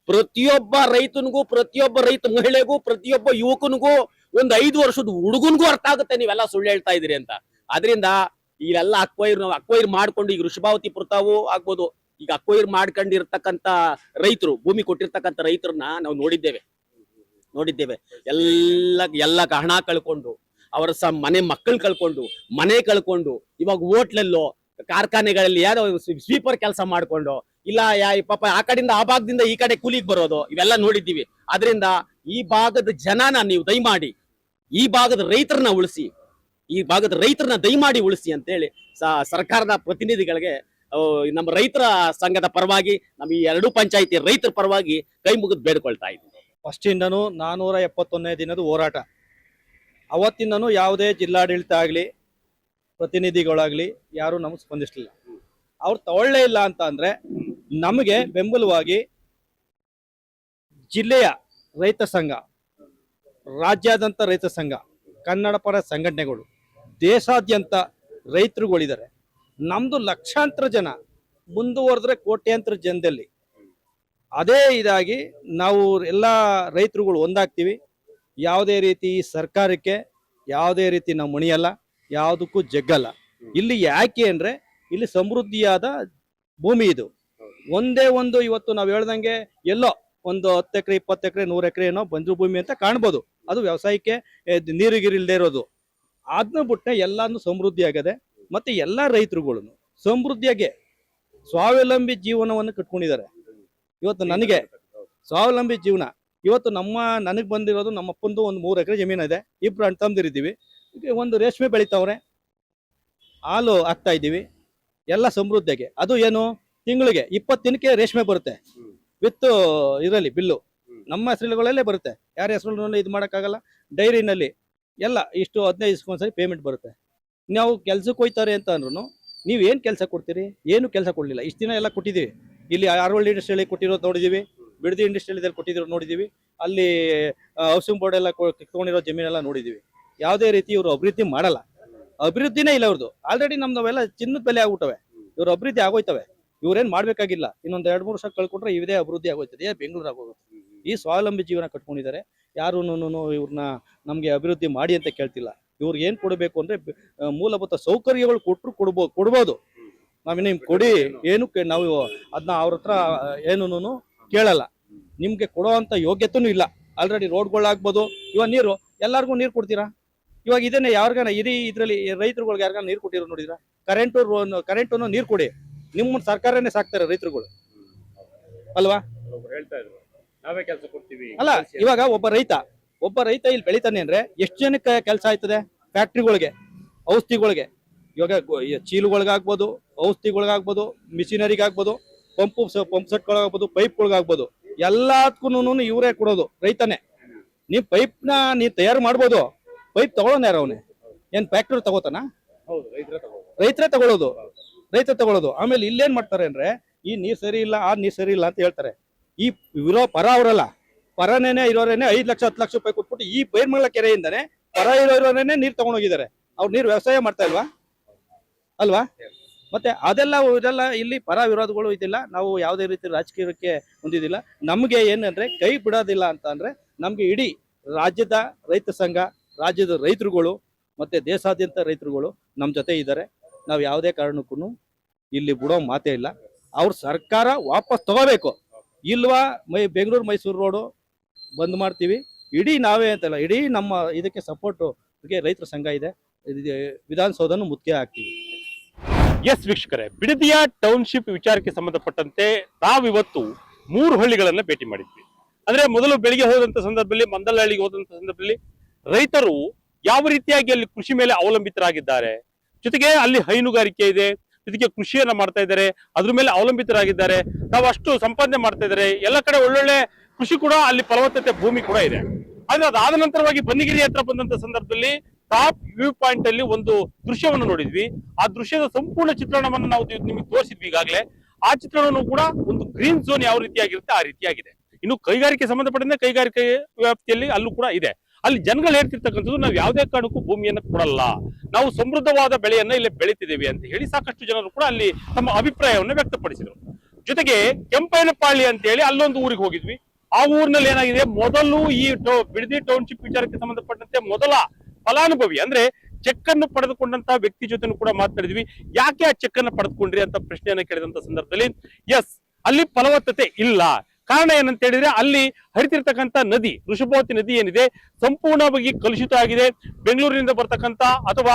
ಪ್ರತಿಯೊಬ್ಬ ರೈತನಿಗೂ, ಪ್ರತಿಯೊಬ್ಬ ರೈತ ಮಹಿಳೆಗೂ, ಪ್ರತಿಯೊಬ್ಬ ಯುವಕನಿಗೂ, ಒಂದು 5 ವರ್ಷದ ಹುಡುಗನ್ಗೂ ಅರ್ಥ ಆಗುತ್ತೆ ನೀವೆಲ್ಲ ಸುಳ್ಳು ಹೇಳ್ತಾ ಇದ್ರಿ ಅಂತ. ಆದ್ರಿಂದ ಇವೆಲ್ಲ ಅಕ್ವೈರ್ ಮಾಡ್ಕೊಂಡು ಈಗ ಋಷಭಾವತಿ ಪುರ್ತಾವು ಆಗ್ಬೋದು, ಈಗ ಅಕ್ವೈರ್ ಮಾಡ್ಕೊಂಡಿರ್ತಕ್ಕಂತ ರೈತರು, ಭೂಮಿ ಕೊಟ್ಟಿರ್ತಕ್ಕಂಥ ರೈತರನ್ನ ನಾವು ನೋಡಿದ್ದೇವೆ. ಎಲ್ಲ ಹಣ ಕಳ್ಕೊಂಡು, ಅವರ ಮಕ್ಕಳು ಕಳ್ಕೊಂಡು, ಮನೆ ಕಳ್ಕೊಂಡು, ಇವಾಗ ಹೋಟ್ಲಲ್ಲೋ ಕಾರ್ಖಾನೆಗಳಲ್ಲಿ ಯಾರೋ ಸ್ವೀಪರ್ ಕೆಲಸ ಮಾಡ್ಕೊಂಡು, ಇಲ್ಲ ಪಾಪ ಆ ಕಡೆಯಿಂದ ಆ ಭಾಗದಿಂದ ಈ ಕಡೆ ಕೂಲಿಗೆ ಬರೋದು, ಇವೆಲ್ಲ ನೋಡಿದ್ದೀವಿ. ಅದರಿಂದ ಈ ಭಾಗದ ಜನನ ನೀವು ದಯಮಾಡಿ, ಈ ಭಾಗದ ರೈತರನ್ನ ಉಳಿಸಿ, ಈ ಭಾಗದ ರೈತರನ್ನ ದಯಮಾಡಿ ಉಳಿಸಿ ಅಂತೇಳಿ ಸರ್ಕಾರದ ಪ್ರತಿನಿಧಿಗಳಿಗೆ, ನಮ್ಮ ರೈತರ ಸಂಘದ ಪರವಾಗಿ, ನಮ್ಮ ಈ 2 ಪಂಚಾಯಿತಿ ರೈತರ ಪರವಾಗಿ ಕೈ ಮುಗಿದು ಬೇಡ್ಕೊಳ್ತಾ ಇದ್ದೀನಿ. ಫಸ್ಟ್ ಇಂದನೂ 471ನೇ ದಿನದ ಹೋರಾಟ. ಅವತ್ತಿಂದನೂ ಯಾವುದೇ ಜಿಲ್ಲಾಡಳಿತ ಆಗ್ಲಿ, ಪ್ರತಿನಿಧಿಗಳಾಗ್ಲಿ ಯಾರು ನಮಗೆ ಸ್ಪಂದಿಸಲಿಲ್ಲ. ಅವ್ರು ತಗೊಳ್ಳೇ ಇಲ್ಲ ಅಂತ ಅಂದ್ರೆ ನಮಗೆ ಬೆಂಬಲವಾಗಿ ಜಿಲ್ಲೆಯ ರೈತ ಸಂಘ, ರಾಜ್ಯಾದ್ಯಂತ ರೈತ ಸಂಘ, ಕನ್ನಡ ಪರ ಸಂಘಟನೆಗಳು, ದೇಶಾದ್ಯಂತ ರೈತರುಗಳಿದ್ದಾರೆ. ನಮ್ದು ಲಕ್ಷಾಂತರ ಜನ, ಮುಂದುವರೆದ್ರೆ ಕೋಟ್ಯಾಂತರ ಜನದಲ್ಲಿ. ಅದೇ ಇದಾಗಿ ನಾವು ಎಲ್ಲ ರೈತರುಗಳು ಒಂದಾಗ್ತೀವಿ. ಯಾವುದೇ ರೀತಿ ಸರ್ಕಾರಕ್ಕೆ ಯಾವುದೇ ರೀತಿ ನಾವು ಮಣಿಯಲ್ಲ, ಯಾವುದಕ್ಕೂ ಜಗ್ಗಲ್ಲ. ಇಲ್ಲಿ ಯಾಕೆ ಅಂದ್ರೆ ಇಲ್ಲಿ ಸಮೃದ್ಧಿಯಾದ ಭೂಮಿ ಇದು. ಒಂದೇ ಒಂದು ಇವತ್ತು ನಾವು ಹೇಳ್ದಂಗೆ ಎಲ್ಲೋ ಒಂದು 10 ಎಕರೆ 20 ಎಕರೆ 100 ಎಕರೆ ಏನೋ ಬಂಜರು ಭೂಮಿ ಅಂತ ಕಾಣ್ಬೋದು, ಅದು ವ್ಯವಸಾಯಕ್ಕೆ ನೀರಿಗಿರಿಲ್ದೇ ಇರೋದು. ಅದನ್ನ ಬಿಟ್ಟರೆ ಎಲ್ಲಾನು ಸಮೃದ್ಧಿ ಆಗದೆ. ಮತ್ತೆ ಎಲ್ಲಾ ರೈತರುಗಳು ಸಮೃದ್ಧಿಯಾಗೆ ಸ್ವಾವಲಂಬಿ ಜೀವನವನ್ನು ಕಟ್ಕೊಂಡಿದ್ದಾರೆ. ಇವತ್ತು ನನಗೆ ಸ್ವಾವಲಂಬಿ ಜೀವನ, ಇವತ್ತು ನನಗೆ ಬಂದಿರೋದು, ನಮ್ಮ ಅಪ್ಪಂದು ಒಂದು 3 ಎಕರೆ ಜಮೀನು ಇದೆ, 2 ಅಣ್ಣ ತಮ್ಮದಿರಿದ್ದೀವಿ. ಒಂದು ರೇಷ್ಮೆ ಬೆಳಿತಾವ್ರೆ, ಹಾಲು ಹಾಕ್ತಾ ಇದ್ದೀವಿ, ಎಲ್ಲ ಸಮೃದ್ಧಿಗೆ. ಅದು ಏನು, ತಿಂಗಳಿಗೆ 20 ದಿನಕ್ಕೆ ರೇಷ್ಮೆ ಬರುತ್ತೆ ವಿತ್ ಇದರಲ್ಲಿ ಬಿಲ್ಲು ನಮ್ಮ ಹೆಸರುಗಳಲ್ಲೇ ಬರುತ್ತೆ. ಯಾರ ಹೆಸರು ಇದು ಮಾಡೋಕ್ಕಾಗಲ್ಲ. ಡೈರಿನಲ್ಲಿ ಎಲ್ಲ ಇಷ್ಟು 15 ದಿವಸಕ್ಕೊಂದ್ಸರಿ ಪೇಮೆಂಟ್ ಬರುತ್ತೆ. ನಾವು ಕೆಲ್ಸಕ್ಕೆ ಹೋಯ್ತಾರೆ ಅಂತ ಅಂದ್ರೂ ನೀವೇನು ಕೆಲಸ ಕೊಡ್ತೀರಿ? ಏನು ಕೆಲಸ ಕೊಡಲಿಲ್ಲ. ಇಷ್ಟು ದಿನ ಎಲ್ಲ ಕೊಟ್ಟಿದ್ದೀವಿ. ಇಲ್ಲಿ ಆರ್ವಳ್ಳಿ ಇಂಡಸ್ಟ್ರಿಯಲ್ಲಿ ಕೊಟ್ಟಿರೋದು ನೋಡಿದ್ದೀವಿ, ಬಿಡದಿ ಇಂಡಸ್ಟ್ರಿಯಲ್ಲಿ ಕೊಟ್ಟಿರೋ ನೋಡಿದ್ದೀವಿ, ಅಲ್ಲಿ ಹೌಸಿಂಗ್ ಬೋರ್ಡ್ ಎಲ್ಲ ಕಿತ್ಕೊಂಡಿರೋ ಜಮೀನೆಲ್ಲ ನೋಡಿದ್ದೀವಿ. ಯಾವುದೇ ರೀತಿ ಇವರು ಅಭಿವೃದ್ಧಿ ಮಾಡಲ್ಲ, ಅಭಿವೃದ್ಧಿನೇ ಇಲ್ಲ ಇವ್ರದ್ದು. ಆಲ್ರೆಡಿ ನಮ್ದವೆಲ್ಲ ಚಿನ್ನದ ಬೆಲೆ ಆಗ್ಬಿಟ್ಟವೆ, ಇವ್ರ ಅಭಿವೃದ್ಧಿ ಆಗೋಯ್ತವೆ. ಇವ್ರೇನ್ ಮಾಡ್ಬೇಕಾಗಿಲ್ಲ, ಇನ್ನೊಂದು 2-3 ವರ್ಷ ಕಳ್ಕೊಂಡ್ರೆ ಇದೇ ಅಭಿವೃದ್ಧಿ ಆಗೋಯ್ತದೆ, ಬೆಂಗಳೂರು ಆಗೋಗುತ್ತೆ. ಈ ಸ್ವಾವಲಂಬಿ ಜೀವನ ಕಟ್ಕೊಂಡಿದ್ದಾರೆ. ಯಾರು ಇವ್ರನ್ನ ನಮ್ಗೆ ಅಭಿವೃದ್ಧಿ ಮಾಡಿ ಅಂತ ಕೇಳ್ತಿಲ್ಲ. ಇವ್ರಿಗೆ ಏನ್ ಕೊಡಬೇಕು ಅಂದ್ರೆ ಮೂಲಭೂತ ಸೌಕರ್ಯಗಳು ಕೊಡ್ಬೋದು. ನಾವಿನ್ನ ನಿಮ್ಗೆ ಕೊಡಿ ಏನು ನಾವು ಅದನ್ನ ಅವ್ರ ಹತ್ರ ಏನು ಕೇಳಲ್ಲ. ನಿಮ್ಗೆ ಕೊಡೋ ಅಂತ ಯೋಗ್ಯತೆನೂ ಇಲ್ಲ. ಆಲ್ರೆಡಿ ರೋಡ್ಗಳಾಗ್ಬೋದು, ಇವಾಗ ನೀರು ಎಲ್ಲಾರ್ಗು ನೀರು ಕೊಡ್ತೀರಾ? ಇವಾಗ ಇದನ್ನೇ ಯಾರಿಗಾನ ಇದ್ರಲ್ಲಿ ರೈತರುಗಳಿಗೆ ಯಾರಿಗಾನ ನೀರು ಕೊಟ್ಟಿರೋ ನೋಡಿದ್ರ? ಕರೆಂಟು ನೀರು ಕೊಡಿ, ನಿಮ್ಮ ಸರ್ಕಾರನೇ ಸಾಕ್ತಾರೆ ರೈತರುಗಳು ಅಲ್ವಾ? ನಾವೇ ಕೆಲಸ ಕೊಡ್ತೀವಿ ಅಲ್ಲ. ಇವಾಗ ಒಬ್ಬ ರೈತ ಇಲ್ಲಿ ಬೆಳಿತಾನೆ ಅಂದ್ರೆ ಎಷ್ಟು ಜನಕ್ಕೆ ಕೆಲಸ ಆಯ್ತದೆ? ಫ್ಯಾಕ್ಟ್ರಿಗಳಿಗೆ, ಔಷಧಿಗಳಿಗೆ, ಇವಾಗ ಚೀಲುಗಳಿಗಾಗ್ಬೋದು, ಔಷಧಿಗಳಿಗಾಗ್ಬೋದು, ಮಿಷಿನರಿಗಾಗ್ಬೋದು, ಪಂಪ್ ಸೆಟ್ಗಳಾಗ್ಬೋದು, ಪೈಪ್ಗಳಿಗಾಗ್ಬೋದು, ಎಲ್ಲದಕ್ಕೂ ಇವರೇ ಕೊಡೋದು, ರೈತನೇ. ನೀವು ಪೈಪ್ನ ನೀವು ತಯಾರು ಮಾಡ್ಬೋದು, ಪೈಪ್ ತಗೊಳ್ಳೋಣ ಯಾರು ಅವನೇ? ಏನ್ ಫ್ಯಾಕ್ಟ್ರಿ ತಗೋತಾನ? ರೈತರೇ ತಗೊಳ್ಳೋದು. ಆಮೇಲೆ ಇಲ್ಲೇನ್ ಮಾಡ್ತಾರೆ ಅಂದ್ರೆ, ಈ ನೀರ್ ಸರಿ ಇಲ್ಲ, ಆ ನೀರ್ ಸರಿ ಇಲ್ಲ ಅಂತ ಹೇಳ್ತಾರೆ. ಈ ಪರ ಅವರಲ್ಲ, ಪರನೇನೆ ಇರೋರೇನೆ 5 ಲಕ್ಷ 10 ಲಕ್ಷ ರೂಪಾಯಿ ಕೊಟ್ಬಿಟ್ಟು ಈ ಬೈರ್ಮಂಗಲ ಕೆರೆಯಿಂದಾನೆ ಪರ ಇರೋರೇನೆ ನೀರ್ ತಗೊಂಡೋಗಿದ್ದಾರೆ. ಅವ್ರು ನೀರ್ ವ್ಯವಸಾಯ ಮಾಡ್ತಾ ಅಲ್ವಾ? ಮತ್ತೆ ಇದೆಲ್ಲ ಇಲ್ಲಿ ಪರ ವಿರೋಧಗಳು ಇದಿಲ್ಲ. ನಾವು ಯಾವುದೇ ರೀತಿ ರಾಜಕೀಯಕ್ಕೆ ಹೊಂದಿದಿಲ್ಲ. ನಮ್ಗೆ ಏನಂದ್ರೆ ಕೈ ಬಿಡೋದಿಲ್ಲ ಅಂತ ಅಂದ್ರೆ, ನಮ್ಗೆ ಇಡೀ ರಾಜ್ಯದ ರೈತ ಸಂಘ, ರಾಜ್ಯದ ರೈತರುಗಳು ಮತ್ತೆ ದೇಶಾದ್ಯಂತ ರೈತರುಗಳು ನಮ್ ಜೊತೆ ಇದ್ದಾರೆ. ನಾವು ಯಾವುದೇ ಕಾರಣಕ್ಕೂ ಇಲ್ಲಿ ಬಿಡೋ ಮಾತೇ ಇಲ್ಲ. ಅವ್ರ ಸರ್ಕಾರ ವಾಪಸ್ ತಗೋಬೇಕು, ಇಲ್ವಾ ಬೆಂಗಳೂರು ಮೈಸೂರು ರೋಡು ಬಂದ್ ಮಾಡ್ತೀವಿ. ಇಡೀ ನಾವೇ ಅಂತಲ್ಲ, ಇಡೀ ನಮ್ಮ ಇದಕ್ಕೆ ಸಪೋರ್ಟ್ ರೈತರ ಸಂಘ ಇದೆ. ವಿಧಾನಸೌಧನು ಮುಖ್ಯ ಆಗ್ತೀವಿ. ಎಸ್ ವೀಕ್ಷಕರೇ, ಬಿಡದಿಯ ಟೌನ್ಶಿಪ್ ವಿಚಾರಕ್ಕೆ ಸಂಬಂಧಪಟ್ಟಂತೆ ನಾವಿವತ್ತು 3 ಹಳ್ಳಿಗಳನ್ನ ಭೇಟಿ ಮಾಡಿದ್ವಿ. ಅಂದ್ರೆ ಮೊದಲು ಬೆಳಿಗ್ಗೆ ಹೋದಂತ ಸಂದರ್ಭದಲ್ಲಿ, ಮಂದಲಹಳ್ಳಿಗೆ ಹೋದಂತ ಸಂದರ್ಭದಲ್ಲಿ ರೈತರು ಯಾವ ರೀತಿಯಾಗಿ ಅಲ್ಲಿ ಕೃಷಿ ಮೇಲೆ ಅವಲಂಬಿತರಾಗಿದ್ದಾರೆ, ಜೊತೆಗೆ ಅಲ್ಲಿ ಹೈನುಗಾರಿಕೆ ಇದೆ, ಜೊತೆಗೆ ಕೃಷಿಯನ್ನ ಮಾಡ್ತಾ ಇದ್ದಾರೆ, ಅದ್ರ ಮೇಲೆ ಅವಲಂಬಿತರಾಗಿದ್ದಾರೆ, ನಾವು ಅಷ್ಟು ಸಂಪಾದನೆ ಮಾಡ್ತಾ ಇದ್ದಾರೆ, ಎಲ್ಲ ಕಡೆ ಒಳ್ಳೊಳ್ಳೆ ಕೃಷಿ ಕೂಡ, ಅಲ್ಲಿ ಫಲವತ್ತತೆ ಭೂಮಿ ಕೂಡ ಇದೆ. ಆದ್ರೆ ಅದಾದ ನಂತರವಾಗಿ ಬನ್ನಿಗಿರಿ ಹತ್ರ ಬಂದಂತ ಸಂದರ್ಭದಲ್ಲಿ ಟಾಪ್ ವ್ಯೂ ಪಾಯಿಂಟ್ ಅಲ್ಲಿ ಒಂದು ದೃಶ್ಯವನ್ನು ನೋಡಿದ್ವಿ. ಆ ದೃಶ್ಯದ ಸಂಪೂರ್ಣ ಚಿತ್ರಣವನ್ನು ನಾವು ನಿಮಗೆ ತೋರಿಸಿದ್ವಿ ಈಗಾಗಲೇ. ಆ ಚಿತ್ರಣವನ್ನು ಕೂಡ ಒಂದು ಗ್ರೀನ್ ಝೋನ್ ಯಾವ ರೀತಿಯಾಗಿರುತ್ತೆ ಆ ರೀತಿಯಾಗಿದೆ. ಇನ್ನು ಕೈಗಾರಿಕೆ ಸಂಬಂಧಪಟ್ಟಂತೆ ಕೈಗಾರಿಕೆ ವ್ಯಾಪ್ತಿಯಲ್ಲಿ ಅಲ್ಲೂ ಕೂಡ ಇದೆ. ಅಲ್ಲಿ ಜನಗಳು ಹೇಳ್ತಿರ್ತಕ್ಕಂಥದ್ದು, ನಾವು ಯಾವುದೇ ಕಾರಣಕ್ಕೂ ಭೂಮಿಯನ್ನು ಕೊಡಲ್ಲ, ನಾವು ಸಮೃದ್ಧವಾದ ಬೆಳೆಯನ್ನ ಇಲ್ಲಿ ಬೆಳಿತಿದ್ದೇವೆ ಅಂತ ಹೇಳಿ ಸಾಕಷ್ಟು ಜನರು ಕೂಡ ಅಲ್ಲಿ ತಮ್ಮ ಅಭಿಪ್ರಾಯವನ್ನು ವ್ಯಕ್ತಪಡಿಸಿದರು. ಜೊತೆಗೆ ಕೆಂಪಯ್ಯನಪಾಳ್ಯ ಅಂತ ಹೇಳಿ ಅಲ್ಲೊಂದು ಊರಿಗೆ ಹೋಗಿದ್ವಿ. ಆ ಊರಿನಲ್ಲಿ ಏನಾಗಿದೆ, ಮೊದಲು ಈ ಬಿಡದಿ ಟೌನ್ಶಿಪ್ ವಿಚಾರಕ್ಕೆ ಸಂಬಂಧಪಟ್ಟಂತೆ ಮೊದಲ ಫಲಾನುಭವಿ ಅಂದ್ರೆ ಚೆಕ್ ಅನ್ನು ಪಡೆದುಕೊಂಡಂತ ವ್ಯಕ್ತಿ ಜೊತೆ ಕೂಡ ಮಾತನಾಡಿದ್ವಿ. ಯಾಕೆ ಆ ಚೆಕ್ ಅನ್ನು ಪಡೆದುಕೊಂಡ್ರಿ ಅಂತ ಪ್ರಶ್ನೆಯನ್ನ ಕೇಳಿದಂತ ಸಂದರ್ಭದಲ್ಲಿ, ಎಸ್, ಅಲ್ಲಿ ಫಲವತ್ತತೆ ಇಲ್ಲ. ಕಾರಣ ಏನಂತ ಹೇಳಿದ್ರೆ, ಅಲ್ಲಿ ಹರಿತಿರ್ತಕ್ಕಂಥ ನದಿ, ವೃಷಭಾವತಿ ನದಿ ಏನಿದೆ, ಸಂಪೂರ್ಣವಾಗಿ ಕಲುಷಿತ ಆಗಿದೆ. ಬೆಂಗಳೂರಿನಿಂದ ಬರ್ತಕ್ಕಂಥ ಅಥವಾ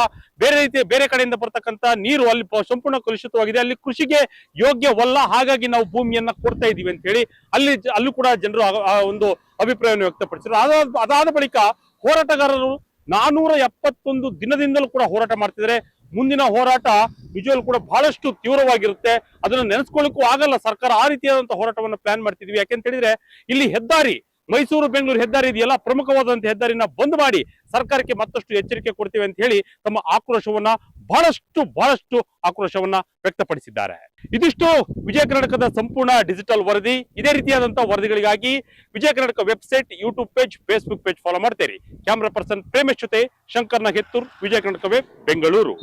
ಬೇರೆ ಕಡೆಯಿಂದ ಬರ್ತಕ್ಕಂಥ ನೀರು ಅಲ್ಲಿ ಸಂಪೂರ್ಣ ಕಲುಷಿತವಾಗಿದೆ. ಅಲ್ಲಿ ಕೃಷಿಗೆ ಯೋಗ್ಯವಲ್ಲ, ಹಾಗಾಗಿ ನಾವು ಭೂಮಿಯನ್ನ ಕೊಡ್ತಾ ಇದೀವಿ ಅಂತ ಹೇಳಿ ಅಲ್ಲೂ ಕೂಡ ಜನರು ಆ ಒಂದು ಅಭಿಪ್ರಾಯವನ್ನು ವ್ಯಕ್ತಪಡಿಸಿದ್ರು. ಅದಾದ ಬಳಿಕ ಹೋರಾಟಗಾರರು 471 ದಿನದಿಂದಲೂ ಕೂಡ ಹೋರಾಟ ಮಾಡ್ತಿದ್ದಾರೆ. ಮುಂದಿನ ಹೋರಾಟ ನಿಜವಾಗ್ಲೂ ಕೂಡ ಬಹಳಷ್ಟು ತೀವ್ರವಾಗಿರುತ್ತೆ. ಅದನ್ನ ನೆನೆಸ್ಕೊಳ್ಳಿಕ್ಕೂ ಆಗಲ್ಲ. ಸರ್ಕಾರ ಆ ರೀತಿಯಾದಂತಹ ಹೋರಾಟವನ್ನು ಪ್ಲಾನ್ ಮಾಡ್ತಿದ್ವಿ. ಯಾಕೆಂತ ಹೇಳಿದ್ರೆ, ಇಲ್ಲಿ ಹೆದ್ದಾರಿ, ಮೈಸೂರು ಬೆಂಗಳೂರು ಹೆದ್ದಾರಿ ಇದೆಯಲ್ಲ, ಪ್ರಮುಖವಾದಂತಹ ಹೆದ್ದಾರಿನ ಬಂದ್ ಮಾಡಿ ಸರ್ಕಾರಕ್ಕೆ ಮತ್ತಷ್ಟು ಎಚ್ಚರಿಕೆ ಕೊಡ್ತೀವಿ ಅಂತ ಹೇಳಿ ತಮ್ಮ ಆಕ್ರೋಶವನ್ನ ಬಹಳಷ್ಟು ಆಕ್ರೋಶವನ್ನ ವ್ಯಕ್ತಪಡಿಸಿದ್ದಾರೆ. ಇದಿಷ್ಟು ವಿಜಯ ಕರ್ನಾಟಕದ ಸಂಪೂರ್ಣ ಡಿಜಿಟಲ್ ವರದಿ. ಇದೇ ರೀತಿಯಾದಂತಹ ವರದಿಗಳಿಗಾಗಿ Vijaya Karnataka website, YouTube page, Facebook page follow ಮಾಡ್ತೀರಿ. ಕ್ಯಾಮರಾ ಪರ್ಸನ್ ಪ್ರೇಮೇಶ್ ಜೊತೆ ಶಂಕರ್ನ ಹೆತ್ತೂರ್, ವಿಜಯ ಕರ್ನಾಟಕ ವೆಬ್, ಬೆಂಗಳೂರು.